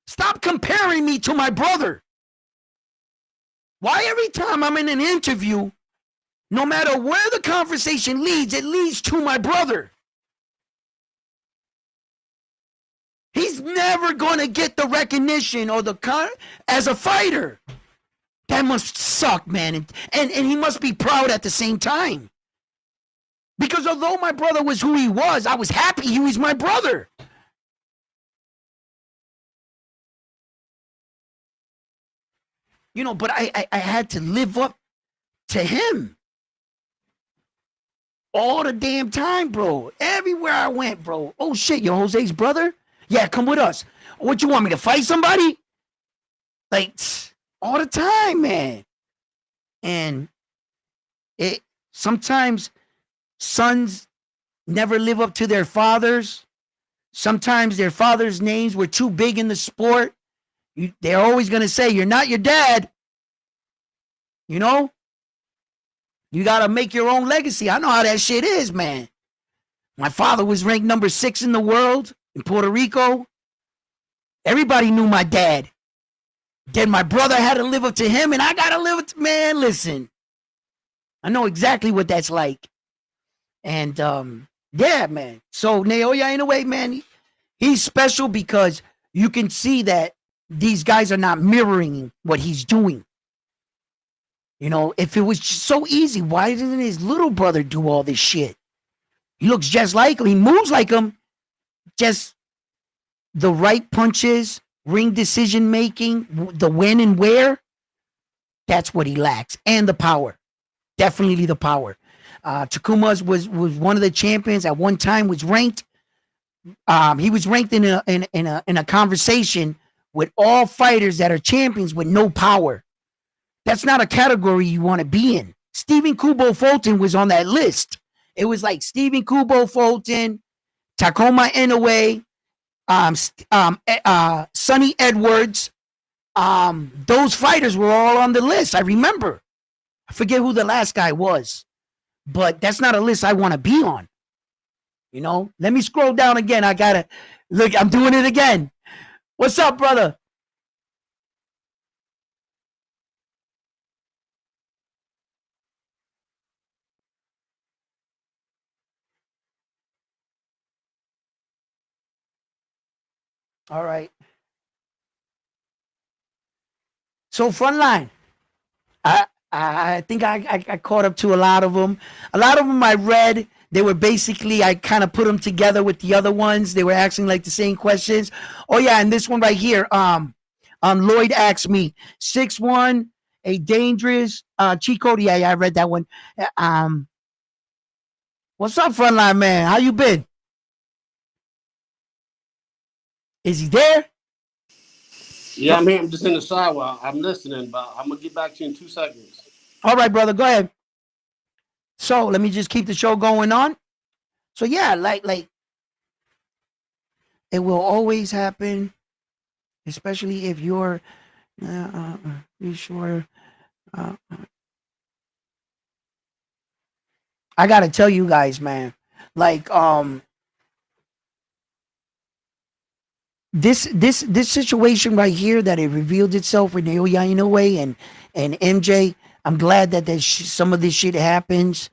[SPEAKER 1] Stop comparing me to my brother. Why every time I'm in an interview, no matter where the conversation leads, it leads to my brother? He's never going to get the recognition or as a fighter. That must suck, man. And he must be proud at the same time. Because although my brother was who he was, I was happy he was my brother. You know, but I had to live up to him all the damn time, bro. Everywhere I went, bro. Oh, shit, you're Jose's brother? Yeah, come with us. What, you want me to fight somebody? Like, all the time, man. And sometimes sons never live up to their fathers. Sometimes their father's names were too big in the sport. They're always going to say, you're not your dad. You know? You got to make your own legacy. I know how that shit is, man. My father was ranked number 6 in the world in Puerto Rico. Everybody knew my dad. Then my brother had to live up to him, and I got to live up to, man, listen. I know exactly what that's like. And Yeah, man. So Naoya, in a way, man, he's special because you can see that these guys are not mirroring what he's doing. You know, if it was so easy, why doesn't his little brother do all this shit? He looks just like him. He moves like him. Just the right punches, ring decision making, the when and where. That's what he lacks, and the power. Definitely the power. Takuma's was one of the champions at one time. Was ranked. He was ranked in a conversation with all fighters that are champions with no power. That's not a category you want to be in. Stephen Kubo Fulton was on that list. It was like Stephen Kubo Fulton, Takuma Inoue, Sonny Edwards. Those fighters were all on the list. I remember. I forget who the last guy was, but that's not a list I want to be on. You know, let me scroll down again. I gotta look. I'm doing it again. What's up, brother? All right. So Frontline. I think I caught up to a lot of them. A lot of them I read. They were basically, I kind of put them together with the other ones. They were asking like the same questions. Oh yeah, and this one right here. Lloyd asked me 6'1", a dangerous cheat code. Yeah, I read that one. What's up, Frontline man? How you been? Is he there?
[SPEAKER 2] Yeah, I'm here. I'm just in the shower. I'm listening, but I'm gonna get back to you in 2 seconds.
[SPEAKER 1] All right, brother, go ahead. So let me just keep the show going on. So yeah, like it will always happen, especially if you're you sure. I gotta tell you guys, man, like this situation right here that it revealed itself with Naoya Inoue and MJ. I'm glad that some of this shit happens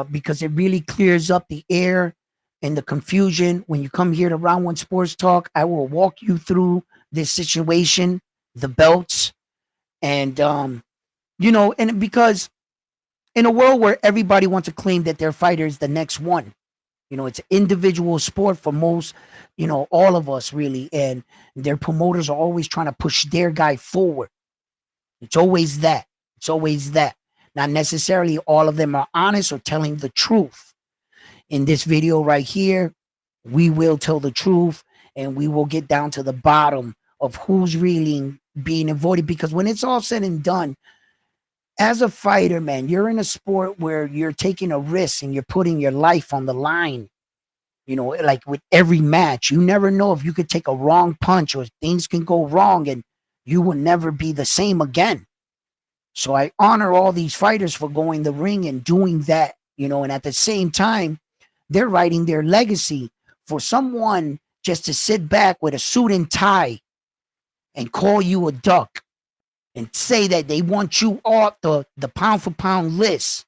[SPEAKER 1] because it really clears up the air and the confusion. When you come here to Round One Sports Talk, I will walk you through this situation, the belts, and you know, and because in a world where everybody wants to claim that their fighter is the next one, you know, it's an individual sport for most, you know, all of us really. And their promoters are always trying to push their guy forward. It's always that. It's always that. Not necessarily all of them are honest or telling the truth. In this video right here, we will tell the truth and we will get down to the bottom of who's really being avoided. Because when it's all said and done, as a fighter, man, you're in a sport where you're taking a risk and you're putting your life on the line. You know, like with every match, you never know if you could take a wrong punch or things can go wrong and you will never be the same again. So I honor all these fighters for going the ring and doing that, you know, and at the same time, they're writing their legacy. For someone just to sit back with a suit and tie and call you a duck and say that they want you off the pound for pound list.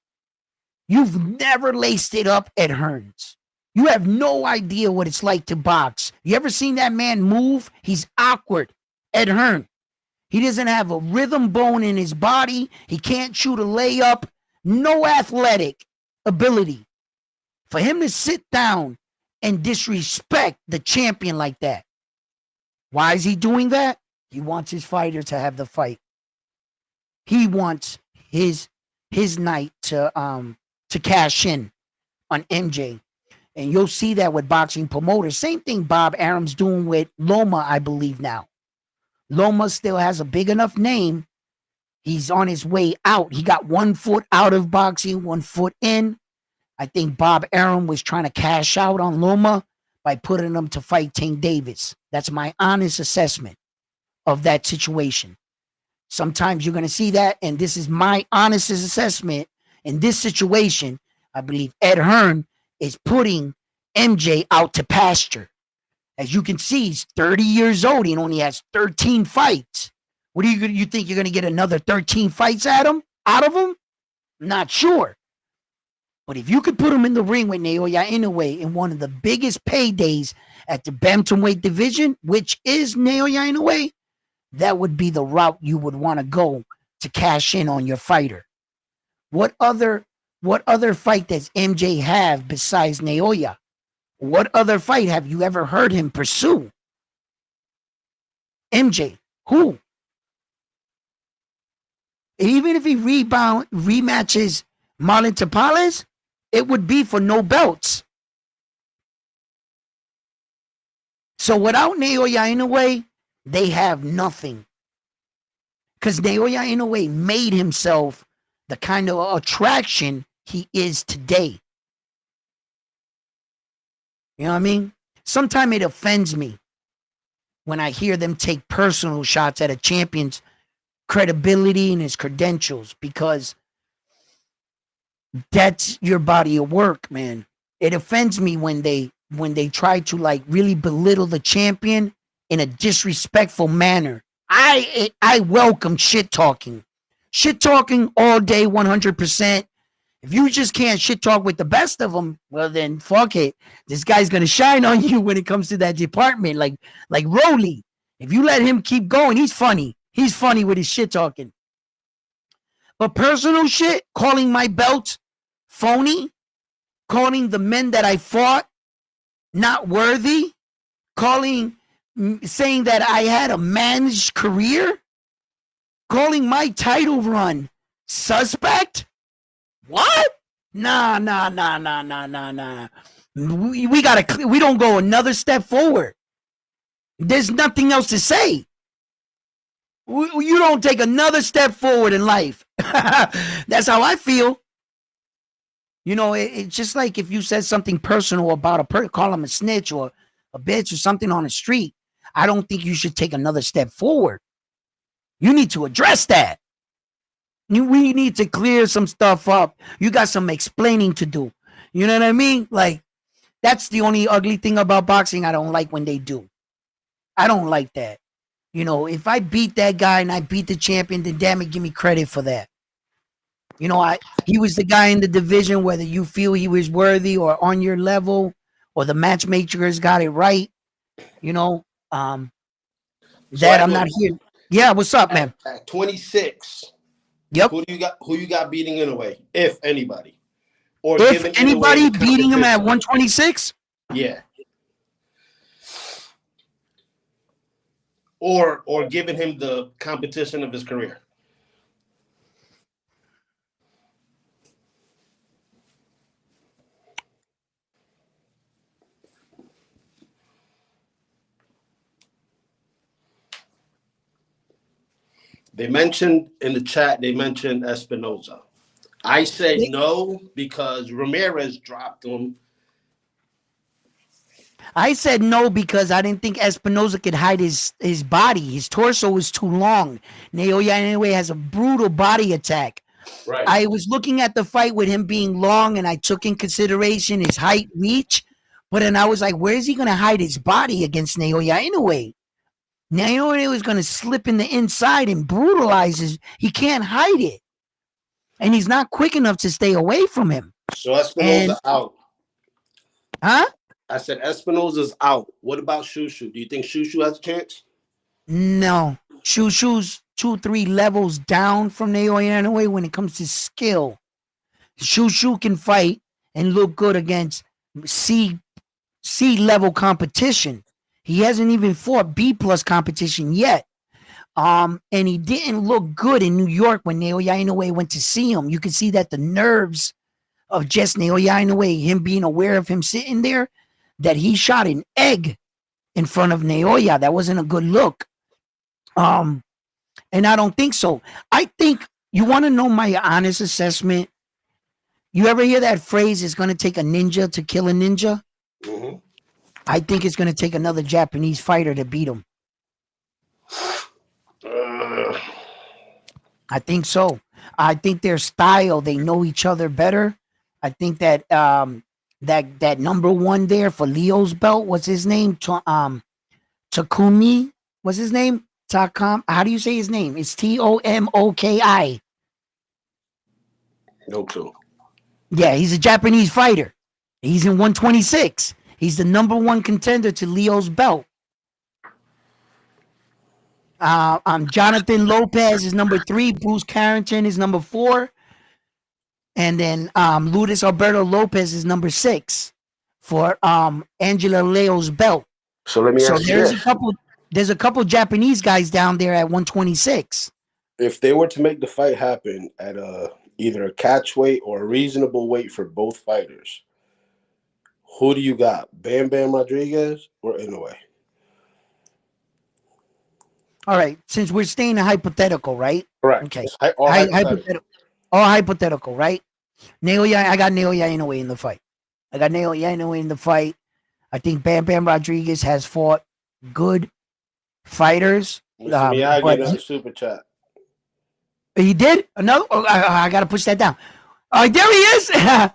[SPEAKER 1] You've never laced it up at Hearns. You have no idea what it's like to box. You ever seen that man move? He's awkward. Ed Hearn. He doesn't have a rhythm bone in his body. He can't shoot a layup. No athletic ability. For him to sit down and disrespect the champion like that. Why is he doing that? He wants his fighter to have the fight. He wants his night to cash in on MJ. And you'll see that with boxing promoters. Same thing Bob Arum's doing with Loma, I believe now. Loma still has a big enough name. He's on his way out. He got 1 foot out of boxing, 1 foot in. I think Bob Arum was trying to cash out on Loma by putting him to fight Tank Davis. That's my honest assessment of that situation. Sometimes you're going to see that, and this is my honest assessment. In this situation, I believe Ed Hearn is putting MJ out to pasture. As you can see, he's 30 years old. He only has 13 fights. What do you think you're going to get another 13 fights out of him? Not sure. But if you could put him in the ring with Naoya Inoue in one of the biggest paydays at the bantamweight division, which is Naoya Inoue, that would be the route you would want to go to cash in on your fighter. What other fight does MJ have besides Naoya? What other fight have you ever heard him pursue? MJ, who? Even if he rematches Marlon Tapales, it would be for no belts. So without Naoya Inoue, they have nothing. Because Naoya Inoue made himself the kind of attraction he is today. You know what I mean? Sometimes it offends me when I hear them take personal shots at a champion's credibility and his credentials, because that's your body of work, man. It offends me when they try to like really belittle the champion in a disrespectful manner. I welcome shit talking all day, 100%. If you just can't shit talk with the best of them, well then fuck it. This guy's gonna shine on you when it comes to that department. Like Rolly, if you let him keep going, he's funny. He's funny with his shit talking. But personal shit, calling my belt phony, calling the men that I fought not worthy, saying that I had a managed career, calling my title run suspect. What? Nah. We don't go another step forward. There's nothing else to say. You don't take another step forward in life. That's how I feel. You know, it's just like if you said something personal about call him a snitch or a bitch or something on the street. I don't think you should take another step forward. You need to address that. We need to clear some stuff up. You got some explaining to do. You know what I mean? Like, that's the only ugly thing about boxing I don't like when they do. I don't like that. You know, if I beat that guy and I beat the champion, then damn it, give me credit for that. You know, he was the guy in the division, whether you feel he was worthy or on your level, or the matchmakers got it right. You know, that I'm not here. Yeah, what's up, man?
[SPEAKER 2] At 26.
[SPEAKER 1] Yep.
[SPEAKER 2] Who you got beating Inoue, if anybody? Or
[SPEAKER 1] if anybody beating him at 126?
[SPEAKER 2] Yeah. Or giving him the competition of his career. They mentioned in the chat, Espinoza. I said no because Ramirez dropped him.
[SPEAKER 1] I said no because I didn't think Espinoza could hide his body. His torso was too long. Naoya Inoue has a brutal body attack.
[SPEAKER 2] Right.
[SPEAKER 1] I was looking at the fight with him being long, and I took in consideration his height, reach. But then I was like, where is he going to hide his body against Naoya Inoue? Naoya Inoue is going to slip in the inside and brutalize his. He can't hide it. And he's not quick enough to stay away from him.
[SPEAKER 2] So Espinoza out.
[SPEAKER 1] Huh?
[SPEAKER 2] I said Espinoza's out. What about Shushu? Do you think Shushu has a chance?
[SPEAKER 1] No. Shushu's 2-3 levels down from Naoya Inoue when it comes to skill. Shushu can fight and look good against C level competition. He hasn't even fought B+ competition yet. And he didn't look good in New York when Naoya Inoue went to see him. You can see that the nerves of just Naoya Inoue, him being aware of him sitting there, that he shot an egg in front of Naoya. That wasn't a good look. And I don't think so. I think, you want to know my honest assessment? You ever hear that phrase, it's going to take a ninja to kill a ninja?
[SPEAKER 2] Mm-hmm.
[SPEAKER 1] I think it's going to take another Japanese fighter to beat him. I think so. I think their style, they know each other better. I think that that number one there for Leo's belt, what's his name? Takumi, what's his name? Takam. How do you say his name? It's Tomoki.
[SPEAKER 2] No clue.
[SPEAKER 1] Yeah, he's a Japanese fighter. He's in 126. He's the number one contender to Leo's belt. Jonathan Lopez is number 3. Bruce Carrington is number 4. And then Luis Alberto Lopez is number 6 for Angela Leo's belt.
[SPEAKER 2] So let me
[SPEAKER 1] So
[SPEAKER 2] ask you this.
[SPEAKER 1] there's a couple Japanese guys down there at 126.
[SPEAKER 2] If they were to make the fight happen at either a catch weight or a reasonable weight for both fighters, who do you got? Bam Bam Rodriguez or Inoue?
[SPEAKER 1] All right, since we're staying in hypothetical, right?
[SPEAKER 2] Correct.
[SPEAKER 1] Okay.
[SPEAKER 2] All hypothetical.
[SPEAKER 1] All hypothetical, right? Naoya, I got Naoya Inoue in the fight. I think Bam Bam Rodriguez has fought good fighters.
[SPEAKER 2] Mr. Miyagi in the super chat.
[SPEAKER 1] He did? No, I got to push that down. There he is. I'm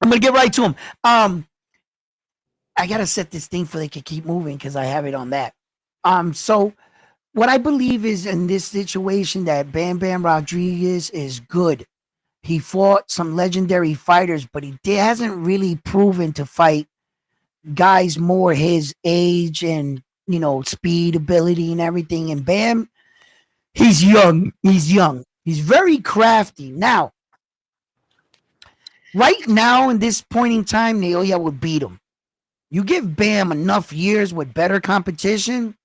[SPEAKER 1] going to get right to him. I got to set this thing so they can keep moving because I have it on that. So what I believe is in this situation that Bam Bam Rodriguez is good. He fought some legendary fighters, but he hasn't really proven to fight guys more his age and, speed, ability, and everything. And Bam, he's young. He's very crafty. Now, right now, in this point in time, Naoya would beat him. You give Bam enough years with better competition,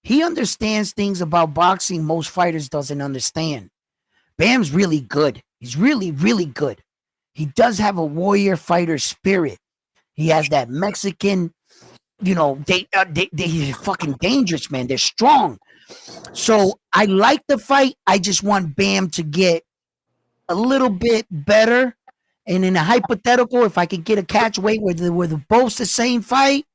[SPEAKER 1] he understands things about boxing most fighters doesn't understand. Bam's really good. He's really, really good. He does have a warrior fighter spirit. He has that Mexican, he's fucking dangerous, man. They're strong. So I like the fight. I just want Bam to get a little bit better. And in a hypothetical, if I could get a catch weight where they're both the same fight,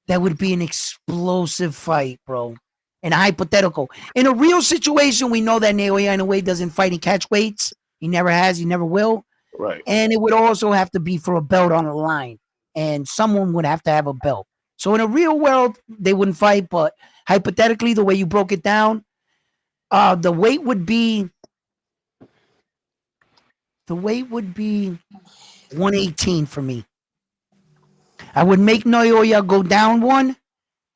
[SPEAKER 1] that would be an explosive fight, bro. In a hypothetical. In a real situation, we know that Naoya Inoue doesn't fight in catch weights. He never has. He never will.
[SPEAKER 2] Right.
[SPEAKER 1] And it would also have to be for a belt on the line. And someone would have to have a belt. So in a real world, they wouldn't fight. But hypothetically, the way you broke it down, the weight would be 118 for me. I would make Naoya go down 1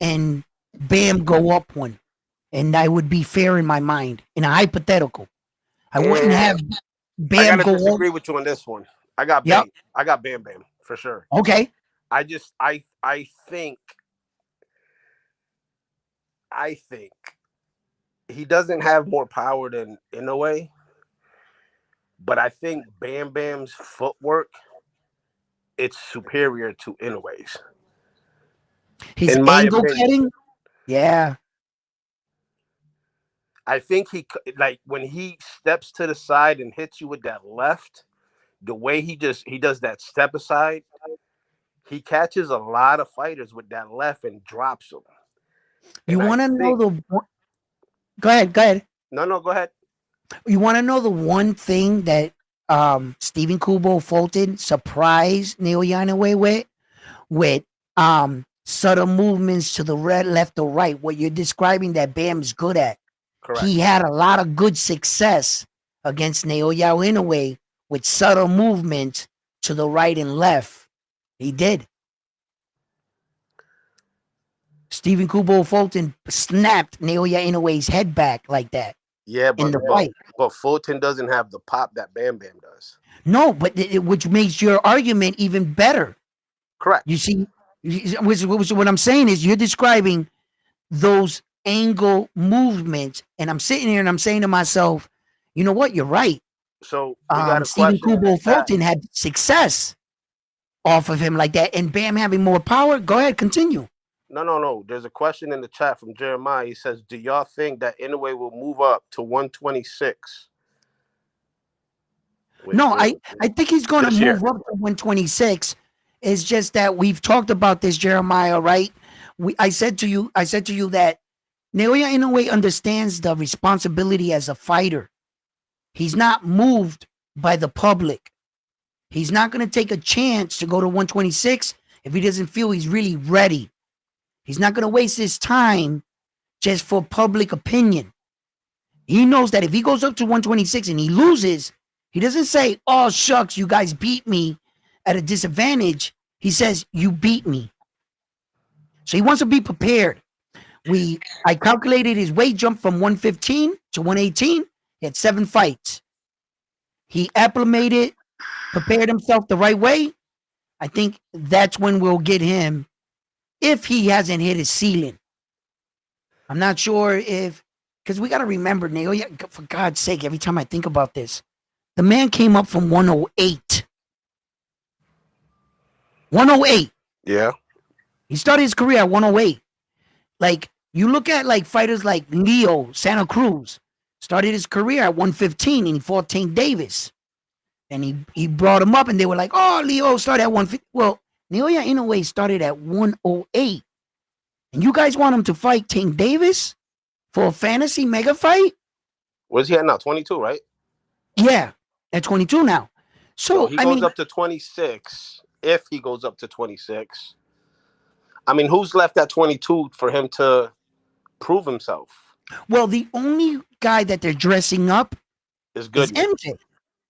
[SPEAKER 1] and Bam go up 1. And I would be fair in my mind. In a hypothetical. I wouldn't have Bam
[SPEAKER 2] go. I
[SPEAKER 1] disagree
[SPEAKER 2] with you on this one. I got Bam. Yep. I got Bam Bam for sure.
[SPEAKER 1] Okay.
[SPEAKER 2] I think he doesn't have more power than Inoue, but I think Bam Bam's footwork it's superior to Inoue's.
[SPEAKER 1] His angle getting, yeah.
[SPEAKER 2] I think he when he steps to the side and hits you with that left, the way he does that step aside, he catches a lot of fighters with that left and drops them.
[SPEAKER 1] You want to know the? Go ahead.
[SPEAKER 2] No, go ahead.
[SPEAKER 1] You want to know the one thing that Stephen Kubo Fulton surprised Naoya Inoue with subtle movements to the left or right. What you're describing that Bam's good at. Correct. He had a lot of good success against Naoya Inoue with subtle movement to the right and left. He did. Stephen Kubo Fulton snapped Naoya Inoue's head back like that.
[SPEAKER 2] Yeah, but Fulton doesn't have the pop that Bam Bam does.
[SPEAKER 1] No, but which makes your argument even better.
[SPEAKER 2] Correct.
[SPEAKER 1] You see, what I'm saying is you're describing those angle movements, and I'm sitting here and I'm saying to myself, you know what? You're right.
[SPEAKER 2] So
[SPEAKER 1] Stephen Kubo Fulton had success off of him like that, and Bam having more power. Go ahead, continue.
[SPEAKER 2] No. There's a question in the chat from Jeremiah. He says, do y'all think that Inoue will move up to 126?
[SPEAKER 1] No, I think he's going to move up to 126. It's just that we've talked about this, Jeremiah, right? I said to you that Naoya Inoue understands the responsibility as a fighter. He's not moved by the public. He's not going to take a chance to go to 126 if he doesn't feel he's really ready. He's not going to waste his time just for public opinion. He knows that if he goes up to 126 and he loses, He doesn't say, "Oh shucks, you guys beat me at a disadvantage." He says, "You beat me." So he wants to be prepared. I calculated his weight jump from 115 to 118. He had 7 fights. He acclimated, prepared himself the right way. I think that's when we'll get him if he hasn't hit his ceiling. I'm not sure if, because we got to remember, Naoya, for God's sake, every time I think about this, the man came up from 108. 108.
[SPEAKER 2] Yeah.
[SPEAKER 1] He started his career at 108. Like, you look at like fighters like Leo Santa Cruz, started his career at 115 and he fought Tank Davis. And he brought him up and they were like, "Oh, Leo started at 150. Well, Naoya Inoue started at 108. And you guys want him to fight Tank Davis for a fantasy mega fight?
[SPEAKER 2] Where's he at now? 22, right?
[SPEAKER 1] Yeah, at 22 now. So,
[SPEAKER 2] he goes up to 26. If he goes up to 26. I mean, who's left at 22 for him to prove himself?
[SPEAKER 1] Well, the only guy that they're dressing up
[SPEAKER 2] is MJ.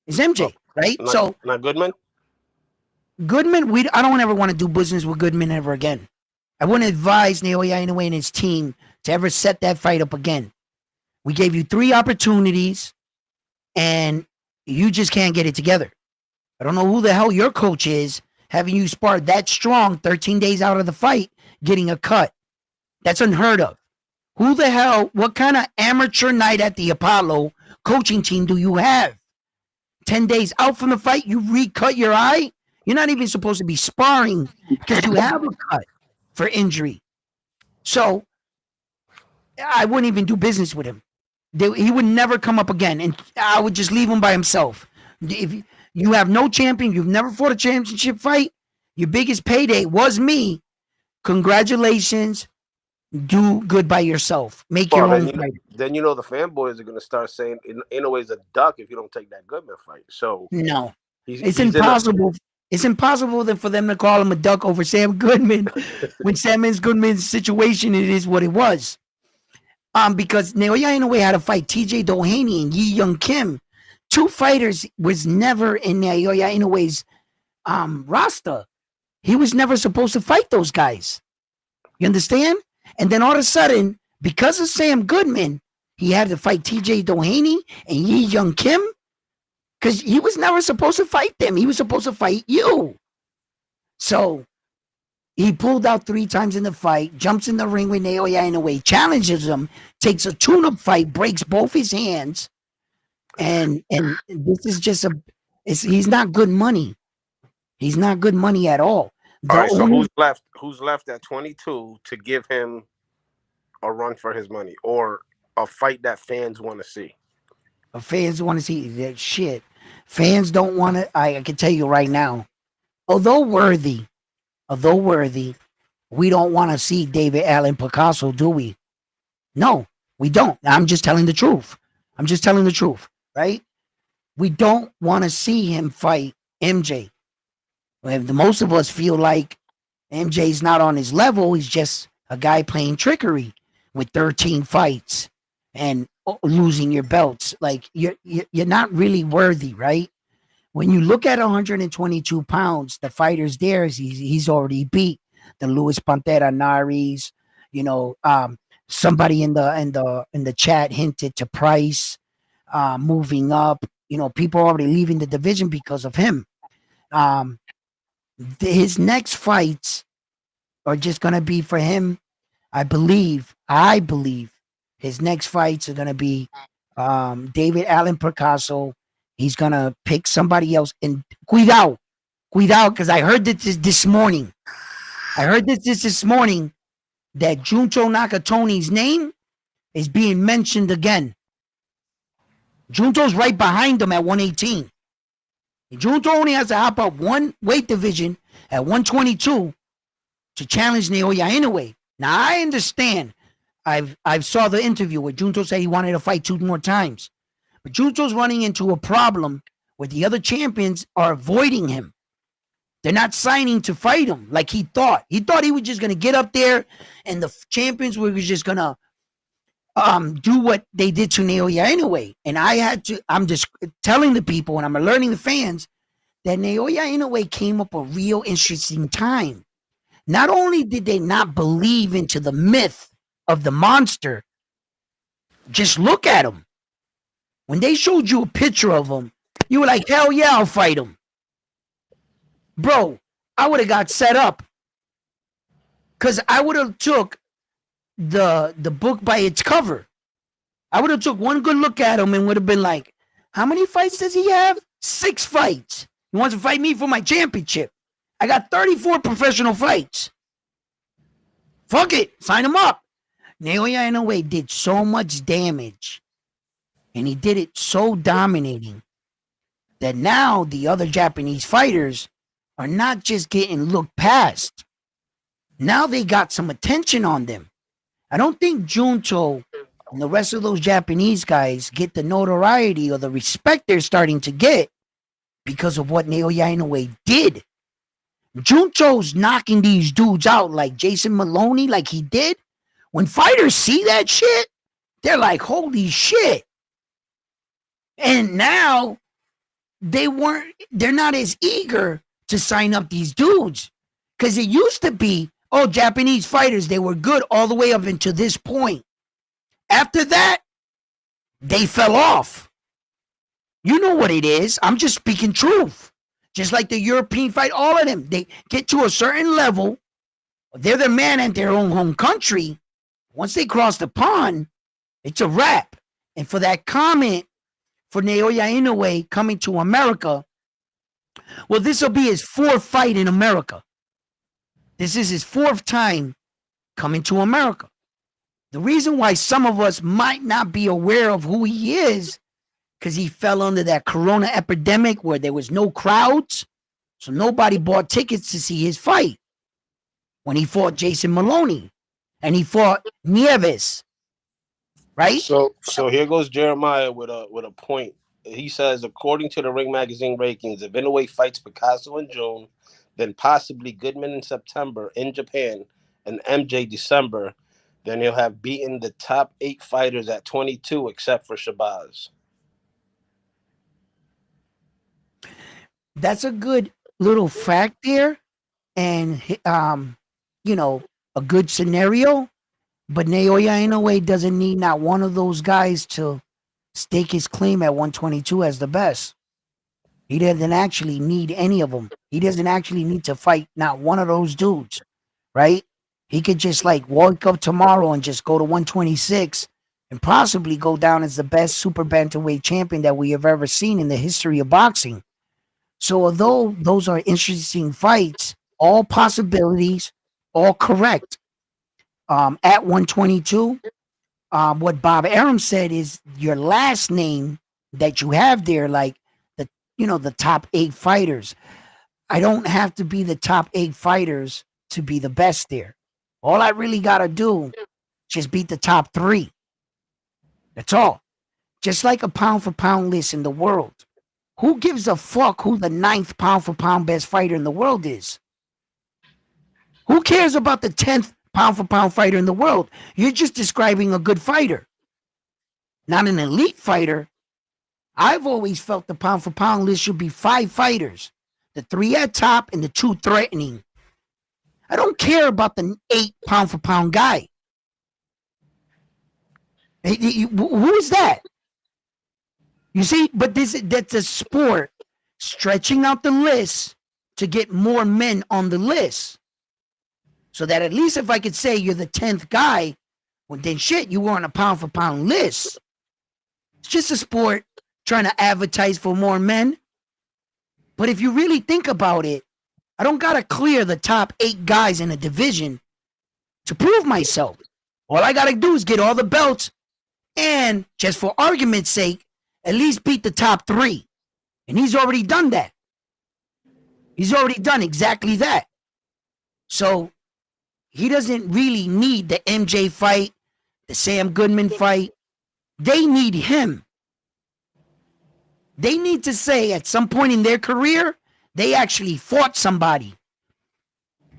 [SPEAKER 1] Is MJ, right?
[SPEAKER 2] Not Goodman?
[SPEAKER 1] Goodman, I don't ever want to do business with Goodman ever again. I wouldn't advise Naoya Inoue and his team to ever set that fight up again. We gave you 3 opportunities, and you just can't get it together. I don't know who the hell your coach is, having you spar that strong 13 days out of the fight, getting a cut. That's unheard of. Who the hell, what kind of amateur night at the Apollo coaching team do you have? 10 days out from the fight, you recut your eye? You're not even supposed to be sparring because you have a cut for injury. So I wouldn't even do business with him. He would never come up again, and I would just leave him by himself. If you have no champion, you've never fought a championship fight, your biggest payday was me, congratulations, do good by yourself. Make your own fight.
[SPEAKER 2] Then the fanboys are going to start saying Inoue's a duck if you don't take that Goodman fight. So
[SPEAKER 1] no, it's impossible. It's impossible for them to call him a duck over Sam Goodman when Sam Goodman's situation, it is what it was. Because Naoya Inoue had to fight TJ Doheny and Yi Young Kim. 2 fighters was never in Naoya Inoue's roster. He was never supposed to fight those guys. You understand? And then all of a sudden, because of Sam Goodman, he had to fight TJ Doheny and Yi Young Kim. Because he was never supposed to fight them. He was supposed to fight you. So he pulled out 3 times in the fight, jumps in the ring with Naoya Inoue, challenges him, takes a tune-up fight, breaks both his hands. And this is just he's not good money. He's not good money at all.
[SPEAKER 2] All right, so who's left? Who's left at 22 to give him a run for his money or a fight that fans want to see?
[SPEAKER 1] Fans want to see that shit. Fans don't want to. I can tell you right now, although worthy, we don't want to see David Allen Picasso, do we? No, we don't. I'm just telling the truth. Right? We don't want to see him fight MJ. Most of us feel like MJ's not on his level. He's just a guy playing trickery with 13 fights and losing your belts. Like you're not really worthy, right? When you look at 122 pounds, the fighters there, he's already beat the Luis Pantera Naris. Somebody in the chat hinted to Price moving up. People are already leaving the division because of him. His next fights are just gonna be for him. I believe his next fights are gonna be David Allen Picasso. He's gonna pick somebody else. And cuidado, because I heard this morning. This morning that Junto Nakatomi's name is being mentioned again. Junto's right behind him at 118. Junto only has to hop up 1 weight division at 122 to challenge Naoya Inoue. Now I understand. I've saw the interview where Junto said he wanted to fight 2 more times. But Junto's running into a problem where the other champions are avoiding him. They're not signing to fight him like he thought. He thought he was just going to get up there and the champions were just going to do what they did to Naoya Inoue. And I'm just telling the people and I'm alerting the fans that Naoya Inoue came up a real interesting time. Not only did they not believe into the myth of the monster, just look at him. When they showed you a picture of him, you were like, hell yeah, I'll fight him. Bro, I would have got set up. Because I would have took the book by its cover. I would have took one good look at him and would have been like, how many fights does he have? 6 fights. He wants to fight me for my championship. I got 34 professional fights. Fuck it. Sign him up. Naoya Inoue did so much damage. And he did it so dominating that now the other Japanese fighters are not just getting looked past. Now they got some attention on them. I don't think Junto and the rest of those Japanese guys get the notoriety or the respect they're starting to get because of what Naoya Inoue did. Junto's knocking these dudes out like Jason Maloney, like he did. When fighters see that shit, they're like, holy shit. And now they're not as eager to sign up these dudes. Because it used to be, oh, Japanese fighters, they were good all the way up until this point. After that, they fell off. You know what it is. I'm just speaking truth. Just like the European fight, all of them, they get to a certain level. They're the man at their own home country. Once they cross the pond, it's a wrap. And for that comment for Naoya Inoue coming to America, well, this will be his 4th fight in America. This is his 4th time coming to America. The reason why some of us might not be aware of who he is, because he fell under that corona epidemic where there was no crowds, so nobody bought tickets to see his fight. When he fought Jason Maloney and he fought Nieves, right?
[SPEAKER 2] So here goes Jeremiah with a point. He says, according to the Ring Magazine rankings, if Inoue fights Picasso in June, then possibly Goodman in September in Japan, and MJ December, then he'll have beaten the top 8 fighters at 22, except for Shabazz.
[SPEAKER 1] That's a good little fact there, and you know, a good scenario. But Naoya Inoue doesn't need not one of those guys to stake his claim at 122 as the best. He doesn't actually need any of them. He doesn't actually need to fight not one of those dudes, right? He could just like wake up tomorrow and just go to 126 and possibly go down as the best super bantamweight champion that we have ever seen in the history of boxing. So although those are interesting fights, all possibilities, all correct. At 122, what Bob Arum said is your last name that you have there, like the top 8 fighters. I don't have to be the top 8 fighters to be the best there. All I really got to do just beat the top 3. That's all. Just like a pound for pound list in the world. Who gives a fuck who the 9th pound for pound best fighter in the world is? Who cares about the 10th pound for pound fighter in the world? You're just describing a good fighter, not an elite fighter. I've always felt the pound for pound list should be 5 fighters, the 3 at top and the 2 threatening. I don't care about the 8 pound for pound guy. Who is that? You see, but that's a sport stretching out the list to get more men on the list. So that at least if I could say you're the 10th guy, well then shit, you were on a pound for pound list. It's just a sport trying to advertise for more men. But if you really think about it, I don't gotta clear the top 8 guys in a division to prove myself. All I gotta do is get all the belts and, just for argument's sake, at least beat the top 3. And he's already done that. He's already done exactly that. So he doesn't really need the MJ fight, the Sam Goodman fight. They need him. They need to say at some point in their career, they actually fought somebody.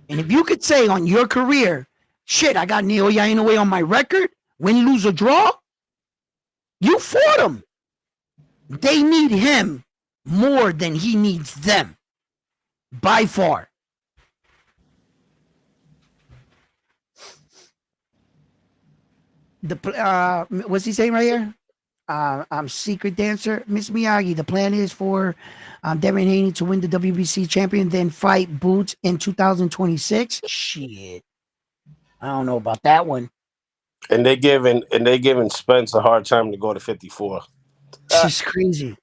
[SPEAKER 1] And if you could say on your career, shit, I got Naoya Inoue on my record, Win, lose, or draw, you fought him. They need him more than he needs them. By far. What's he saying right here? I'm secret dancer. Miss Miyagi, the plan is for Devin Haney to win the WBC champion, then fight Boots in 2026. Shit. I don't know about that one.
[SPEAKER 2] And they giving Spence a hard time to go to 54.
[SPEAKER 1] It's just crazy.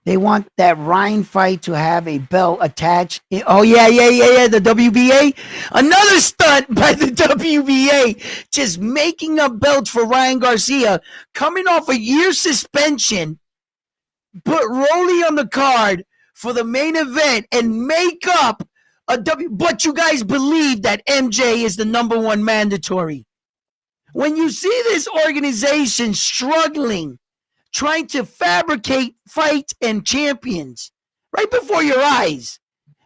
[SPEAKER 1] They want that Ryan fight to have a belt attached. Oh, yeah. The WBA. Another stunt by the WBA. Just making up belts for Ryan Garcia. Coming off a year suspension. Put Rolly on the card for the main event and make up a W. But you guys believe that MJ is the number one mandatory. When you see this organization struggling, trying to fabricate fights and champions right before your eyes,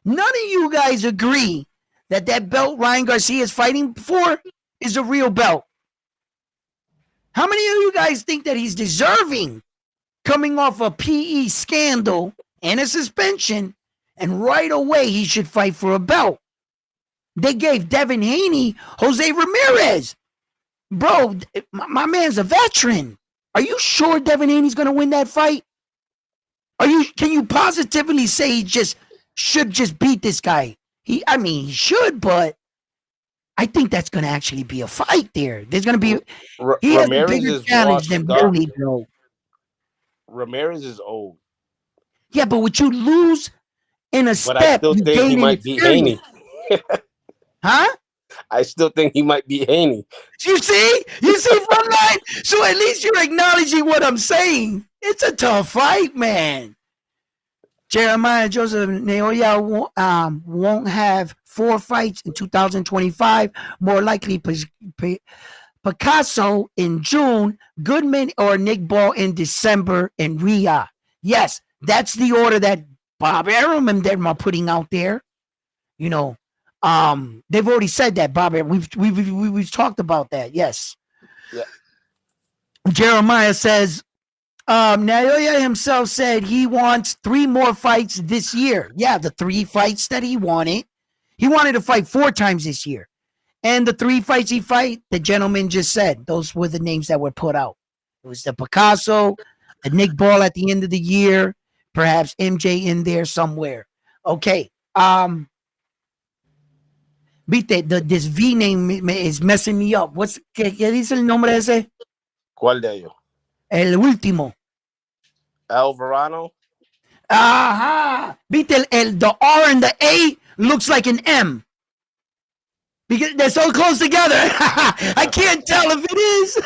[SPEAKER 1] none of you guys agree that belt Ryan Garcia is fighting for is a real belt. How many of you guys think that he's deserving coming off a PE scandal and a suspension, and right away he should fight for a belt? They gave Devin Haney Jose Ramirez. Bro, my man's a veteran. Are you sure Devin Haney's going to win that fight? Can you positively say he should beat this guy? He should, but I think that's going to actually be a fight there. There's going to be he has a bigger challenge than Billy, bro.
[SPEAKER 2] Ramirez is old.
[SPEAKER 1] Yeah, but would you lose in a step?
[SPEAKER 2] But I still think he might be Haney.
[SPEAKER 1] Huh?
[SPEAKER 2] I still think he might be Haney.
[SPEAKER 1] You see Frontline? So at least you're acknowledging what I'm saying. It's a tough fight, man. Jeremiah Joseph Naoya won't have 4 fights in 2025. More likely Picasso in June, Goodman or Nick Ball in December in Riyadh. Yes, that's the order that Bob Arum and them are putting out there. You know, they've already said that, Bob. We've talked about that. Yes.
[SPEAKER 2] Yeah.
[SPEAKER 1] Jeremiah says, Naoya himself said he wants 3 more fights this year. Yeah, the 3 fights that he wanted. He wanted to fight 4 times this year. And the 3 fights he fight, the gentleman just said, those were the names that were put out. It was the Picasso, the Nick Ball at the end of the year, perhaps MJ in there somewhere. Okay. Viste, this V name is messing me up. ¿Qué dice el nombre ese?
[SPEAKER 2] ¿Cuál de ellos?
[SPEAKER 1] El último.
[SPEAKER 2] Alvarado.
[SPEAKER 1] Ajá. Viste, the R and the A looks like an M. Because they're so close together. I can't tell if it is.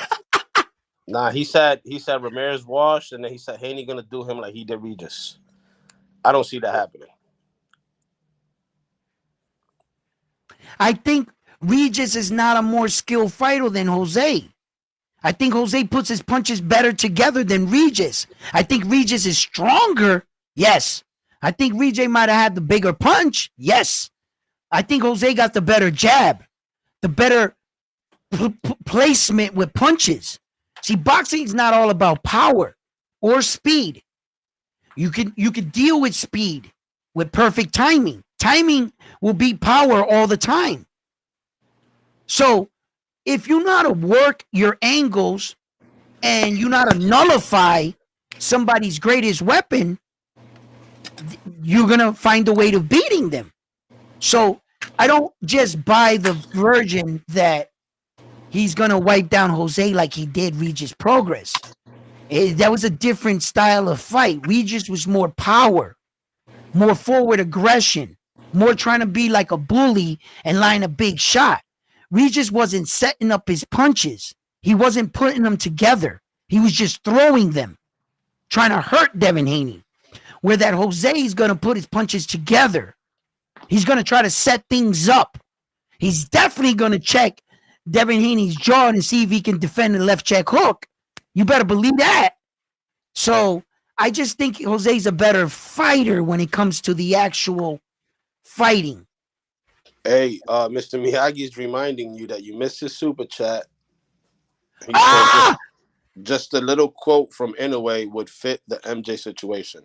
[SPEAKER 2] Nah, he said Ramirez washed, and then he said Haney gonna do him like he did Regis. I don't see that happening.
[SPEAKER 1] I think Regis is not a more skilled fighter than Jose. I think Jose puts his punches better together than Regis. I think Regis is stronger. Yes. I think Regis might have had the bigger punch. Yes. I think Jose got the better jab, the better placement with punches. See, boxing is not all about power or speed. You could deal with speed with perfect timing. Timing will beat power all the time. So if you know how to work your angles and you know how to nullify somebody's greatest weapon, you're going to find a way to beating them. So I don't just buy the version that he's going to wipe down Jose like he did Regis Progress. That was a different style of fight. Regis was more power, more forward aggression, more trying to be like a bully and line a big shot. Regis wasn't setting up his punches. He wasn't putting them together. He was just throwing them, trying to hurt Devin Haney. Where that Jose is going to put his punches together. He's going to try to set things up. He's definitely going to check Devin Haney's jaw and see if he can defend a left check hook. You better believe that. So I just think Jose's a better fighter when it comes to the actual fighting.
[SPEAKER 2] Hey, Mr. Miyagi is reminding you that you missed his super chat. He said just a little quote from Inoue would fit the MJ situation.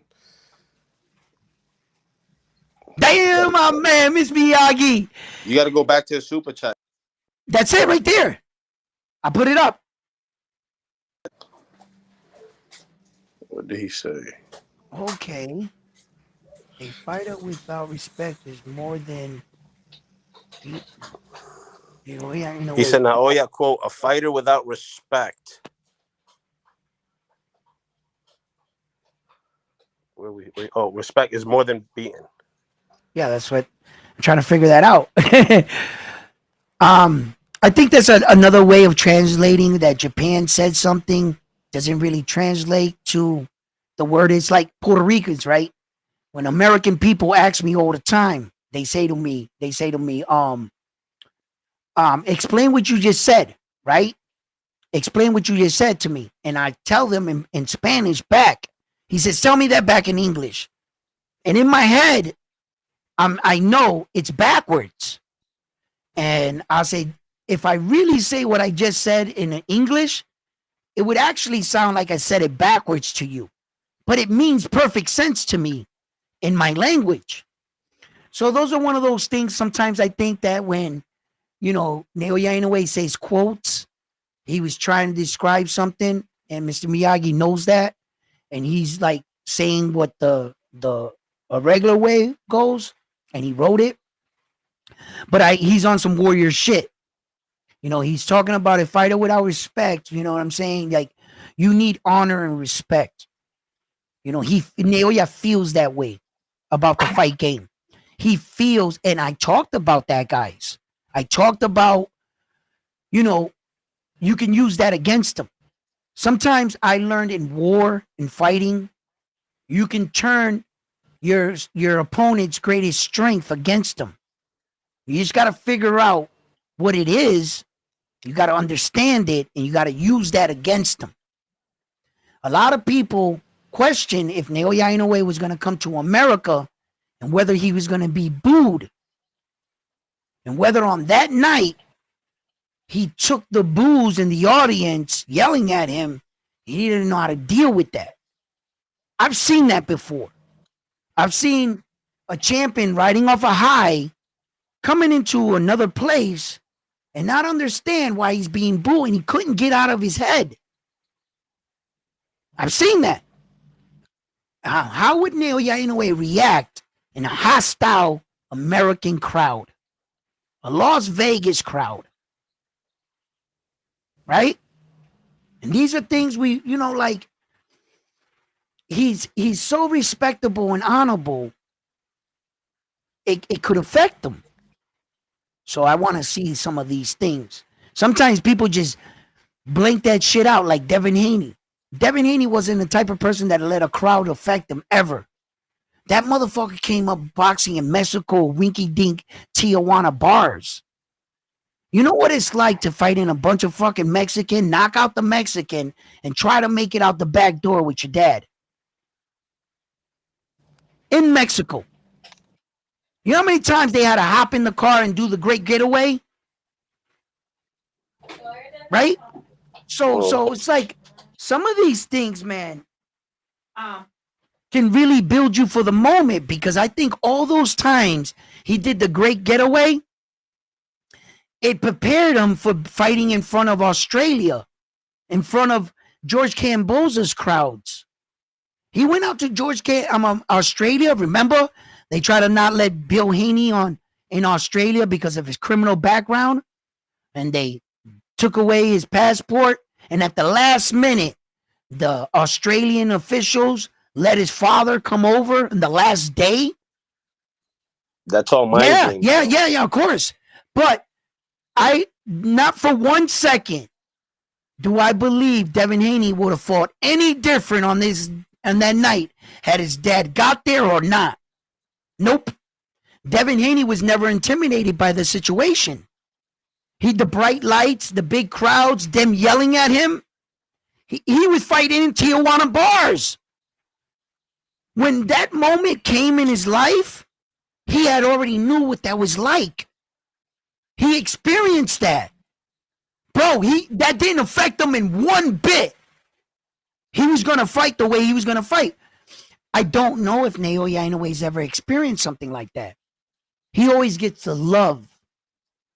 [SPEAKER 1] Damn, my man, Miss Miyagi.
[SPEAKER 2] You got to go back to the super chat.
[SPEAKER 1] That's it right there. I put it up.
[SPEAKER 2] What did he say?
[SPEAKER 1] Okay. A fighter without respect is more than.
[SPEAKER 2] He said, Naoya, quote, a fighter without respect. Respect is more than beating.
[SPEAKER 1] Yeah, that's what I'm trying to figure that out. I think that's another way of translating that Japan said something doesn't really translate to the word. It's like Puerto Ricans, right? When American people ask me all the time, they say to me, explain what you just said, right? Explain what you just said to me. And I tell them in Spanish back. He says, tell me that back in English. And in my head, I know it's backwards. And I'll say, if I really say what I just said in English, it would actually sound like I said it backwards to you. But it means perfect sense to me in my language. So those are one of those things. Sometimes I think that when, Naoya Inoue says quotes, he was trying to describe something, and Mr. Miyagi knows that, and he's like saying what the a regular way goes, and he wrote it. But he's on some warrior shit. He's talking about a fighter without respect. You know what I'm saying? Like, you need honor and respect. Naoya feels that way about the fight game. He feels, and I talked about that, guys. I talked about, you can use that against him. Sometimes I learned in war and fighting, you can turn your opponent's greatest strength against them. You just got to figure out what it is. You got to understand it, and you got to use that against them. A lot of people question if Naoya Inoue was going to come to America and whether he was going to be booed. And whether on that night he took the boos in the audience yelling at him, he didn't know how to deal with that. I've seen that before. I've seen a champion riding off a high, coming into another place and not understand why he's being booed, and he couldn't get out of his head. I've seen that. How would Naoya Inoue react in a hostile American crowd? A Las Vegas crowd. Right? And these are things we, like, he's so respectable and honorable, it could affect them. So I want to see some of these things. Sometimes people just blink that shit out, like Devin Haney. Devin Haney wasn't the type of person that let a crowd affect him ever. That motherfucker came up boxing in Mexico, rinky-dink Tijuana bars. You know what it's like to fight in a bunch of fucking Mexican, knock out the Mexican, and try to make it out the back door with your dad? In Mexico. You know how many times they had to hop in the car and do the great getaway? Right? So it's like some of these things, man, can really build you for the moment, because I think all those times he did the great getaway, it prepared him for fighting in front of Australia, in front of George Kamboza's crowds. He went out to Australia. Remember, they tried to not let Bill Haney in Australia because of his criminal background, and they took away his passport. And at the last minute, the Australian officials let his father come over in the last day.
[SPEAKER 2] That's all mind games.
[SPEAKER 1] Yeah, of course. But not for 1 second do I believe Devin Haney would have fought any different on that night had his dad got there or not. Nope. Devin Haney was never intimidated by the situation. The bright lights, the big crowds, them yelling at him. He was fighting in Tijuana bars. When that moment came in his life, he had already knew what that was like. He experienced that. Bro, that didn't affect him in one bit. He was going to fight the way he was going to fight. I don't know if Naoya Inoue's ever experienced something like that. He always gets the love.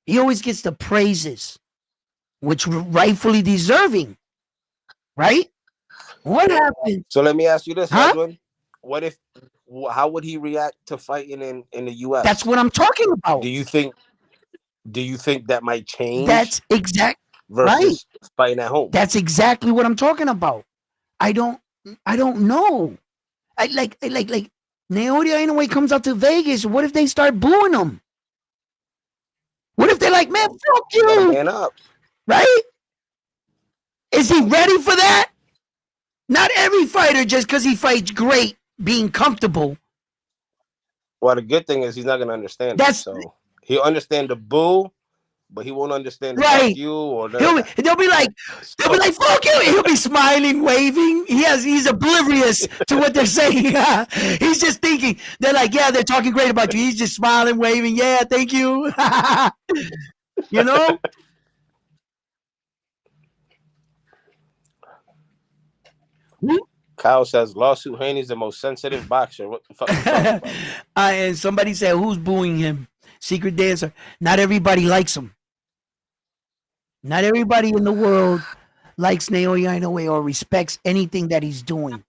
[SPEAKER 1] He always gets the praises, which rightfully deserving, right? What happened?
[SPEAKER 2] So let me ask you this,
[SPEAKER 1] Huh?
[SPEAKER 2] Edwin. How would he react to fighting in the U.S.?
[SPEAKER 1] That's what I'm talking about.
[SPEAKER 2] Do you think that might change?
[SPEAKER 1] That's exact
[SPEAKER 2] versus fighting at home.
[SPEAKER 1] That's exactly what I'm talking about. I don't know. I like Naoya Inoue comes out to Vegas. What if they start booing him? What if they're like, man, fuck you?
[SPEAKER 2] Man up.
[SPEAKER 1] Right? Is he ready for that? Not every fighter, just because he fights great, being comfortable.
[SPEAKER 2] Well, the good thing is he's not going to understand that. So he'll understand the boo, but he won't understand fuck you or
[SPEAKER 1] they'll be like, fuck you. He'll be smiling, waving. He's oblivious to what they're saying. He's just thinking, they're like, yeah, they're talking great about you. He's just smiling, waving. Yeah, thank you. You know?
[SPEAKER 2] Kyle says lawsuit Haney's the most sensitive boxer. What the fuck are you talking about?
[SPEAKER 1] And somebody said, who's booing him? Secret Dancer. Not everybody likes him. Not everybody in the world likes Naoya Inoue or respects anything that he's doing.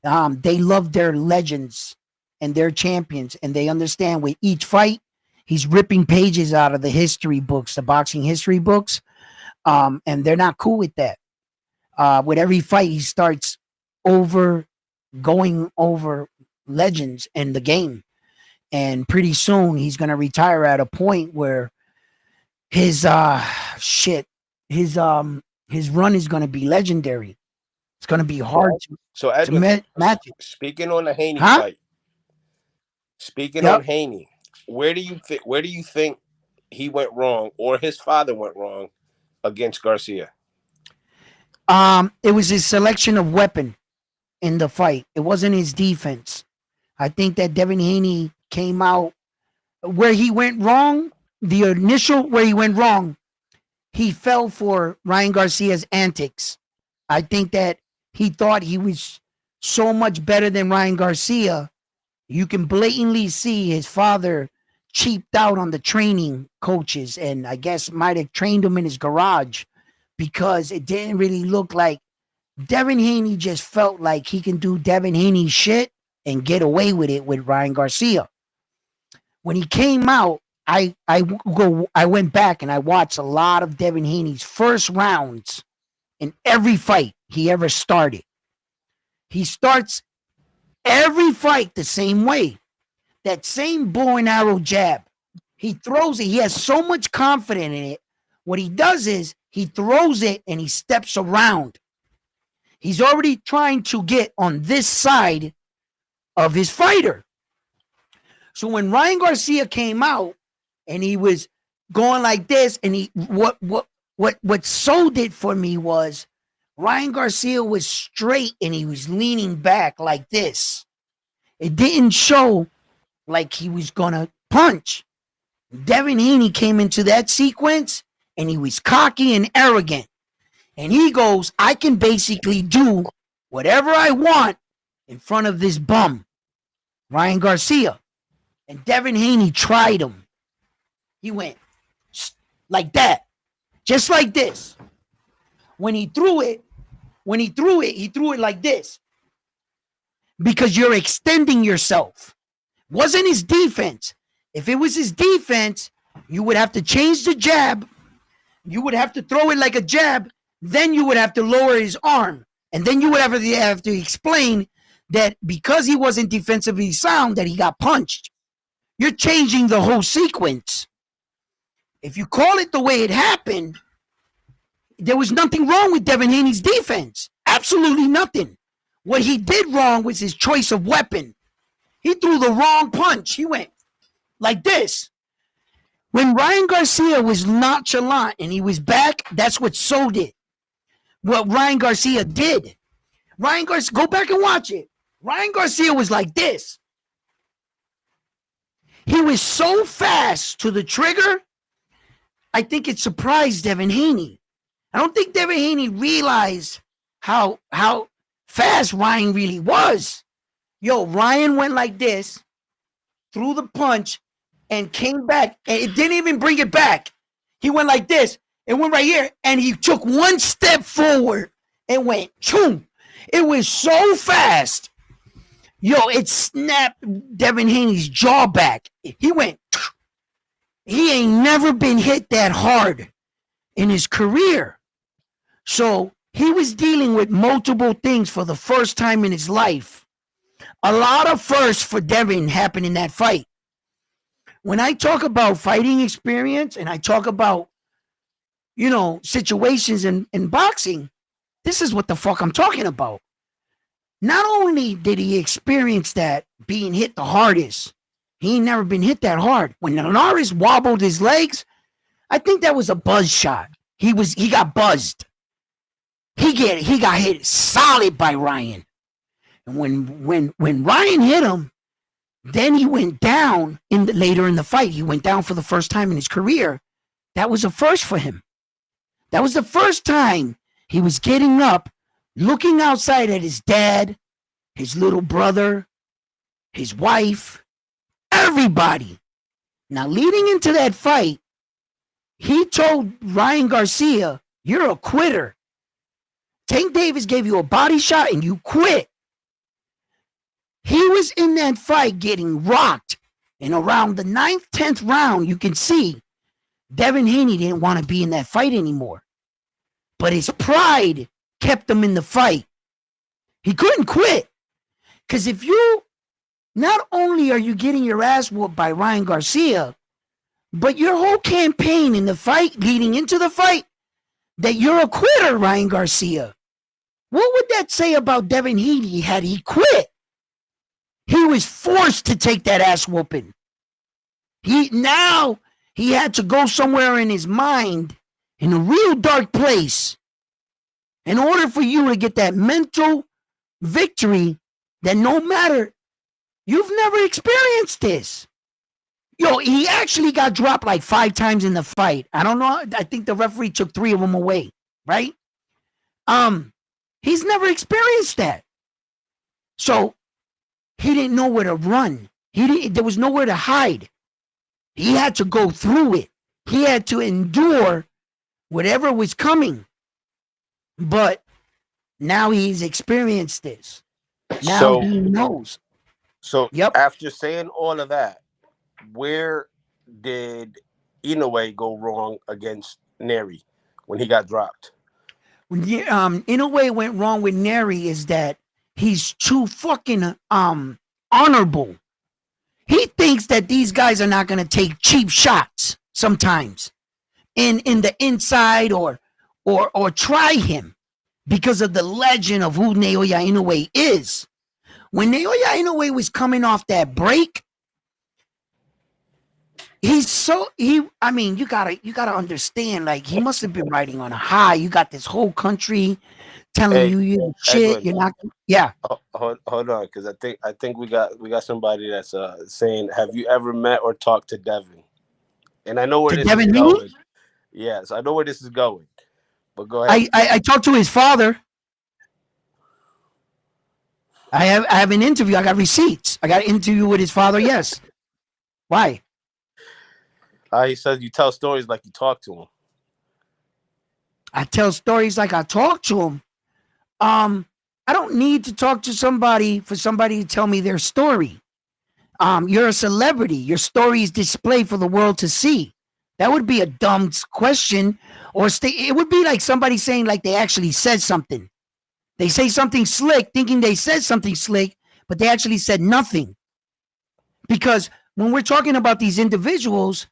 [SPEAKER 1] They love their legends and their champions, and they understand with each fight, he's ripping pages out of the history books, the boxing history books, and they're not cool with that. With every fight, he starts going over legends in the game, and pretty soon he's going to retire at a point where his run is going to be legendary. It's going to be hard to match it.
[SPEAKER 2] Speaking on the Haney fight, on Haney, where do you think he went wrong or his father went wrong against Garcia?
[SPEAKER 1] It was his selection of weapon in the fight. It wasn't his defense. I think that Devin Haney came out where he went wrong. The initial where he went wrong, he fell for Ryan Garcia's antics. I think that he thought he was so much better than Ryan Garcia. You can blatantly see his father cheaped out on the training coaches, and I guess might have trained him in his garage because it didn't really look like Devin Haney just felt like he can do Devin Haney shit and get away with it with Ryan Garcia. When he came out, I went back and I watched a lot of Devin Haney's first rounds in every fight he ever started. He starts every fight the same way. That same bow and arrow jab. He throws it. He has so much confidence in it. What he does is he throws it and he steps around. He's already trying to get on this side of his fighter. So when Ryan Garcia came out and he was going like this, and what sold it for me was Ryan Garcia was straight and he was leaning back like this. It didn't show like he was gonna punch. Devin Haney came into that sequence and he was cocky and arrogant. And he goes, I can basically do whatever I want in front of this bum, Ryan Garcia. And Devin Haney tried him. He went like that, just like this. When he threw it, he threw it like this. Because you're extending yourself. Wasn't his defense. If it was his defense, you would have to change the jab. You would have to throw it like a jab. Then you would have to lower his arm. And then you would have to explain that because he wasn't defensively sound, that he got punched. You're changing the whole sequence. If you call it the way it happened, there was nothing wrong with Devin Haney's defense. Absolutely nothing. What he did wrong was his choice of weapon. He threw the wrong punch. He went like this. When Ryan Garcia was nonchalant and he was back, that's what sold it. What Ryan Garcia did. Ryan Garcia, go back and watch it. Ryan Garcia was like this. He was so fast to the trigger. I think it surprised Devin Haney. I don't think Devin Haney realized how fast Ryan really was. Yo, Ryan went like this, threw the punch, and came back, and it didn't even bring it back. He went like this, it went right here, and he took one step forward and went, choom. It was so fast. Yo, it snapped Devin Haney's jaw back. He went, he ain't never been hit that hard in his career. So he was dealing with multiple things for the first time in his life. A lot of firsts for Devin happened in that fight. When I talk about fighting experience and I talk about, situations in boxing, this is what the fuck I'm talking about. Not only did he experience that being hit the hardest, he ain't never been hit that hard. When Linares wobbled his legs, I think that was a buzz shot. He got buzzed. He got hit solid by Ryan. And when Ryan hit him, then he went down later in the fight. He went down for the first time in his career. That was a first for him. That was the first time he was getting up, looking outside at his dad, his little brother, his wife, everybody. Now, leading into that fight, he told Ryan Garcia, "You're a quitter. Tank Davis gave you a body shot and you quit." He was in that fight getting rocked. And around the 9th, 10th round, you can see Devin Haney didn't want to be in that fight anymore. But his pride kept him in the fight. He couldn't quit. Because if you, not only are you getting your ass whooped by Ryan Garcia, but your whole campaign in the fight, leading into the fight, that you're a quitter, Ryan Garcia. What would that say about Devin Haney had he quit? He was forced to take that ass whooping. He had to go somewhere in his mind, in a real dark place, in order for you to get that mental victory that no matter, you've never experienced this. Yo, he actually got dropped like 5 times in the fight. I don't know. I think the referee took 3 of them away, right? He's never experienced that. So he didn't know where to run. There was nowhere to hide. He had to go through it. He had to endure whatever was coming. Now he's experienced this. Now he knows.
[SPEAKER 2] So after saying all of that, where did Inoue go wrong against Neri when he got dropped?
[SPEAKER 1] Inoue went wrong with Neri is that he's too fucking honorable. He thinks that these guys are not going to take cheap shots sometimes in the inside or try him because of the legend of who Naoya Inoue is. When Naoya Inoue was coming off that break, you gotta understand, like, he must have been riding on a high. You got this whole country telling you shit.
[SPEAKER 2] Edwin,
[SPEAKER 1] you're not, yeah.
[SPEAKER 2] Hold on, because I think we got somebody that's saying, have you ever met or talked to Devin? And I know where this is going. Yes, I know where this is going. But go ahead.
[SPEAKER 1] I talked to his father. I have an interview. I got receipts. I got an interview with his father. Yes. Why?
[SPEAKER 2] He says you tell stories like you talk to him.
[SPEAKER 1] I tell stories like I talk to him. I don't need to talk to somebody for somebody to tell me their story. You're a celebrity. Your story is displayed for the world to see. That would be a dumb question. It would be like somebody saying like they actually said something. They say something slick, thinking they said something slick, but they actually said nothing. Because when we're talking about these individuals,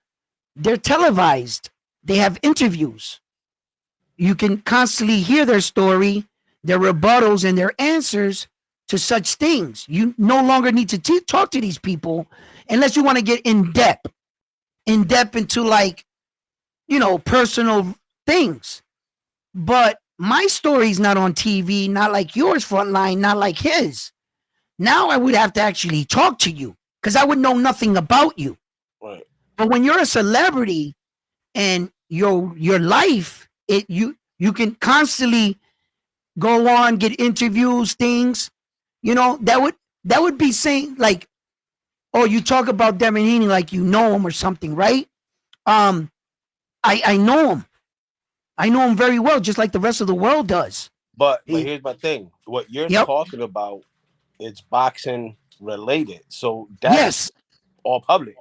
[SPEAKER 1] they're televised. They have interviews. You can constantly hear their story, their rebuttals, and their answers to such things. You no longer need to talk to these people unless you want to get in depth into, like, personal things. But my story's not on TV, not like yours, Frontline, not like his. Now I would have to actually talk to you because I would know nothing about you.
[SPEAKER 2] Right.
[SPEAKER 1] But when you're a celebrity and your life, you can constantly go on, get interviews, things, that would be saying like, oh, you talk about Devin Haney like you know him or something, right? Um, I know him. I know him very well, just like the rest of the world does.
[SPEAKER 2] But
[SPEAKER 1] He,
[SPEAKER 2] here's my thing. What you're
[SPEAKER 1] yep.
[SPEAKER 2] talking about, it's boxing related. So that's
[SPEAKER 1] Yes.
[SPEAKER 2] all public.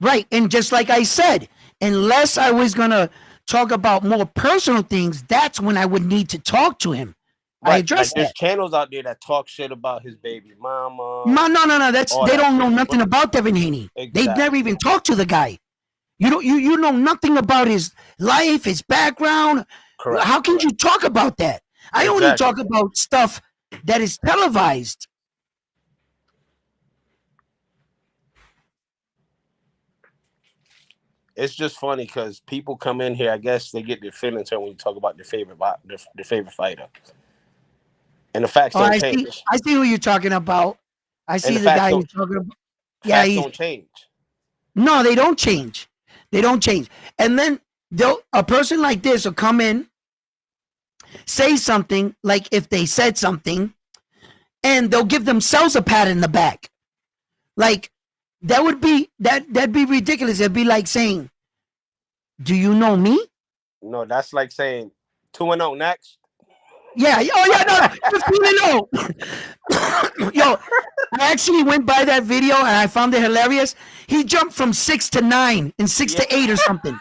[SPEAKER 1] Right. And just like I said, unless I was gonna talk about more personal things, that's when I would need to talk to him. I
[SPEAKER 2] Right. Like
[SPEAKER 1] addressed
[SPEAKER 2] there's
[SPEAKER 1] that.
[SPEAKER 2] channels out there that talk shit about his baby mama,
[SPEAKER 1] No, no, no, no. That's
[SPEAKER 2] all
[SPEAKER 1] they
[SPEAKER 2] that
[SPEAKER 1] don't know
[SPEAKER 2] shit. But
[SPEAKER 1] nothing about Devin Haney. They never
[SPEAKER 2] exactly.
[SPEAKER 1] even talked to the guy. You know nothing about his life, his background.
[SPEAKER 2] Correct.
[SPEAKER 1] How can you talk about that? I only
[SPEAKER 2] Exactly.
[SPEAKER 1] talk about stuff that is televised.
[SPEAKER 2] It's just funny because people come in here. I guess they get their feelings hurt when you talk about their favorite fighter, and the facts
[SPEAKER 1] Oh,
[SPEAKER 2] don't
[SPEAKER 1] I see.
[SPEAKER 2] change.
[SPEAKER 1] I see who you're talking about. I
[SPEAKER 2] And
[SPEAKER 1] see
[SPEAKER 2] the
[SPEAKER 1] the
[SPEAKER 2] facts
[SPEAKER 1] guy
[SPEAKER 2] don't
[SPEAKER 1] you're talking about. Yeah,
[SPEAKER 2] facts
[SPEAKER 1] he's
[SPEAKER 2] don't change.
[SPEAKER 1] no, they don't change. They don't change. And then a person like this will come in, say something like if they said something, and they'll give themselves a pat in the back. Like that'd be ridiculous. It'd be like saying, "Do you know me?"
[SPEAKER 2] No, that's like saying 2-0 next.
[SPEAKER 1] Yeah. Oh yeah. No. No. 15-0. Yo, I actually went by that video and I found it hilarious. He jumped from 6 to 9 and six
[SPEAKER 2] Yeah.
[SPEAKER 1] to eight or something.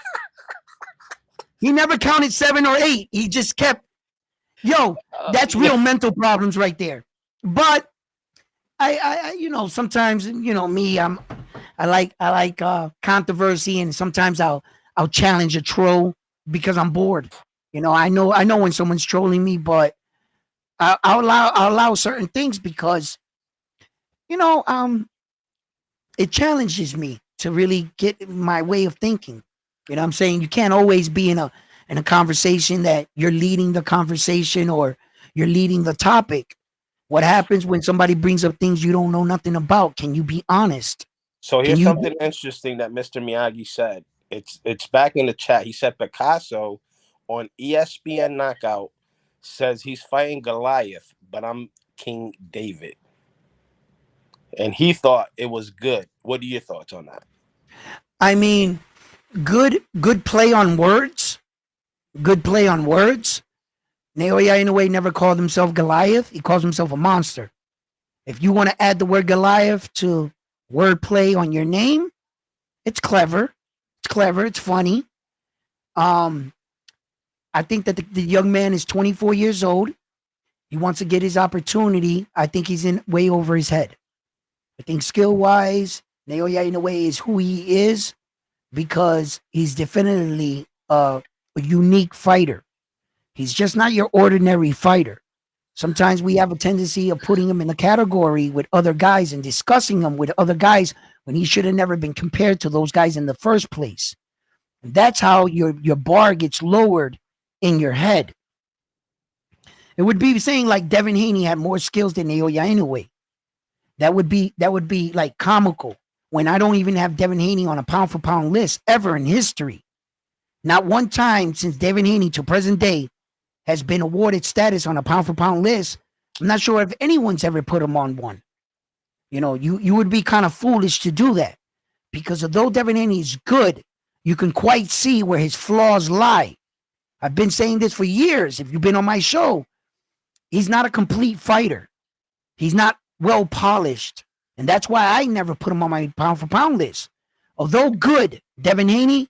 [SPEAKER 1] He never counted 7 or 8. He just kept. Yo, that's
[SPEAKER 2] Yeah.
[SPEAKER 1] real mental problems right there. But sometimes, me, I like controversy, and sometimes I'll challenge a troll because I'm bored. I know when someone's trolling me, but I'll allow certain things because you know um it challenges me to really get my way of thinking. You know what I'm saying? You can't always be in a conversation that you're leading the conversation or you're leading the topic. What happens when somebody brings up things you don't know nothing about? Can you be honest?
[SPEAKER 2] So
[SPEAKER 1] Can
[SPEAKER 2] here's
[SPEAKER 1] you
[SPEAKER 2] something interesting that Mr. Miyagi said. It's back in the chat. He said Picasso on ESPN Knockout says he's fighting Goliath, but I'm King David. And he thought it was good. What are your thoughts on that?
[SPEAKER 1] I mean, good play on words. Good play on words. Naoya Inoue never called himself Goliath. He calls himself a monster. If you want to add the word Goliath to wordplay on your name, it's clever. It's clever. It's funny. Um, I think that the young man is 24 years old. He wants to get his opportunity. I think he's in way over his head. I think skill wise, Naoya Inoue is who he is because he's definitely a unique fighter. He's just not your ordinary fighter. Sometimes we have a tendency of putting him in a category with other guys and discussing him with other guys when he should have never been compared to those guys in the first place. And that's how your bar gets lowered in your head. It would be saying like Devin Haney had more skills than Naoya Inoue. That would be like comical when I don't even have Devin Haney on a pound for pound list ever in history. Not one time since Devin Haney to present day has been awarded status on a pound for pound list. I'm not sure if anyone's ever put him on one. You would be kind of foolish to do that because although Devin Haney is good, you can quite see where his flaws lie. I've been saying this for years. If you've been on my show, he's not a complete fighter. He's not well polished. And that's why I never put him on my pound for pound list. Although good, Devin Haney,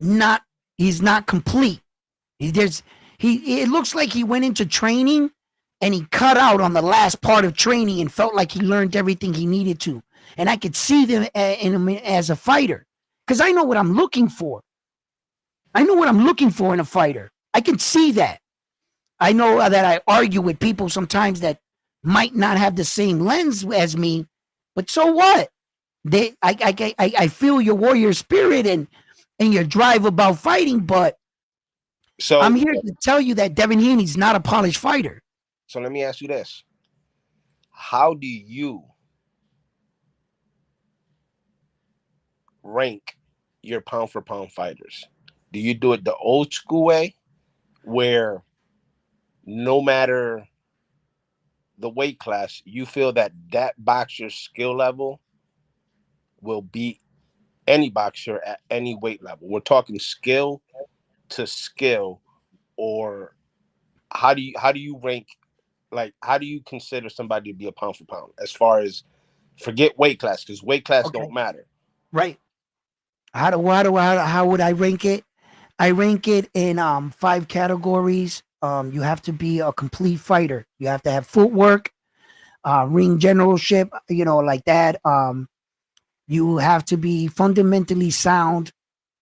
[SPEAKER 1] not he's not complete. It looks like he went into training and he cut out on the last part of training and felt like he learned everything he needed to. And I could see them in him as a fighter because I know what I'm looking for. I know what I'm looking for in a fighter. I can see that. I know that I argue with people sometimes that might not have the same lens as me, but so what? I feel your warrior spirit and your drive about fighting, but I'm
[SPEAKER 2] So
[SPEAKER 1] here to tell you that Devin Haney's not a polished fighter.
[SPEAKER 2] so let me ask you this. How do you rank your pound for pound fighters? Do you do it the old school way, where no matter the weight class, you feel that that boxer's skill level will beat any boxer at any weight level? We're talking skill to skill, or how do you rank? Like, how do you consider somebody to be a pound for pound? As far as, forget weight class, because weight class
[SPEAKER 1] Okay.
[SPEAKER 2] don't matter.
[SPEAKER 1] Right. How would I rank it? I rank it in 5 categories. You have to be a complete fighter. You have to have footwork, ring generalship, like that. You have to be fundamentally sound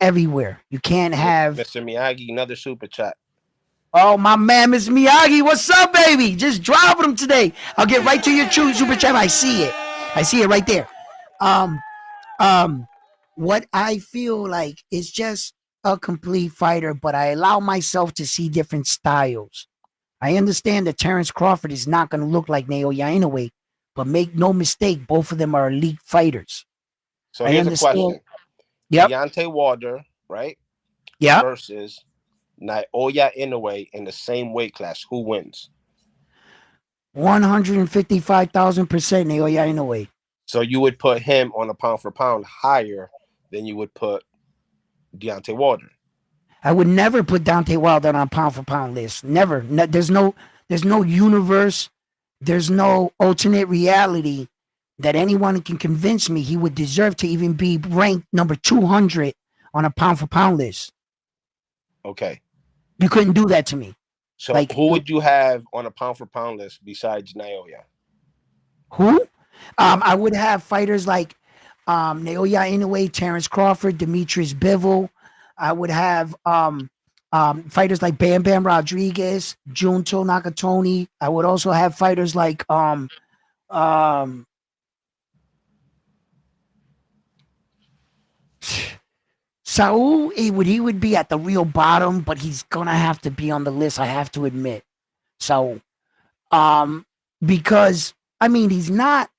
[SPEAKER 1] everywhere. You can't have.
[SPEAKER 2] Mr. Miyagi, another super chat.
[SPEAKER 1] Oh, my man, Miss Miyagi, what's up, baby? Just dropping them today. I'll get right to your true super chat. I see it. I see it right there. Um, um, what I feel like is just a complete fighter, but I allow myself to see different styles. I understand that Terrence Crawford is not going to look like Naoya Inoue, but make no mistake, both of them are elite fighters.
[SPEAKER 2] So
[SPEAKER 1] I
[SPEAKER 2] here's a
[SPEAKER 1] understand.
[SPEAKER 2] question.
[SPEAKER 1] Yep.
[SPEAKER 2] Deontay Wilder, right?
[SPEAKER 1] Yep.
[SPEAKER 2] Versus Naoya Inoue in the same weight class. Who wins?
[SPEAKER 1] 155,000% Naoya Inoue.
[SPEAKER 2] So you would put him on a pound for pound higher than you would put Deontay Wilder.
[SPEAKER 1] I would never put Deontay Wilder on a pound for pound list. Never. No, there's no universe. There's no alternate reality that anyone can convince me he would deserve to even be ranked number 200 on a pound for pound list.
[SPEAKER 2] Okay.
[SPEAKER 1] You couldn't do that to me.
[SPEAKER 2] So
[SPEAKER 1] Like,
[SPEAKER 2] who would you have on a pound for pound list besides Naoya?
[SPEAKER 1] Who? I would have fighters like Naoya Inoue, Terrence Crawford, Demetrius Bivol. I would have fighters like Bam Bam Rodriguez, Junto Nakatoni. I would also have fighters like Saul. He would be at the real bottom, but he's gonna have to be on the list. I have to admit. So, because I mean, he's not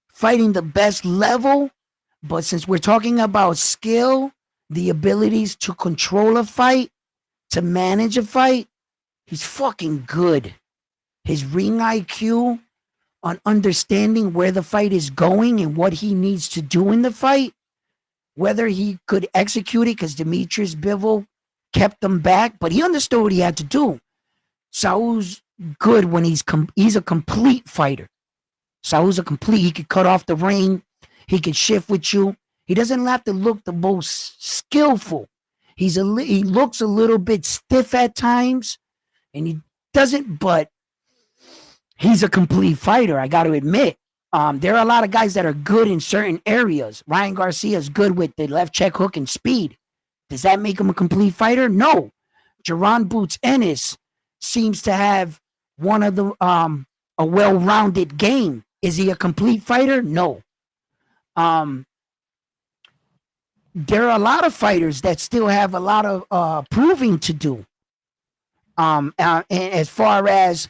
[SPEAKER 1] fighting the best level, but since we're talking about skill, the abilities to control a fight, to manage a fight, he's fucking good. His ring IQ on understanding where the fight is going and what he needs to do in the fight, whether he could execute it, because Demetrius Bivol kept him back, but he understood what he had to do. Saul's good when he's a complete fighter. Saul's a complete. He could cut off the ring. He could shift with you. He doesn't have to look the most skillful. He looks a little bit stiff at times, and he doesn't. But he's a complete fighter. I got to admit. There are a lot of guys that are good in certain areas. Ryan Garcia is good with the left check hook and speed. Does that make him a complete fighter? No. Jaron Boots Ennis seems to have one of the a well-rounded game. Is he a complete fighter? No. There are a lot of fighters that still have a lot of proving to do. And as far as,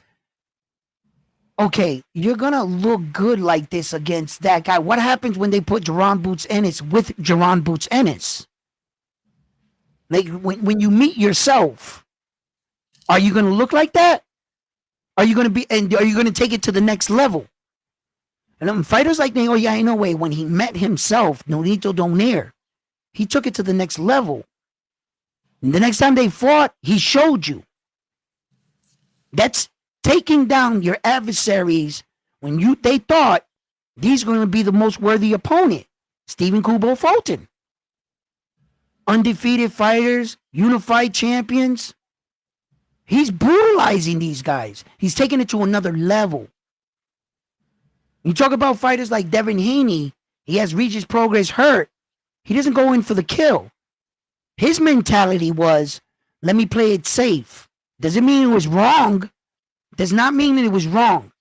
[SPEAKER 1] okay, you're gonna look good like this against that guy. What happens when they put Jaron Boots Ennis with Jaron Boots Ennis? Like when you meet yourself, are you gonna look like that? Are you gonna take it to the next level? And fighters like Naoya Inoue, when he met himself, Nonito Donaire, he took it to the next level. And the next time they fought, he showed you. That's taking down your adversaries when they thought these are going to be the most worthy opponent. Stephen Kubo Fulton. Undefeated fighters, unified champions. He's brutalizing these guys. He's taking it to another level. You talk about fighters like Devin Haney, he has Regis Progress hurt. He doesn't go in for the kill. His mentality was, let me play it safe. Doesn't mean it was wrong. Does not mean that it was wrong.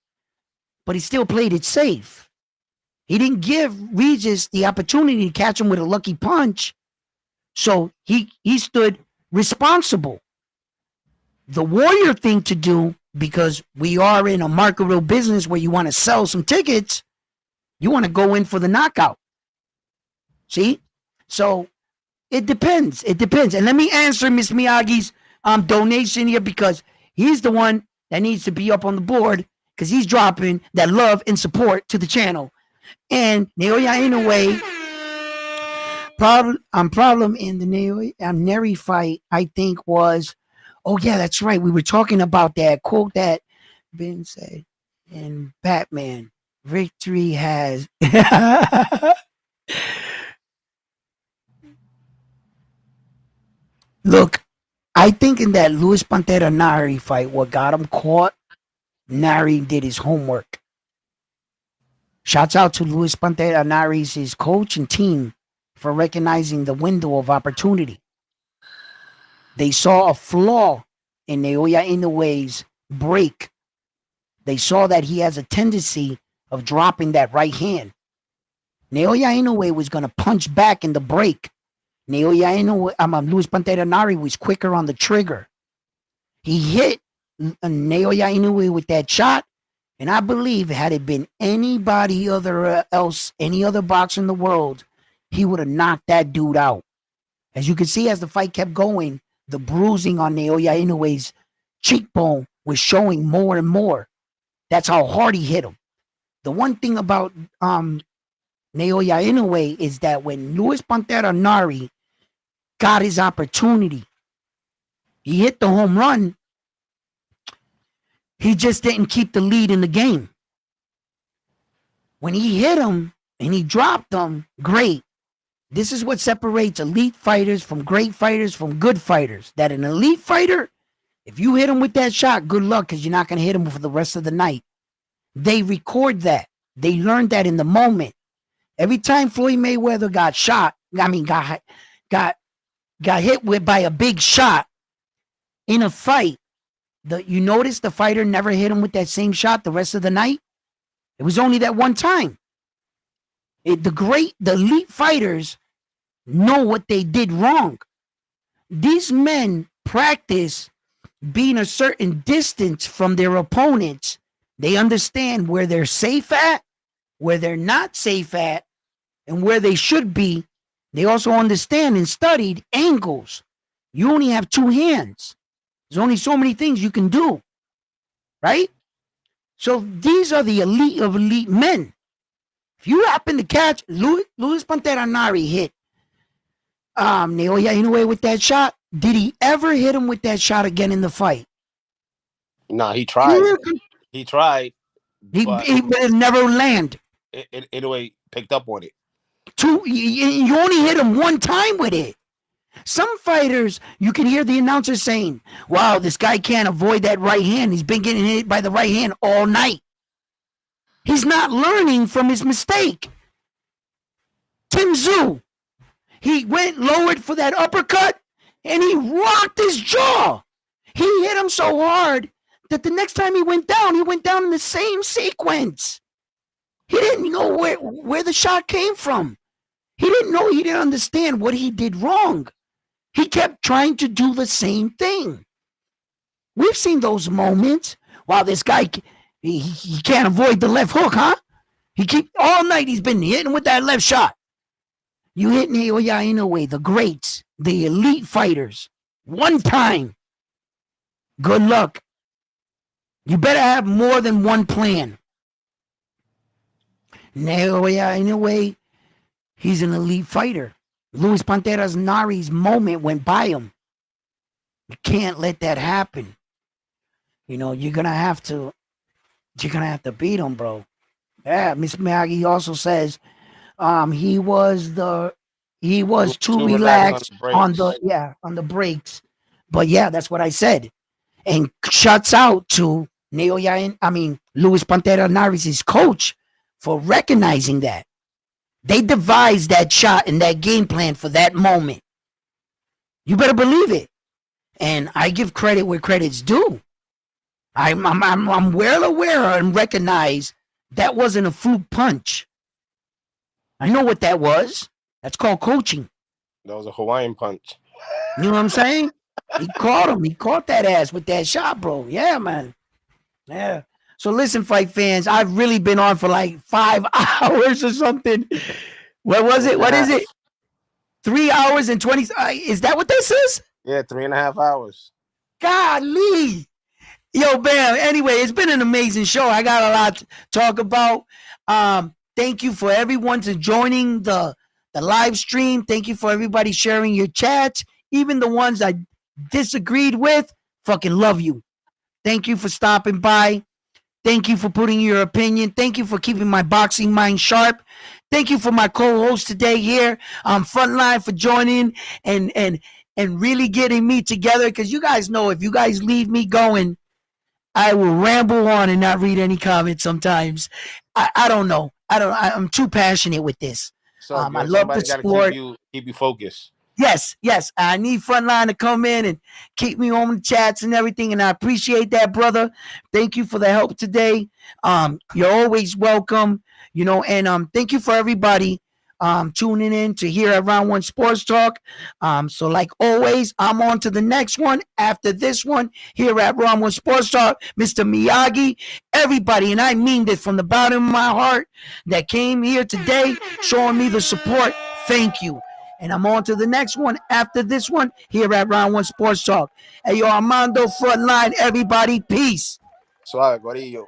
[SPEAKER 1] But he still played it safe. He didn't give Regis the opportunity to catch him with a lucky punch. So he stood responsible. The warrior thing to do, because we are in a marketable business where you want to sell some tickets, you want to go in for the knockout. See? So It depends. It depends. And let me answer Miss Miyagi's donation here, because he's the one that needs to be up on the board, because he's dropping that love and support to the channel. And Naoya Inoue, problem in the Naoya Neri fight, I think was, oh yeah, that's right. We were talking about that quote that Ben said in Batman. Victory has look, I think in that Luis Pantera Nari fight, what got him caught, Nari did his homework. Shouts out to Luis Pantera Nari's his coach and team for recognizing the window of opportunity. They saw a flaw in Naoya Inoue's break. They saw that he has a tendency of dropping that right hand. Naoya Inoue was going to punch back in the break. Naoya Inoue, Luis Pantera Nari was quicker on the trigger. He hit Naoya Inoue with that shot, and I believe had it been anybody else, any other boxer in the world, he would have knocked that dude out. As you can see, as the fight kept going, the bruising on Naoya Inoue's cheekbone was showing more and more. That's how hard he hit him. The one thing about Naoya Inoue is that when Luis Pantera Nari got his opportunity, he hit the home run. He just didn't keep the lead in the game. When he hit him and he dropped him, great. This is what separates elite fighters from great fighters from good fighters. That an elite fighter, if you hit him with that shot, good luck, because you're not going to hit him for the rest of the night. They record that. They learned that in the moment. Every time Floyd Mayweather got shot, got hit with by a big shot in a fight, you notice the fighter never hit him with that same shot the rest of the night? It was only that one time. The elite fighters know what they did wrong. These men practice being a certain distance from their opponents. They understand where they're safe at, where they're not safe at, and where they should be. They also understand and studied angles. You only have two hands. There's only so many things you can do, right? So these are the elite of elite men. If you happen to catch Luis Pantera Nari hit Naoya Inoue with that shot, did he ever hit him with that shot again in the fight?
[SPEAKER 2] Nah, he tried. He tried.
[SPEAKER 1] But it never landed.
[SPEAKER 2] Inoue picked up on it.
[SPEAKER 1] You only hit him one time with it. Some fighters, you can hear the announcer saying, wow, this guy can't avoid that right hand. He's been getting hit by the right hand all night. He's not learning from his mistake. Tim Tszyu, he went lowered for that uppercut, and he rocked his jaw. He hit him so hard that the next time he went down in the same sequence. He didn't know where the shot came from. He didn't understand what he did wrong. He kept trying to do the same thing. We've seen those moments. Wow, this guy, he can't avoid the left hook, huh? All night he's been hitting with that left shot. You hit Naoya Inoue, the greats, the elite fighters, one time. Good luck. You better have more than one plan. Naoya Inoue, he's an elite fighter. Luis Pantera Nari's moment went by him. You can't let that happen. You know, you're gonna have to beat him, bro. Yeah, Miss Maggie also says he was too relaxed on the breaks. But yeah, that's what I said. And shuts out to Luis Pantera Nari's coach for recognizing that. They devised that shot and that game plan for that moment. You better believe it. And I give credit where credit's due. I'm well aware and recognize that wasn't a fluke punch. I know what that was. That's called coaching.
[SPEAKER 2] That was a Hawaiian punch.
[SPEAKER 1] You know what I'm saying? He caught him. He caught that ass with that shot, bro. Yeah, man. Yeah. So listen, fight fans, I've really been on for like 5 hours or something. What was it? What is it? 3 hours and 20. Is that what this is?
[SPEAKER 2] Yeah, 3.5 hours.
[SPEAKER 1] Golly. Yo, Bam. Anyway, it's been an amazing show. I got a lot to talk about. Thank you for everyone to joining the live stream. Thank you for everybody sharing your chats, even the ones I disagreed with. Fucking love you. Thank you for stopping by. Thank you for putting your opinion. Thank you for keeping my boxing mind sharp. Thank you for my co-host today here on Frontline for joining and really getting me together. Because you guys know if you guys leave me going, I will ramble on and not read any comments sometimes. I don't know. I'm too passionate with this.
[SPEAKER 2] So
[SPEAKER 1] I love the
[SPEAKER 2] somebody got to
[SPEAKER 1] sport.
[SPEAKER 2] keep you focused.
[SPEAKER 1] Yes. I need Frontline to come in and keep me on the chats and everything, and I appreciate that, brother. Thank you for the help today. You're always welcome, and thank you for everybody tuning in to hear at Round One Sports Talk. So like always, I'm on to the next one after this one here at Round One Sports Talk. Mr. Miyagi, everybody, and I mean this from the bottom of my heart, that came here today showing me the support. Thank you. And I'm on to the next one after this one here at Round One Sports Talk. Hey, yo, Armando Frontline, everybody, peace.
[SPEAKER 2] Suave, Gorillo.